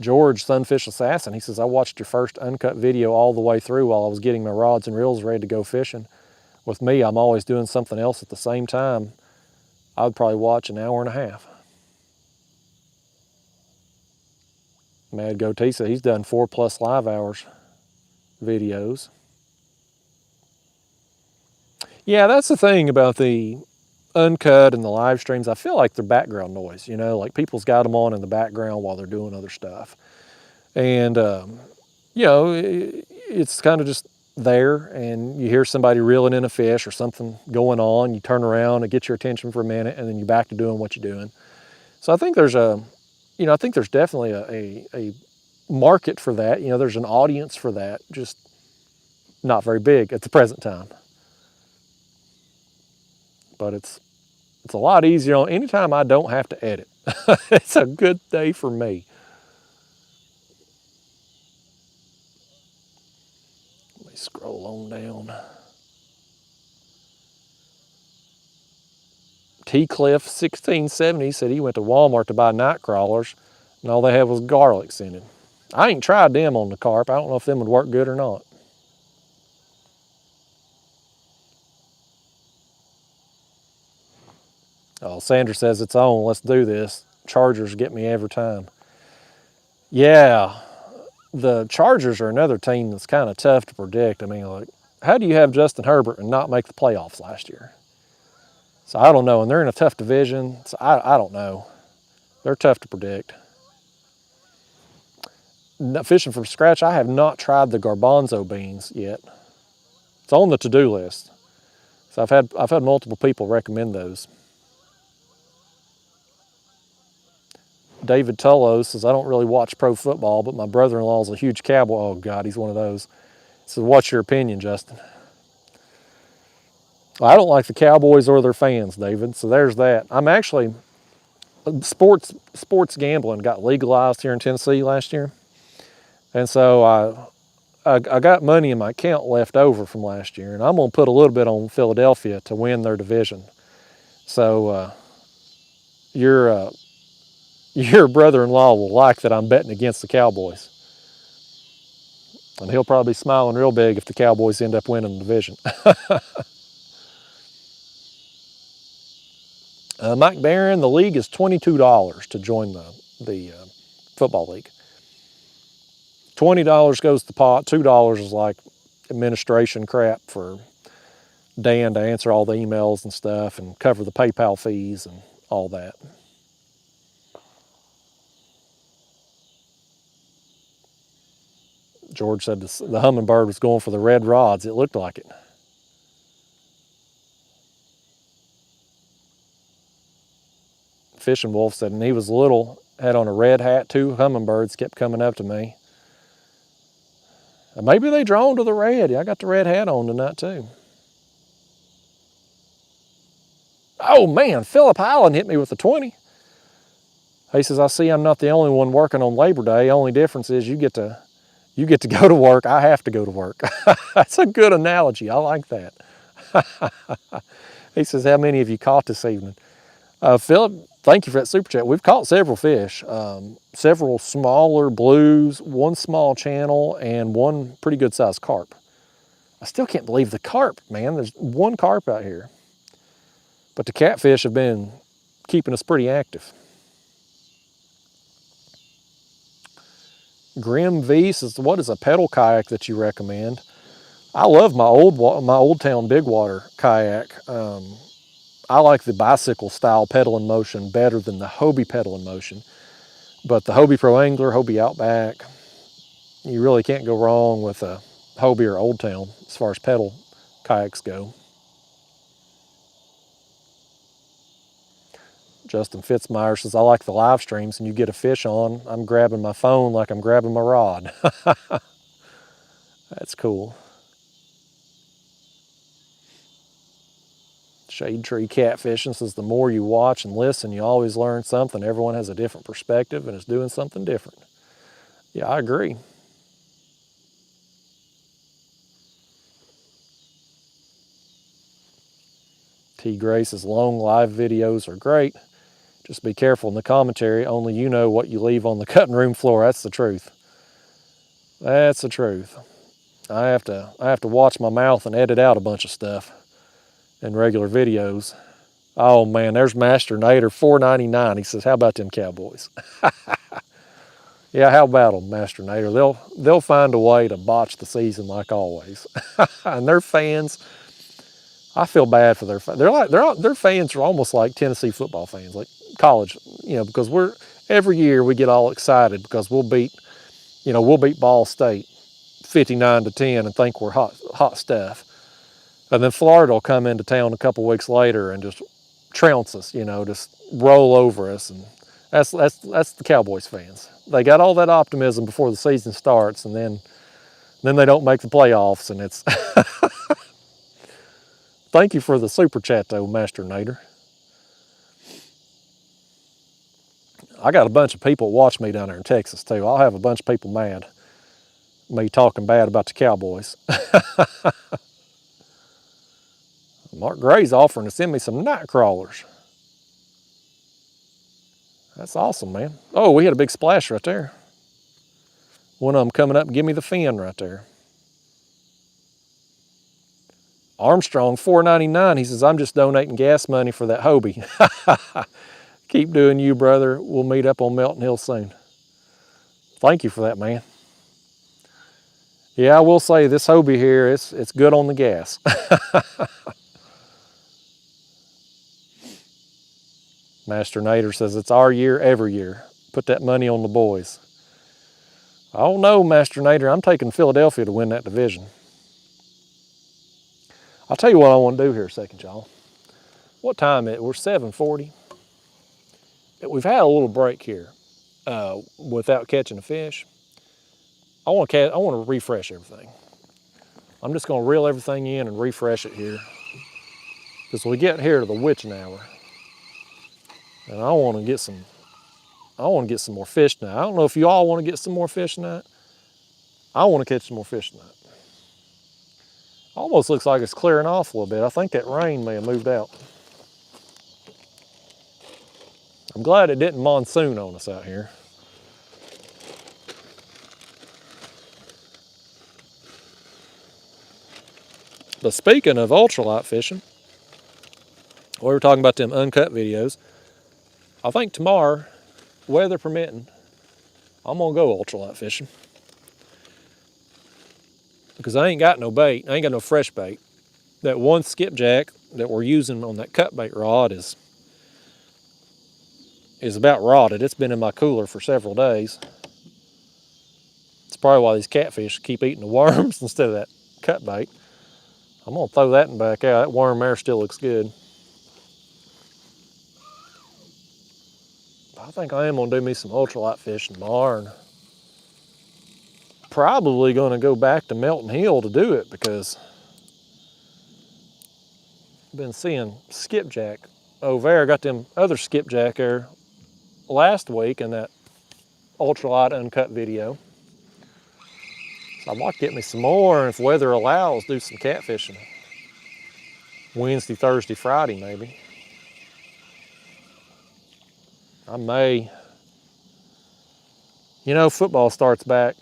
George, Sunfish Assassin, he says, I watched your first uncut video all the way through while I was getting my rods and reels ready to go fishing. With me, I'm always doing something else at the same time. I would probably watch an hour and a half. Mad Goatee said he's done 4+ live hours videos. Yeah, that's the thing about the uncut and the live streams. I feel like they're background noise, you know, like people's got them on in the background while they're doing other stuff. And, you know, it's kind of just there, and you hear somebody reeling in a fish or something going on, you turn around and get your attention for a minute, and then you're back to doing what you're doing. So I think there's I think there's definitely a market for that. You know, there's an audience for that, just not very big at the present time. But it's a lot easier on anytime I don't have to edit. It's a good day for me. Let me scroll on down. T-Cliff 1670 said he went to Walmart to buy night crawlers, and all they had was garlic scented. I ain't tried them on the carp. I don't know if them would work good or not. Oh, Sandra says it's on. Let's do this. Chargers get me every time. Yeah, the Chargers are another team that's kind of tough to predict. I mean, like, how do you have Justin Herbert and not make the playoffs last year? So I don't know, and they're in a tough division, so I don't know. They're tough to predict. Fishing from scratch, I have not tried the garbanzo beans yet. It's on the to-do list. So I've had multiple people recommend those. David Tullo says, I don't really watch pro football, but my brother-in-law is a huge Cowboy. Oh God, he's one of those. So what's your opinion, Justin? Well, I don't like the Cowboys or their fans, David. So there's that. I'm actually, sports gambling got legalized here in Tennessee last year. And so I got money in my account left over from last year, and I'm going to put a little bit on Philadelphia to win their division. So your brother-in-law will like that I'm betting against the Cowboys. And he'll probably be smiling real big if the Cowboys end up winning the division. Mike Barron, the league is $22 to join the football league. $20 goes to the pot. $2 is like administration crap for Dan to answer all the emails and stuff and cover the PayPal fees and all that. George said the hummingbird was going for the red rods. It looked like it. Fishing Wolf said, and he was little, had on a red hat, 2 hummingbirds kept coming up to me. And maybe they drawn to the red. Yeah, I got the red hat on tonight too. Oh man, Philip Highland hit me with a 20. He says, I see I'm not the only one working on Labor Day. Only difference is you get to go to work. I have to go to work. That's a good analogy. I like that. He says, how many have you caught this evening? Philip, thank you for that super chat. We've caught several fish, several smaller blues, 1 small channel, and 1 pretty good sized carp. I still can't believe the carp, man. There's 1 carp out here. But the catfish have been keeping us pretty active. Grim V's is what is a pedal kayak that you recommend? I love my Old Town Big Water kayak. I like the bicycle style pedal in motion better than the Hobie pedal in motion. But the Hobie Pro Angler, Hobie Outback, you really can't go wrong with a Hobie or Old Town as far as pedal kayaks go. Justin Fitzmeyer says, I like the live streams and you get a fish on. I'm grabbing my phone like I'm grabbing my rod. That's cool. Shade Tree Catfishing says, the more you watch and listen, you always learn something. Everyone has a different perspective and is doing something different. Yeah, I agree. T. Grace's long live videos are great. Just be careful in the commentary. Only you know what you leave on the cutting room floor. That's the truth. That's the truth. I have to watch my mouth and edit out a bunch of stuff in regular videos. Oh man, there's Master Nader, $4.99. He says, how about them Cowboys? Yeah, how about them, Master Nader? They'll find a way to botch the season like always. And their fans, I feel bad for their fans. Their fans are almost like Tennessee football fans, like college, because every year we get all excited because we'll beat Ball State 59-10 and think we're hot stuff. And then Florida will come into town a couple weeks later and just trounce us, just roll over us. And that's the Cowboys fans. They got all that optimism before the season starts, and then they don't make the playoffs, and it's Thank you for the super chat though, Master Nader. I got a bunch of people watch me down there in Texas too. I'll have a bunch of people mad. Me talking bad about the Cowboys. Mark Gray's offering to send me some night crawlers. That's awesome, man. Oh, we had a big splash right there. One of them coming up and give me the fin right there. Armstrong, $4.99. He says, I'm just donating gas money for that Hobie. Keep doing you, brother. We'll meet up on Melton Hill soon. Thank you for that, man. Yeah, I will say this Hobie here, it's good on the gas. Master Nader says, it's our year every year. Put that money on the boys. I don't know, Master Nader. I'm taking Philadelphia to win that division. I'll tell you what I want to do here a second, y'all. What time is it? We're 7:40. We've had a little break here without catching a fish. I want to refresh everything. I'm just going to reel everything in and refresh it here. Because we get here to the witching hour. And I want to get some more fish tonight. I don't know if you all want to get some more fish tonight. I want to catch some more fish tonight. Almost looks like it's clearing off a little bit. I think that rain may have moved out. I'm glad it didn't monsoon on us out here. But speaking of ultralight fishing, we were talking about them uncut videos. I think tomorrow, weather permitting, I'm gonna go ultralight fishing. Because I ain't got no bait, I ain't got no fresh bait. That one skipjack that we're using on that cut bait rod is about rotted. It's been in my cooler for several days. It's probably why these catfish keep eating the worms instead of that cut bait. I'm gonna throw that back out. That worm there still looks good. I think I am gonna do me some ultralight fishing tomorrow. And probably gonna go back to Melton Hill to do it because I've been seeing skipjack over there. I got them other skipjack there last week in that ultralight uncut video. So I'd like to get me some more, and if weather allows, do some catfishing. Wednesday, Thursday, Friday maybe. I may. Football starts back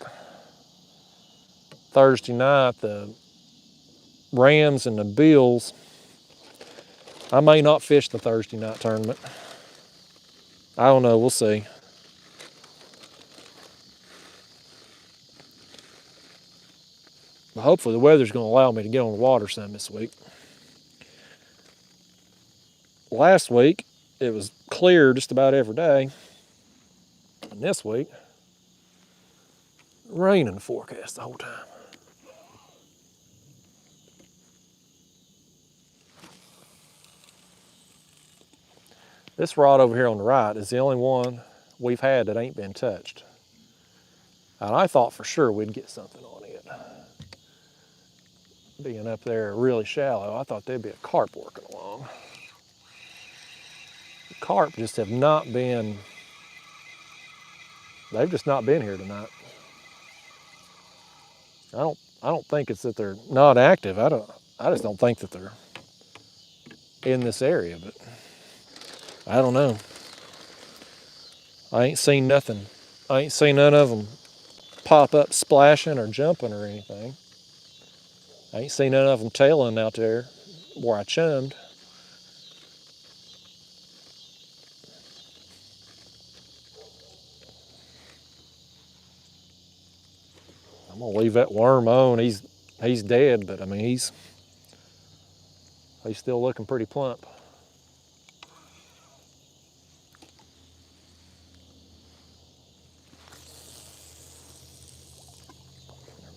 Thursday night, the Rams and the Bills. I may not fish the Thursday night tournament. I don't know, we'll see. hopefully the weather's going to allow me to get on the water some this week. Last week, it was clear just about every day. And this week, rain in the forecast the whole time. This rod over here on the right is the only one we've had that ain't been touched. And I thought for sure we'd get something on it. Being up there really shallow, I thought there'd be a carp working along. The carp just have not been, they've just not been here tonight. I don't think it's that they're not active. I just don't think that they're in this area, but I don't know. I ain't seen nothing. I ain't seen none of them pop up splashing or jumping or anything. I ain't seen none of them tailing out there where I chummed. I'm gonna leave that worm on. He's dead, but I mean he's still looking pretty plump.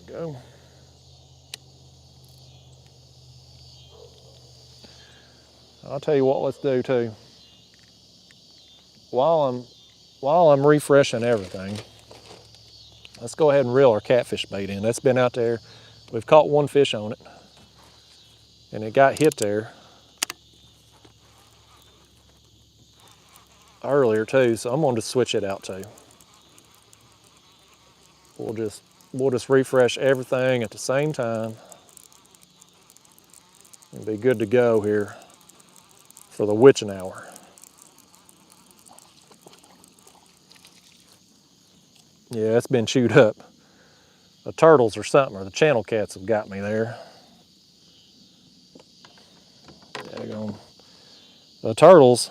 There we go. I'll tell you what, let's do too. While I'm refreshing everything, let's go ahead and reel our catfish bait in. That's been out there. We've caught one fish on it, and it got hit there earlier too, so I'm going to switch it out too. We'll just refresh everything at the same time and be good to go here for the witching hour. Yeah, it's been chewed up. The turtles or something, or the channel cats have got me there. There we go. The turtles,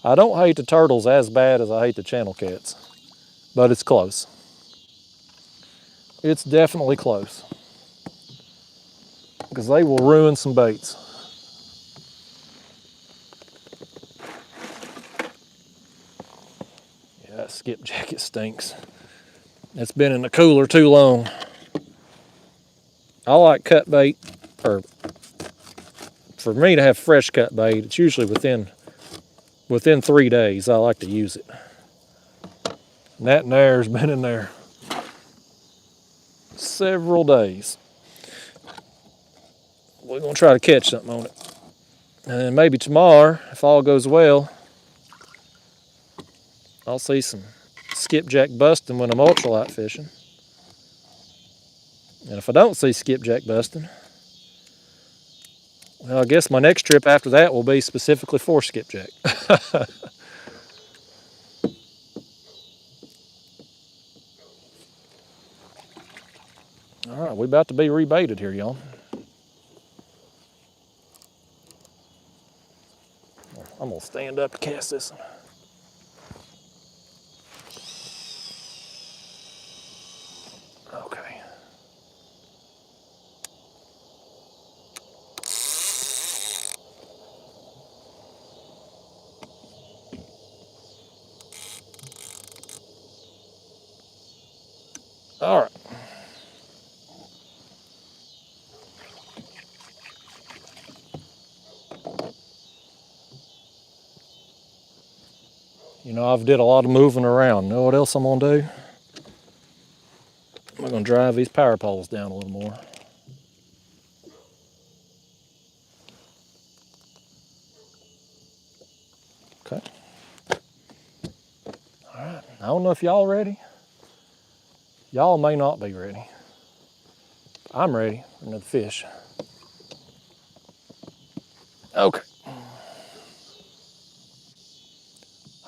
I don't hate the turtles as bad as I hate the channel cats, but it's close. It's definitely close, because they will ruin some baits. Yeah, that skipjack stinks. It's been in the cooler too long. I like cut bait, or for me to have fresh cut bait, it's usually within 3 days I like to use it. And that nare's been in there several days. We're gonna try to catch something on it. And then maybe tomorrow, if all goes well, I'll see some skipjack busting when I'm ultralight fishing. And if I don't see skipjack busting, well, I guess my next trip after that will be specifically for skipjack. All right, we're about to be rebaited here, y'all. I'm gonna stand up to cast this one. Okay. All right. You know, I've did a lot of moving around. Know what else I'm gonna do? I'm gonna drive these power poles down a little more. Okay. All right. I don't know if y'all ready. Y'all may not be ready. I'm ready for another fish. Okay.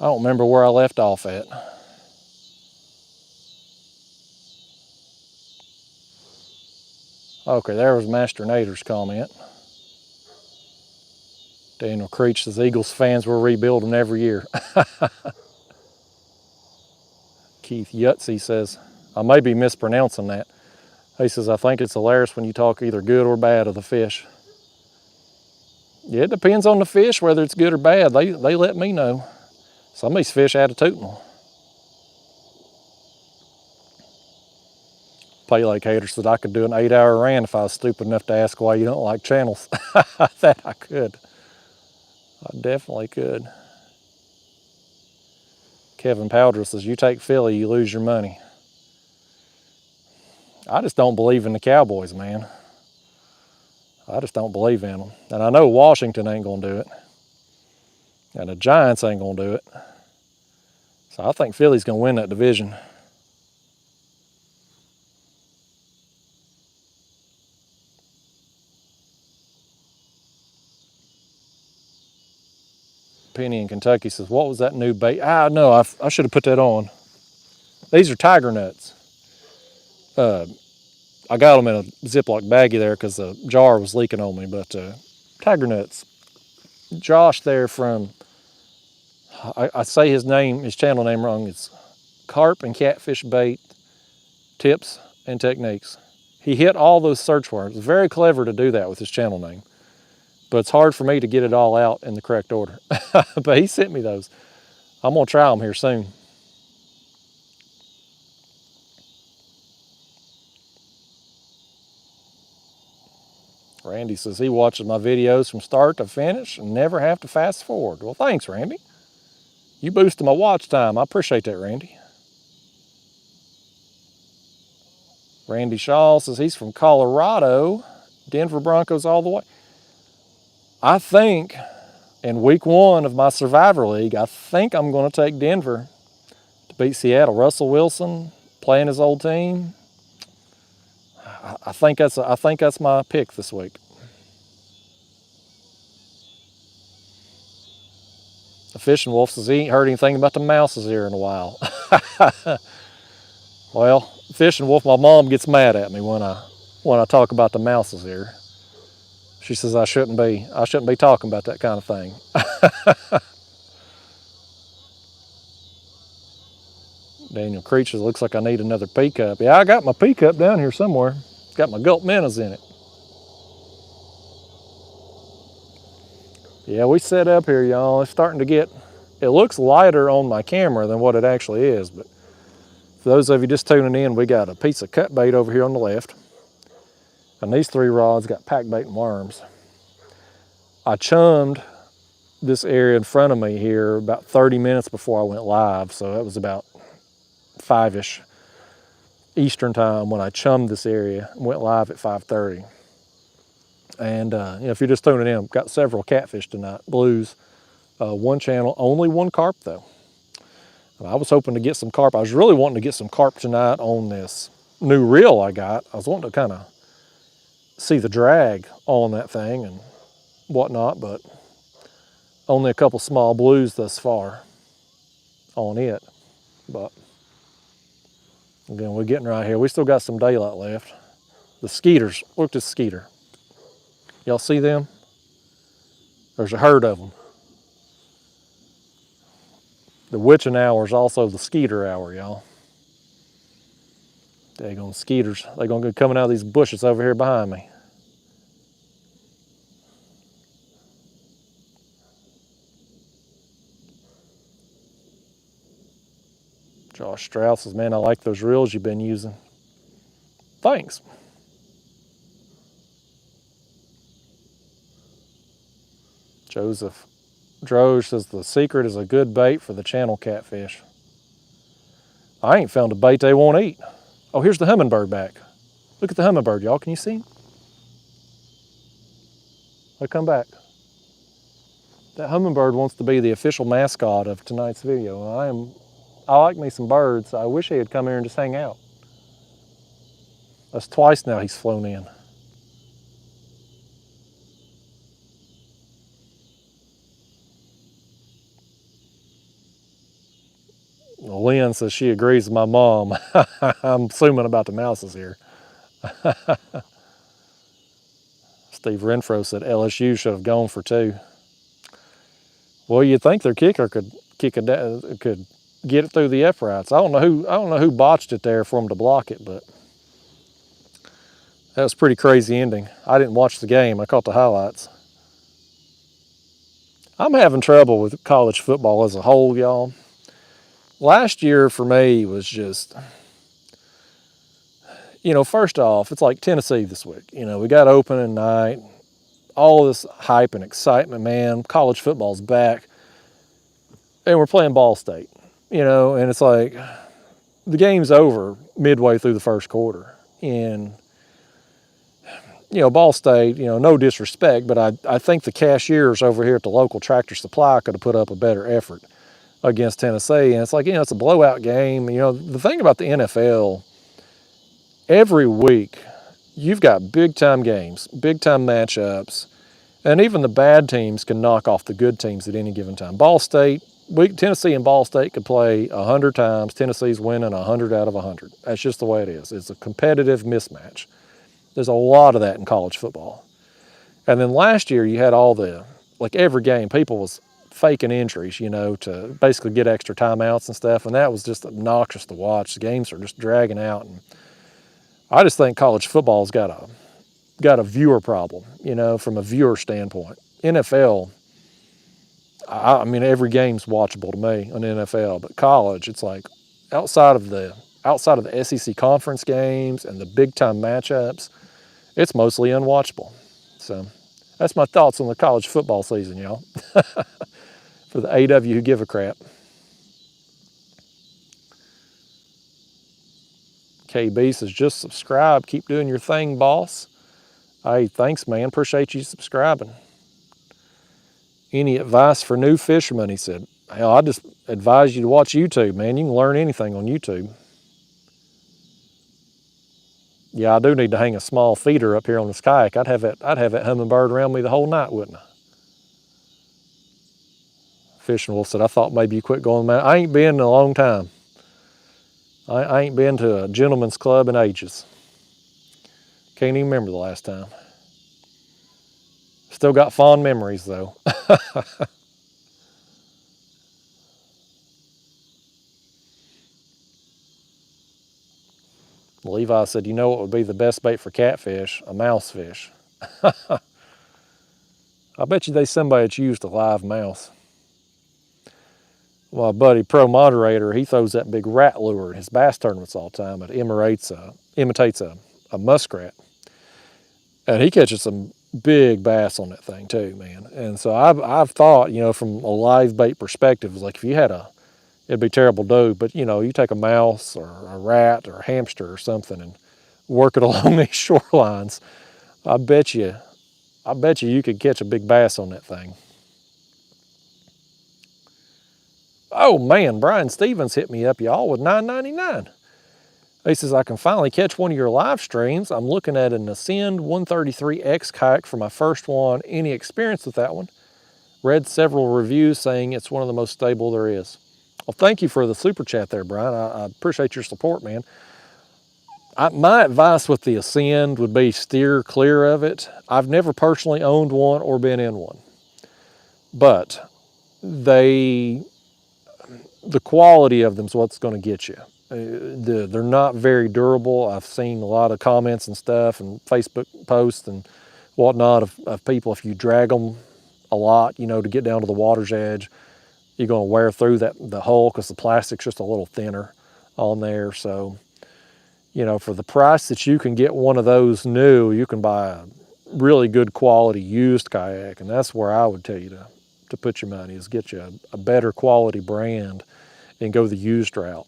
I don't remember where I left off at. Okay, there was Master Nader's comment. Daniel Creech says Eagles fans were rebuilding every year. Keith Yutzy says, I may be mispronouncing that. He says, I think it's hilarious when you talk either good or bad of the fish. Yeah, it depends on the fish, whether it's good or bad. They let me know. Some of these fish attitudinal. Pay Hater said I could do an 8-hour rant if I was stupid enough to ask why you don't like channels. That I could. I definitely could. Kevin Powder says, you take Philly, you lose your money. I just don't believe in the Cowboys, man. I just don't believe in them. And I know Washington ain't going to do it. And the Giants ain't going to do it. So I think Philly's going to win that division. Penny in Kentucky says, what was that new bait? No, I should have put that on. These are tiger nuts. I got them in a Ziploc baggie there because the jar was leaking on me, but tiger nuts. Josh there from, I say his channel name wrong. It's Carp and Catfish Bait Tips and Techniques. He hit all those search words. Very clever to do that with his channel name. But it's hard for me to get it all out in the correct order. But he sent me those. I'm going to try them here soon. Randy says he watches my videos from start to finish and never have to fast forward. Well, thanks, Randy. You boosted my watch time. I appreciate that, Randy. Randy Shaw says he's from Colorado. Denver Broncos all the way. I think in week 1 of my Survivor League, I think I'm going to take Denver to beat Seattle. Russell Wilson playing his old team. I think that's my pick this week. The Fishing Wolf says he ain't heard anything about the mouses here in a while. Well, Fishing Wolf, my mom gets mad at me when I talk about the mouses here. She says I shouldn't be talking about that kind of thing. Daniel Creech says, looks like I need another pea cup. Yeah, I got my pea cup down here somewhere. It's got my gulp minnows in it. Yeah, we set up here, y'all. It's starting to get, it looks lighter on my camera than what it actually is, but for those of you just tuning in, we got a piece of cut bait over here on the left. And these 3 rods got pack bait and worms. I chummed this area in front of me here about 30 minutes before I went live, so that was about 5-ish Eastern time when I chummed this area and went live at 5:30. And if you're just tuning in, I've got several catfish tonight, blues. One channel, only one carp though. I was hoping to get some carp. I was really wanting to get some carp tonight on this new reel I got. I was wanting to kind of see the drag on that thing and whatnot, but only a couple small blues thus far on it. But again, we're getting right here. We still got some daylight left. The skeeters, look at the skeeter. Y'all see them? There's a herd of them. The witching hour is also the skeeter hour, y'all. Daggone skeeters. They're going to be coming out of these bushes over here behind me. Josh Strauss says, man, I like those reels you've been using. Thanks. Joseph Droge says the secret is a good bait for the channel catfish. I ain't found a bait they won't eat. Oh, here's the hummingbird back. Look at the hummingbird, y'all. Can you see him? I'll come back. That hummingbird wants to be the official mascot of tonight's video. I like me some birds. I wish he had come here and just hang out. That's twice now he's flown in. Lynn says she agrees with my mom. I'm assuming about the mouses here. Steve Renfro said LSU should have gone for 2. Well, you'd think their kicker could get it through the uprights. I don't know who botched it there for them to block it, but That was a pretty crazy ending. I didn't watch the game. I caught the highlights. I'm having trouble with college football as a whole, y'all. Last year for me was just, first off, it's like Tennessee this week. We got opening night, all this hype and excitement, man. College football's back, and we're playing Ball State, and it's like the game's over midway through the first quarter. And, Ball State, no disrespect, but I think the cashiers over here at the local Tractor Supply could have put up a better effort against Tennessee. And it's like, it's a blowout game. The thing about the NFL, every week you've got big time games, big time matchups, and even the bad teams can knock off the good teams at any given time. Ball State, Tennessee and Ball State could play 100 times. Tennessee's winning 100 out of 100. That's just the way it is. It's a competitive mismatch. There's a lot of that in college football. And then last year you had every game, people was faking injuries, to basically get extra timeouts and stuff. And that was just obnoxious to watch. The games are just dragging out. And I just think college football's got a viewer problem, from a viewer standpoint. NFL, I mean, every game's watchable to me on NFL, but college, it's like outside of the SEC conference games and the big time matchups, it's mostly unwatchable. So that's my thoughts on the college football season, y'all. For the AW who give a crap. KB says, just subscribe. Keep doing your thing, boss. Hey, thanks, man. Appreciate you subscribing. Any advice for new fishermen? He said, hell, I just advise you to watch YouTube, man. You can learn anything on YouTube. Yeah, I do need to hang a small feeder up here on this kayak. I'd have that hummingbird around me the whole night, wouldn't I? Fishing Wolf said, I thought maybe you quit going, man. I ain't been in a long time. I ain't been to a gentleman's club in ages. Can't even remember the last time. Still got fond memories, though. Levi said, what would be the best bait for catfish? A mouse fish. I bet you there's somebody that's used a live mouse. My buddy Pro Moderator, he throws that big rat lure in his bass tournaments all the time. It imitates a muskrat. And he catches some big bass on that thing too, man. And so I've thought, from a live bait perspective, like if you had it'd be terrible to do, but you take a mouse or a rat or a hamster or something and work it along these shorelines, I bet you could catch a big bass on that thing. Oh man, Brian Stevens hit me up, y'all, with $9.99. He says, I can finally catch one of your live streams. I'm looking at an Ascend 133X kayak for my first one. Any experience with that one? Read several reviews saying it's one of the most stable there is. Well, thank you for the super chat there, Brian. I appreciate your support, man. My advice with the Ascend would be steer clear of it. I've never personally owned one or been in one. But the quality of them is what's going to get you. They're not very durable. I've seen a lot of comments and stuff and Facebook posts and whatnot of people, if you drag them a lot, to get down to the water's edge, you're going to wear through the hull because the plastic's just a little thinner on there. So, for the price that you can get one of those new, you can buy a really good quality used kayak, and that's where I would tell you to put your money, is get you a better quality brand and go the used route.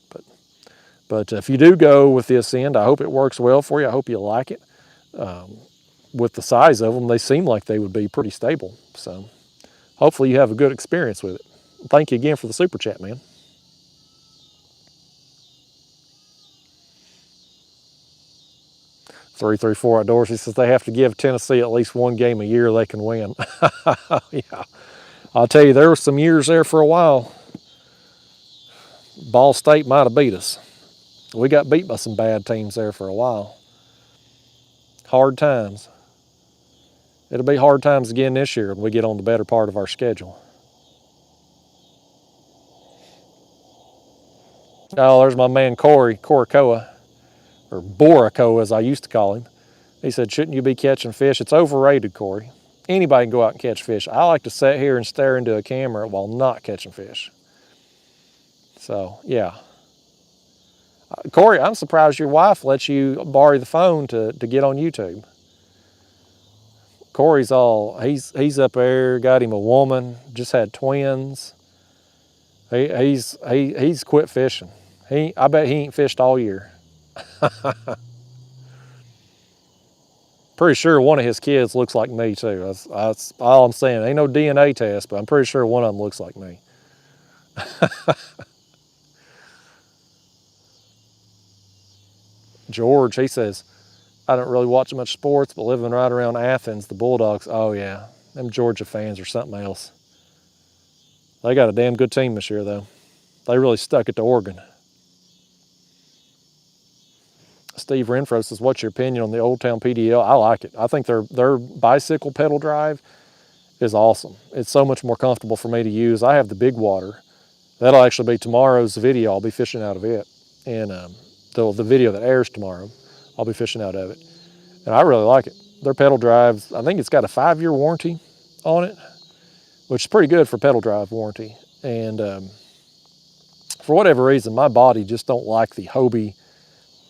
But if you do go with the Ascend, I hope it works well for you. I hope you like it. With the size of them, they seem like they would be pretty stable. So hopefully you have a good experience with it. Thank you again for the super chat, man. $334 Outdoors, he says they have to give Tennessee at least one game a year they can win. Yeah, I'll tell you, there were some years there for a while. Ball State might have beat us. We got beat by some bad teams there for a while. Hard times. It'll be hard times again this year when we get on the better part of our schedule. Oh, there's my man Corey Koa, or Borico as I used to call him. He said, shouldn't you be catching fish? It's overrated, Corey. Anybody can go out and catch fish. I like to sit here and stare into a camera while not catching fish. So, yeah. Corey, I'm surprised your wife lets you borrow the phone to get on YouTube. Corey's he's up there, got him a woman, just had twins. He's quit fishing. I bet he ain't fished all year. Pretty sure one of his kids looks like me too. That's all I'm saying. Ain't no DNA test, but I'm pretty sure one of them looks like me. George, he says, I don't really watch much sports, but living right around Athens, the Bulldogs, oh yeah, them Georgia fans are something else. They got a damn good team this year, though. They really stuck it to Oregon. Steve Renfro says, what's your opinion on the Old Town PDL? I like it. I think their bicycle pedal drive is awesome. It's so much more comfortable for me to use. I have the Big Water. That'll actually be tomorrow's video. I'll be fishing out of it. And the video that airs tomorrow, I'll be fishing out of it. And I really like it. Their pedal drives, I think it's got a 5-year warranty on it, which is pretty good for pedal drive warranty. And for whatever reason, my body just don't like the Hobie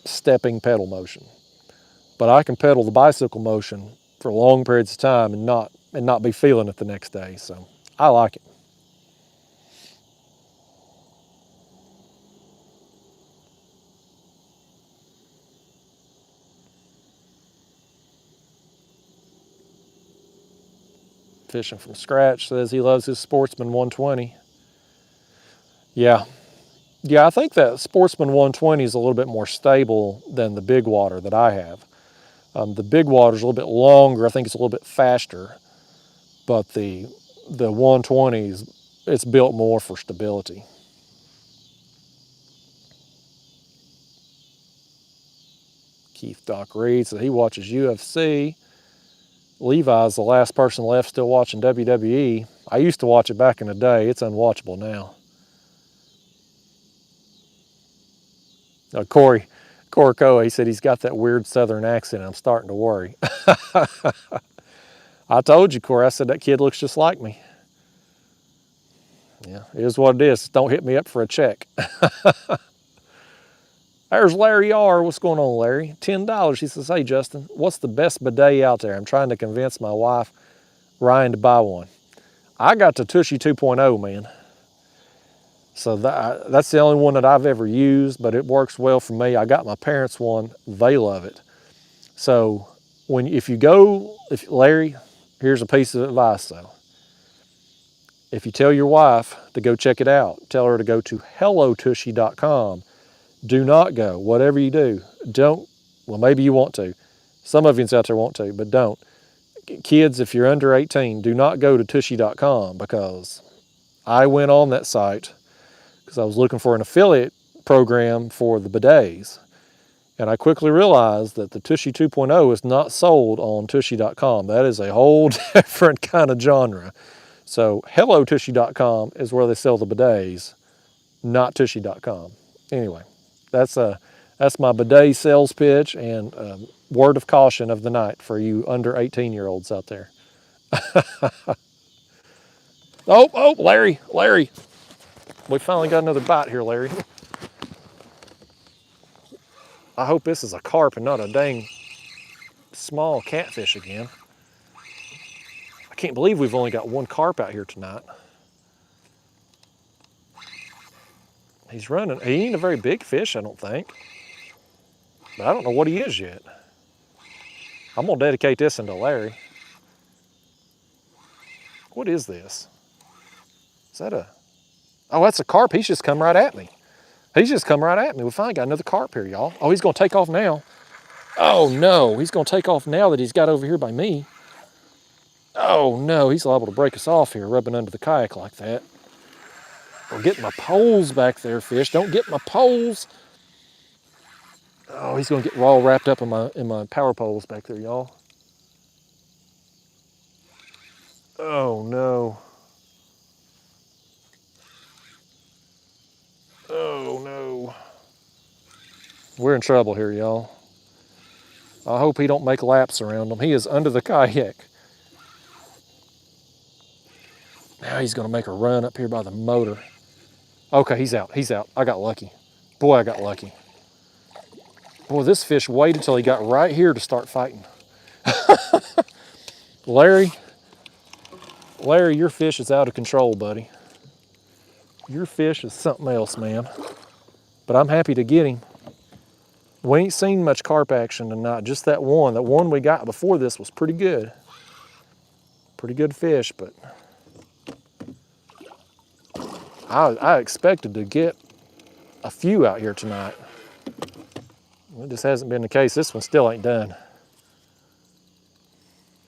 stepping pedal motion. But I can pedal the bicycle motion for long periods of time and not be feeling it the next day. So I like it. Fishing from Scratch says he loves his Sportsman 120. Yeah, I think that Sportsman 120 is a little bit more stable than the Big Water that I have. The Big Water is a little bit longer. I think it's a little bit faster, but the 120 it's built more for stability. Keith Doc Reed said he watches UFC. Levi's the last person left still watching WWE. I used to watch it back in the day. It's unwatchable now. Corey Coe, he said he's got that weird southern accent. I'm starting to worry. I told you, Corey, I said that kid looks just like me. Yeah, it is what it is. Don't hit me up for a check. There's Larry R. What's going on, Larry? $10. He says, hey, Justin, what's the best bidet out there? I'm trying to convince my wife, Ryan, to buy one. I got the Tushy 2.0, man. So that's the only one that I've ever used, but it works well for me. I got my parents' one. They love it. So Larry, here's a piece of advice, though. If you tell your wife to go check it out, tell her to go to hellotushy.com. Do not go, whatever you do, don't, well, maybe you want to. Some of you out there want to, but don't. Kids, if you're under 18, do not go to tushy.com, because I went on that site because I was looking for an affiliate program for the bidets. And I quickly realized that the Tushy 2.0 is not sold on tushy.com. That is a whole different kind of genre. So hellotushy.com is where they sell the bidets, not tushy.com. Anyway. That's my bidet sales pitch and word of caution of the night for you under 18-year-olds out there. Oh, Larry. We finally got another bite here, Larry. I hope this is a carp and not a dang small catfish again. I can't believe we've only got one carp out here tonight. He's running. He ain't a very big fish, I don't think. But I don't know what he is yet. I'm gonna dedicate this into Larry. What is this? Is that a, oh, that's a carp. He's just come right at me. We finally got another carp here, y'all. Oh, he's gonna take off now. Oh no, he's gonna take off now that he's got over here by me. Oh no, he's liable to break us off here, rubbing under the kayak like that. Or getting my poles back there, fish. Don't get my poles. Oh, he's gonna get all wrapped up in my power poles back there, y'all. Oh no. Oh no. We're in trouble here, y'all. I hope he don't make laps around him. He is under the kayak. Now he's gonna make a run up here by the motor. Okay, he's out, he's out. I got lucky. Boy, I got lucky. Boy, this fish waited till he got right here to start fighting. Larry, your fish is out of control, buddy. Your fish is something else, man. But I'm happy to get him. We ain't seen much carp action tonight, just that one. That one we got before this was pretty good. Pretty good fish, but I expected to get a few out here tonight. It just hasn't been the case. This one still ain't done.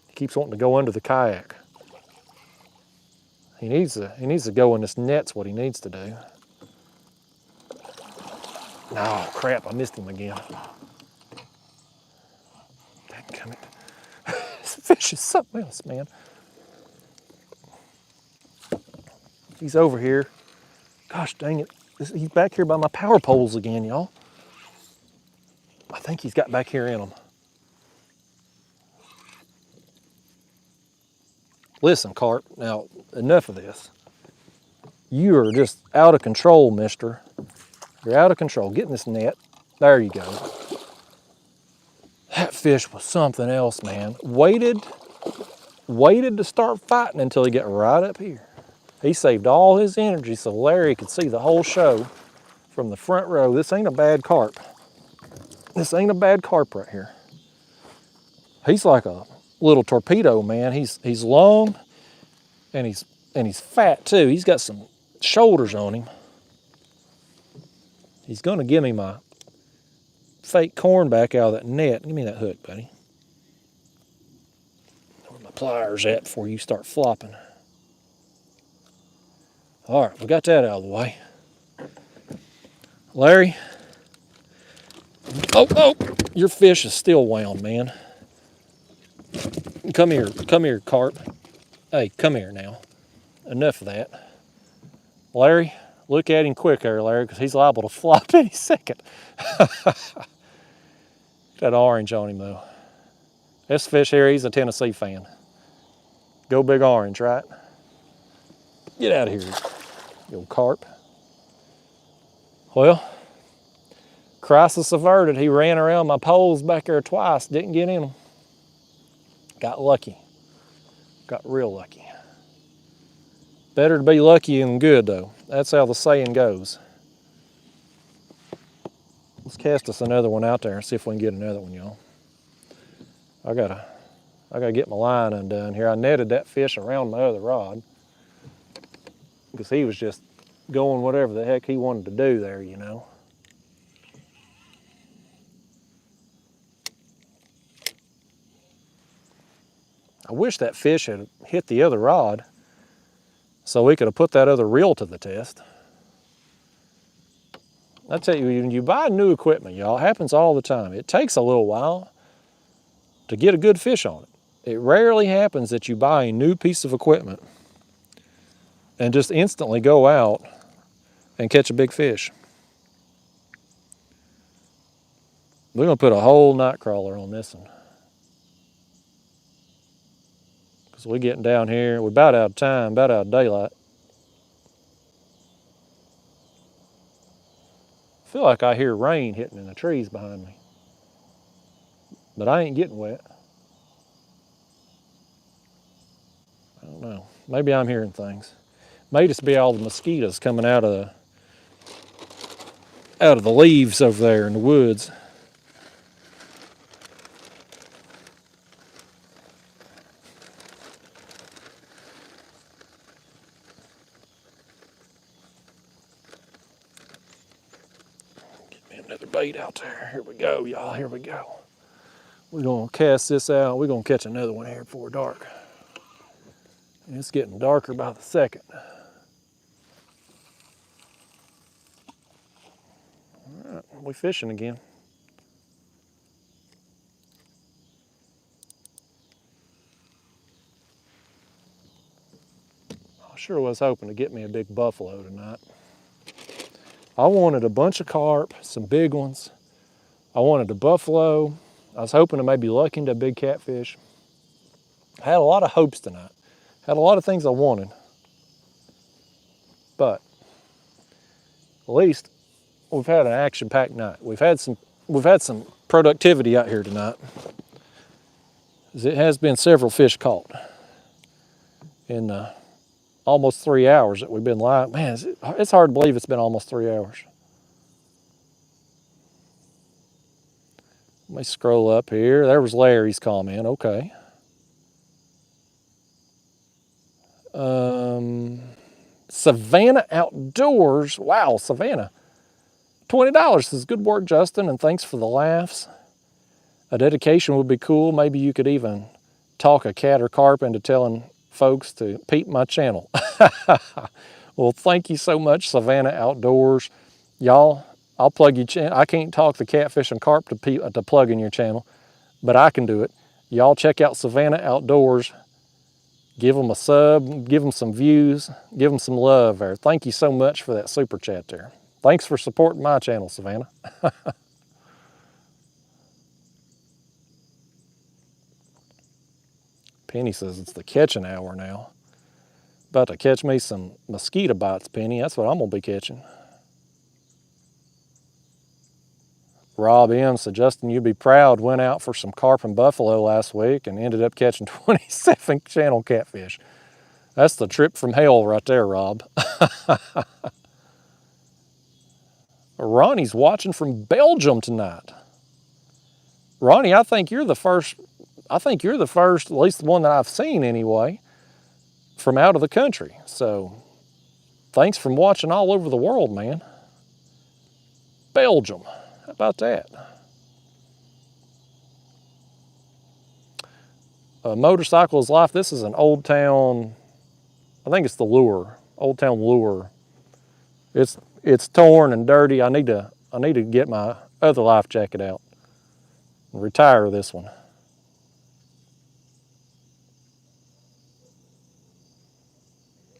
He keeps wanting to go under the kayak. He needs to go in this net's what he needs to do. Oh crap, I missed him again. Dadgummit. This fish is something else, man. He's over here. Gosh dang it. He's back here by my power poles again, y'all. I think he's got back here in him. Listen, Carp, now enough of this. You are just out of control, mister. You're out of control. Get in this net. There you go. That fish was something else, man. Waited to start fighting until he got right up here. He saved all his energy so Larry could see the whole show from the front row. This ain't a bad carp. This ain't a bad carp right here. He's like a little torpedo, man. He's long and he's fat too. He's got some shoulders on him. He's gonna give me my fake corn back out of that net. Give me that hook, buddy. Where my pliers at before you start flopping. All right, we got that out of the way. Larry. Oh, your fish is still wound, man. Come here, Carp. Hey, come here now. Enough of that. Larry, look at him quick there, Larry, because he's liable to flop any second. That orange on him, though. This fish here, he's a Tennessee fan. Go Big Orange, right? Get out of here, you old carp. Well, crisis averted. He ran around my poles back there twice, didn't get in them. Got lucky. Got real lucky. Better to be lucky than good, though. That's how the saying goes. Let's cast us another one out there and see if we can get another one, y'all. I gotta get my line undone here. I netted that fish around my other rod because he was just going whatever the heck he wanted to do there, you know. I wish that fish had hit the other rod so we could have put that other reel to the test. I tell you, when you buy new equipment, y'all, it happens all the time. It takes a little while to get a good fish on it. It rarely happens that you buy a new piece of equipment and just instantly go out and catch a big fish. We're gonna put a whole night crawler on this one. Because we're getting down here, we're about out of time, about out of daylight. I feel like I hear rain hitting in the trees behind me. But I ain't getting wet. I don't know. Maybe I'm hearing things. May just be all the mosquitoes coming out of the leaves over there in the woods. Another bait out there. Here we go, y'all. Here we go. We're going to cast this out. We're going to catch another one here before dark. And it's getting darker by the second. All right, we're fishing again. I sure was hoping to get me a big buffalo tonight. I wanted a bunch of carp, some big ones. I wanted a buffalo. I was hoping to maybe luck into a big catfish. I had a lot of hopes tonight. Had a lot of things I wanted. But at least we've had an action-packed night. We've had some productivity out here tonight. It has been several fish caught in almost 3 hours that we've been live. Man, it's hard to believe it's been almost 3 hours. Let me scroll up here. There was Larry's comment. Okay. Savannah Outdoors. Wow, Savannah. $20 says, good work, Justin, and thanks for the laughs. A dedication would be cool. Maybe you could even talk a cat or carp into telling folks to peep my channel. Well, thank you so much, Savannah Outdoors. Y'all, I'll plug your channel. I can't talk the catfish and carp to plug in your channel, but I can do it. Y'all check out Savannah Outdoors. Give them a sub, give them some views, give them some love there. Thank you so much for that super chat there. Thanks for supporting my channel, Savannah. Penny says it's the catching hour now. About to catch me some mosquito bites, Penny. That's what I'm gonna be catching. Rob M suggesting you'd be proud, went out for some carp and buffalo last week and ended up catching 27 channel catfish. That's the trip from hell right there, Rob. Ronnie's watching from Belgium tonight. Ronnie, I think you're the first, at least the one that I've seen anyway, from out of the country. So thanks for watching all over the world, man. Belgium. How about that? Motorcycle is life. This is an Old Town, I think it's the Lure, Old Town Lure. It's torn and dirty. I need to get my other life jacket out and retire this one.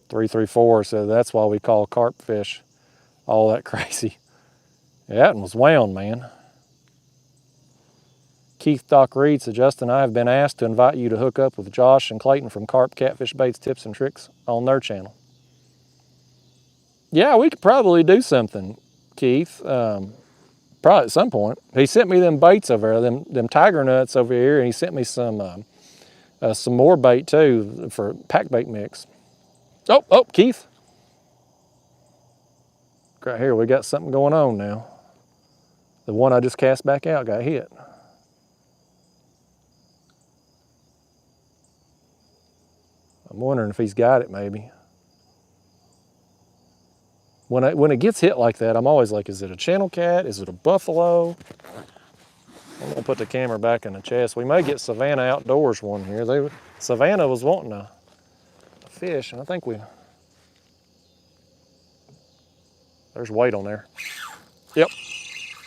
"334 says that's why we call carp fish all that crazy." Yeah, that one was wound, man. Keith Doc Reed said, Justin, I have been asked to invite you to hook up with Josh and Clayton from Carp Catfish Baits Tips and Tricks on their channel. Yeah, we could probably do something, Keith. Probably at some point. He sent me them baits over there, them tiger nuts over here, and he sent me some more bait too for pack bait mix. Oh, Keith. Right here, we got something going on now. The one I just cast back out got hit. I'm wondering if he's got it maybe. When it gets hit like that, I'm always like, is it a channel cat? Is it a buffalo? I'm gonna put the camera back in the chest. We may get Savannah Outdoors one here. Savannah was wanting a fish, and I think there's weight on there. Yep,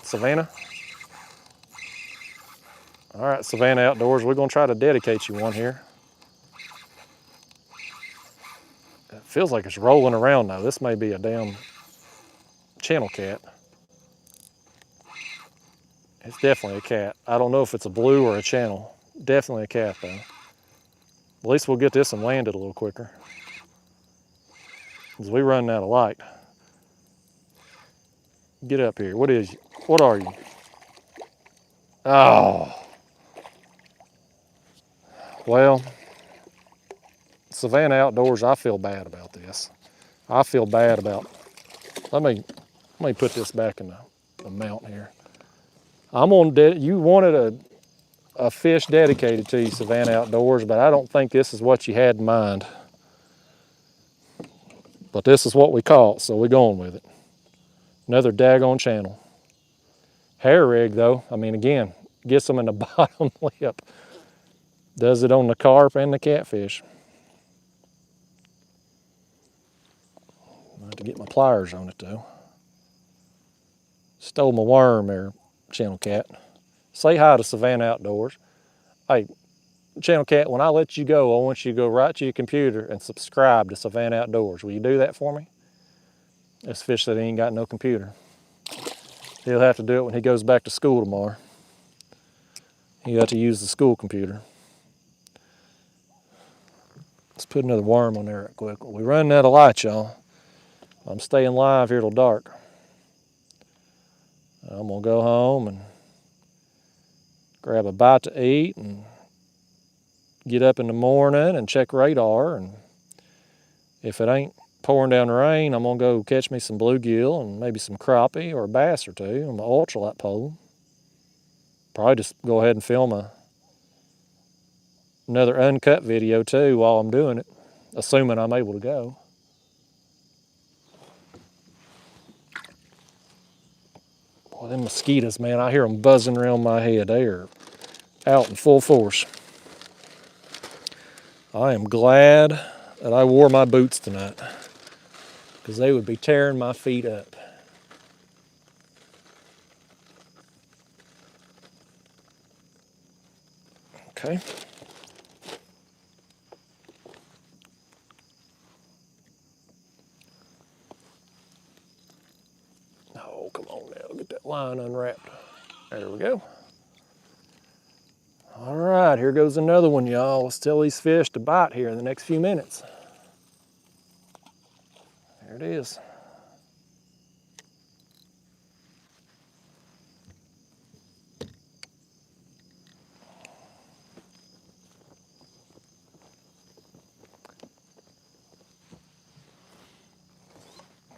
Savannah. All right, Savannah Outdoors, we're gonna try to dedicate you one here. It feels like it's rolling around now. This may be a damn channel cat. It's definitely a cat. I don't know if it's a blue or a channel. Definitely a cat though. At least we'll get this one landed a little quicker, because we running out of light. Get up here. What are you? Oh. Well, Savannah Outdoors, I feel bad about this. I feel bad about, let me put this back in the mount here. You wanted a fish dedicated to you, Savannah Outdoors, but I don't think this is what you had in mind. But this is what we caught, so we're going with it. Another daggone channel. Hair rig though, I mean again, gets them in the bottom lip. Does it on the carp and the catfish. I have to get my pliers on it though. Stole my worm there, channel cat. Say hi to Savannah Outdoors. Hey, channel cat, when I let you go, I want you to go right to your computer and subscribe to Savannah Outdoors. Will you do that for me? This fish said he ain't got no computer. He'll have to do it when he goes back to school tomorrow. You have to use the school computer. Let's put another worm on there real quick. We're running out of light, y'all. I'm staying live here till dark. I'm gonna go home and grab a bite to eat and get up in the morning and check radar. And if it ain't pouring down rain, I'm gonna go catch me some bluegill and maybe some crappie or a bass or two on my ultralight pole. Probably just go ahead and film another uncut video too while I'm doing it, assuming I'm able to go. Boy, them mosquitoes, man, I hear them buzzing around my head. They are out in full force. I am glad that I wore my boots tonight because they would be tearing my feet up. Okay. Oh, come on now, get that line unwrapped. There we go. All right, here goes another one, y'all. Let's tell these fish to bite here in the next few minutes. There it is.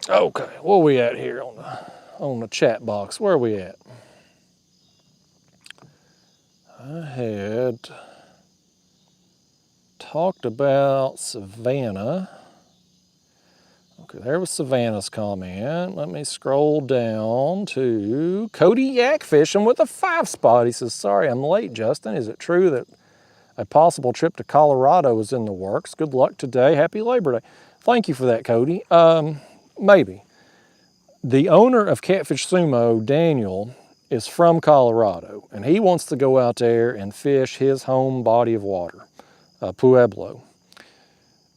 Okay, where we at here on the chat box? Where are we at? I had talked about Savannah. Okay, there was Savannah's comment. Let me scroll down to Cody Yak Fishing with a 5-spot. He says, sorry I'm late, Justin. Is it true that a possible trip to Colorado is in the works? Good luck today. Happy Labor Day. Thank you for that, Cody. Maybe. The owner of Catfish Sumo, Daniel, is from Colorado, and he wants to go out there and fish his home body of water, Pueblo.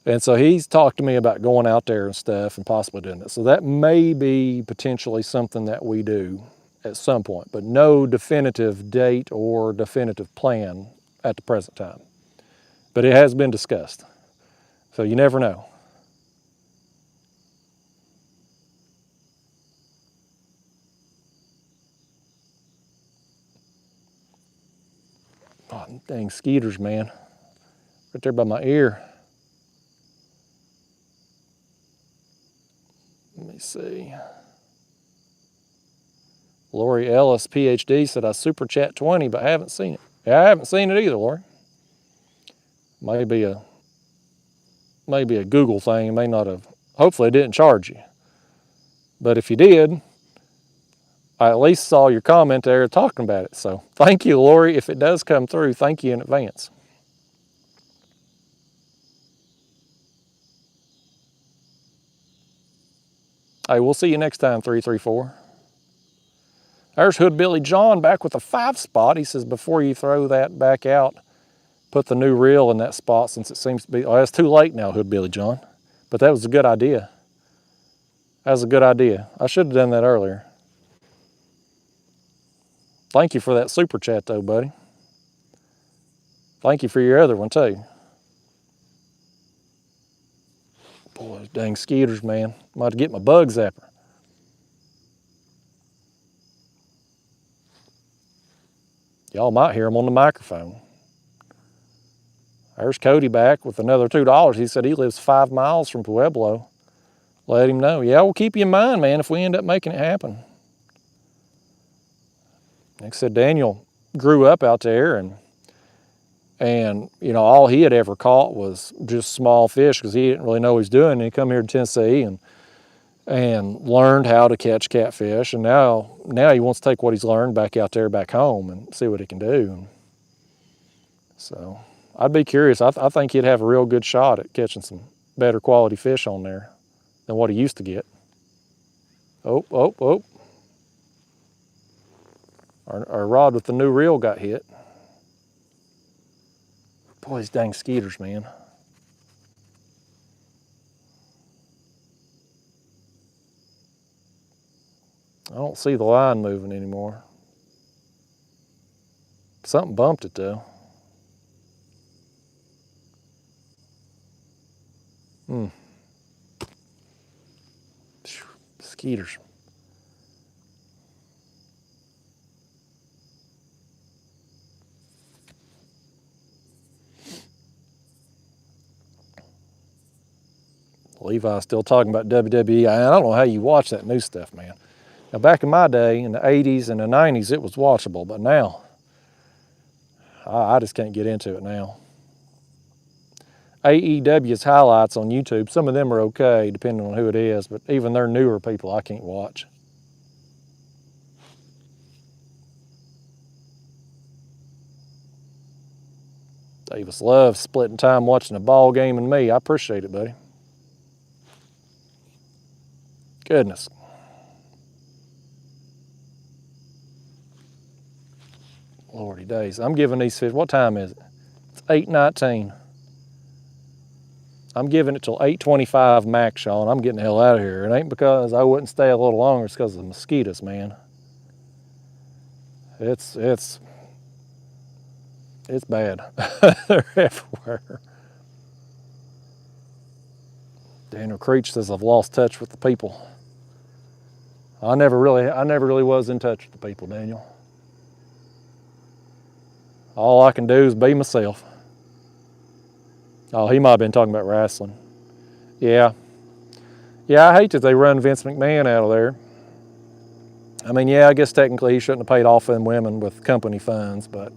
And so he's talked to me about going out there and stuff and possibly doing it. So that may be potentially something that we do at some point, but no definitive date or definitive plan at the present time. But it has been discussed. So you never know. Oh, dang skeeters, man. Right there by my ear. Let me see. Lori Ellis, PhD, said I super chat 20, but I haven't seen it. Yeah, I haven't seen it either, Lori. Maybe a Google thing. It may not have. Hopefully it didn't charge you. But if you did, I at least saw your comment there talking about it. So thank you, Lori. If it does come through, thank you in advance. Hey, we'll see you next time, 334. There's Hood Billy John back with a 5-spot. He says, before you throw that back out, put the new reel in that spot since it seems to be, oh, it's too late now, Hood Billy John. But that was a good idea. That was a good idea. I should have done that earlier. Thank you for that super chat though, buddy. Thank you for your other one too. Boy, those dang skeeters, man. I'm about to get my bug zapper. Y'all might hear him on the microphone. There's Cody back with another $2. He said he lives 5 miles from Pueblo. Let him know. Yeah, we'll keep you in mind, man, if we end up making it happen. Like I said, Daniel grew up out there, and you know, all he had ever caught was just small fish because he didn't really know what he was doing. And he come here to Tennessee and learned how to catch catfish, and now he wants to take what he's learned back out there back home and see what he can do. So I'd be curious. I think he'd have a real good shot at catching some better quality fish on there than what he used to get. Oh. Our rod with the new reel got hit. Boy, these dang skeeters, man. I don't see the line moving anymore. Something bumped it though. Mosquitoes. Levi's still talking about WWE. I don't know how you watch that new stuff, man. Now, back in my day, in the 80s and the 90s, it was watchable, but now, I just can't get into it now. AEW's highlights on YouTube, some of them are okay, depending on who it is, but even their newer people, I can't watch. Davis loves splitting time watching a ball game and me. I appreciate it, buddy. Goodness. Lordy days. I'm giving these fish, what time is it? It's 8:19. I'm giving it till 8:25 max, Sean. I'm getting the hell out of here. It ain't because I wouldn't stay a little longer. It's because of the mosquitoes, man. It's bad. They're everywhere. Daniel Creech says I've lost touch with the people. I never really was in touch with the people, Daniel. All I can do is be myself. Oh, he might have been talking about wrestling. Yeah. Yeah, I hate that they run Vince McMahon out of there. I mean, yeah, I guess technically he shouldn't have paid off them women with company funds, but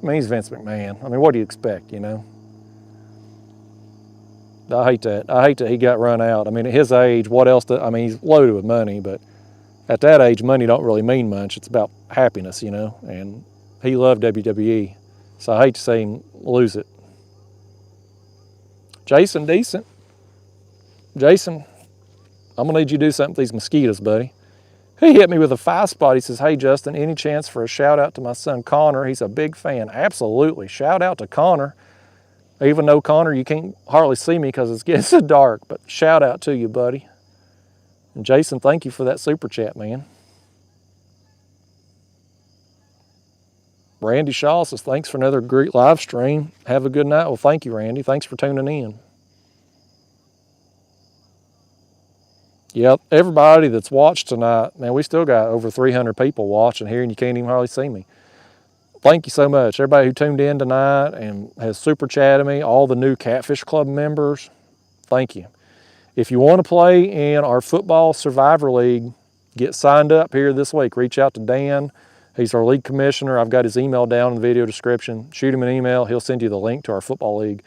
I mean, he's Vince McMahon. I mean, what do you expect, you know? I hate that. I hate that he got run out. I mean, at his age, what else? I mean, he's loaded with money, but at that age, money don't really mean much. It's about happiness, you know, and he loved WWE, so I hate to see him lose it. Jason, decent. Jason, I'm gonna need you to do something with these mosquitoes, buddy. He hit me with a 5-spot. He says, hey, Justin, any chance for a shout out to my son, Connor? He's a big fan. Absolutely. Shout out to Connor. Even though, Connor, you can't hardly see me because it's getting so dark, but shout out to you, buddy. And Jason, thank you for that super chat, man. Randy Shaw says, thanks for another great live stream. Have a good night. Well, thank you, Randy. Thanks for tuning in. Yep, everybody that's watched tonight, man, we still got over 300 people watching here, and you can't even hardly see me. Thank you so much. Everybody who tuned in tonight and has super chatted me, all the new Catfish Club members, thank you. If you want to play in our football survivor league, get signed up here this week. Reach out to Dan. He's our league commissioner. I've got his email down in the video description. Shoot him an email. He'll send you the link to our football league.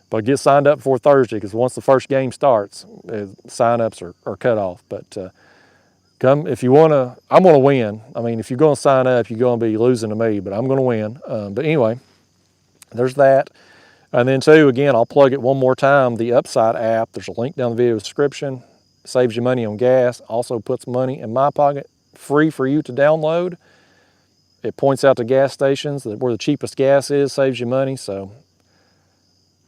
But get signed up before Thursday, because once the first game starts, sign-ups are cut off. But come if you want to. I'm going to win. I mean, if you're going to sign up, you're going to be losing to me, but I'm going to win. But anyway, there's that. And then too, again, I'll plug it one more time. The Upside app, there's a link down the video description. Saves you money on gas. Also puts money in my pocket. Free for you to download. It points out to gas stations where the cheapest gas is, saves you money. So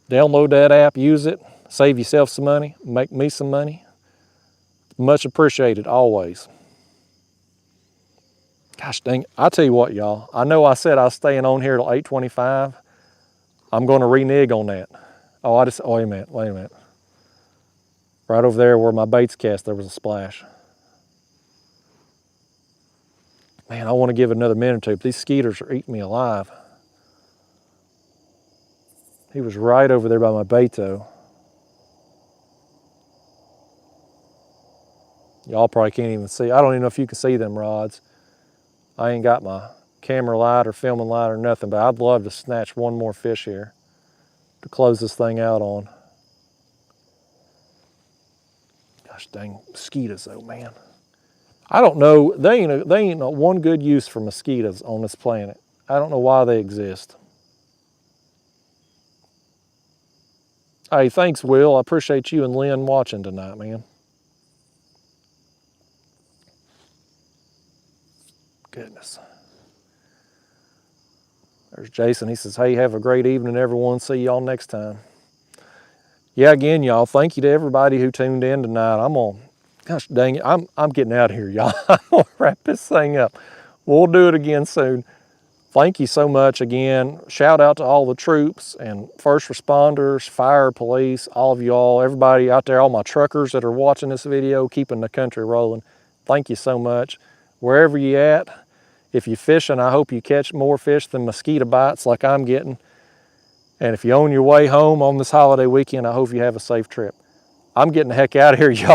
download that app, use it, save yourself some money, make me some money. Much appreciated, always. Gosh dang it. I tell you what, y'all. I know I said I was staying on here till 8:25. I'm going to renege on that. Oh, wait a minute. Right over there where my bait's cast, there was a splash. Man, I want to give it another minute or two, but these skeeters are eating me alive. He was right over there by my bait, though. Y'all probably can't even see. I don't even know if you can see them rods. I ain't got my camera light or filming light or nothing, but I'd love to snatch one more fish here to close this thing out on. Gosh dang mosquitoes though, man. I don't know, they ain't one good use for mosquitoes on this planet. I don't know why they exist. Hey, thanks, Will. I appreciate you and Lynn watching tonight, man. Goodness. There's Jason. He says, hey, have a great evening, everyone. See y'all next time. Yeah, again, y'all, thank you to everybody who tuned in tonight. Gosh dang it, I'm getting out of here, y'all. I'm going to wrap this thing up. We'll do it again soon. thank you so much again. Shout out to all the troops and first responders, fire, police, all of you all, everybody out there, all my truckers that are watching this video, keeping the country rolling. Thank you so much. Wherever you at, if you're fishing, I hope you catch more fish than mosquito bites like I'm getting. And if you're on your way home on this holiday weekend, I hope you have a safe trip. I'm getting the heck out of here, y'all.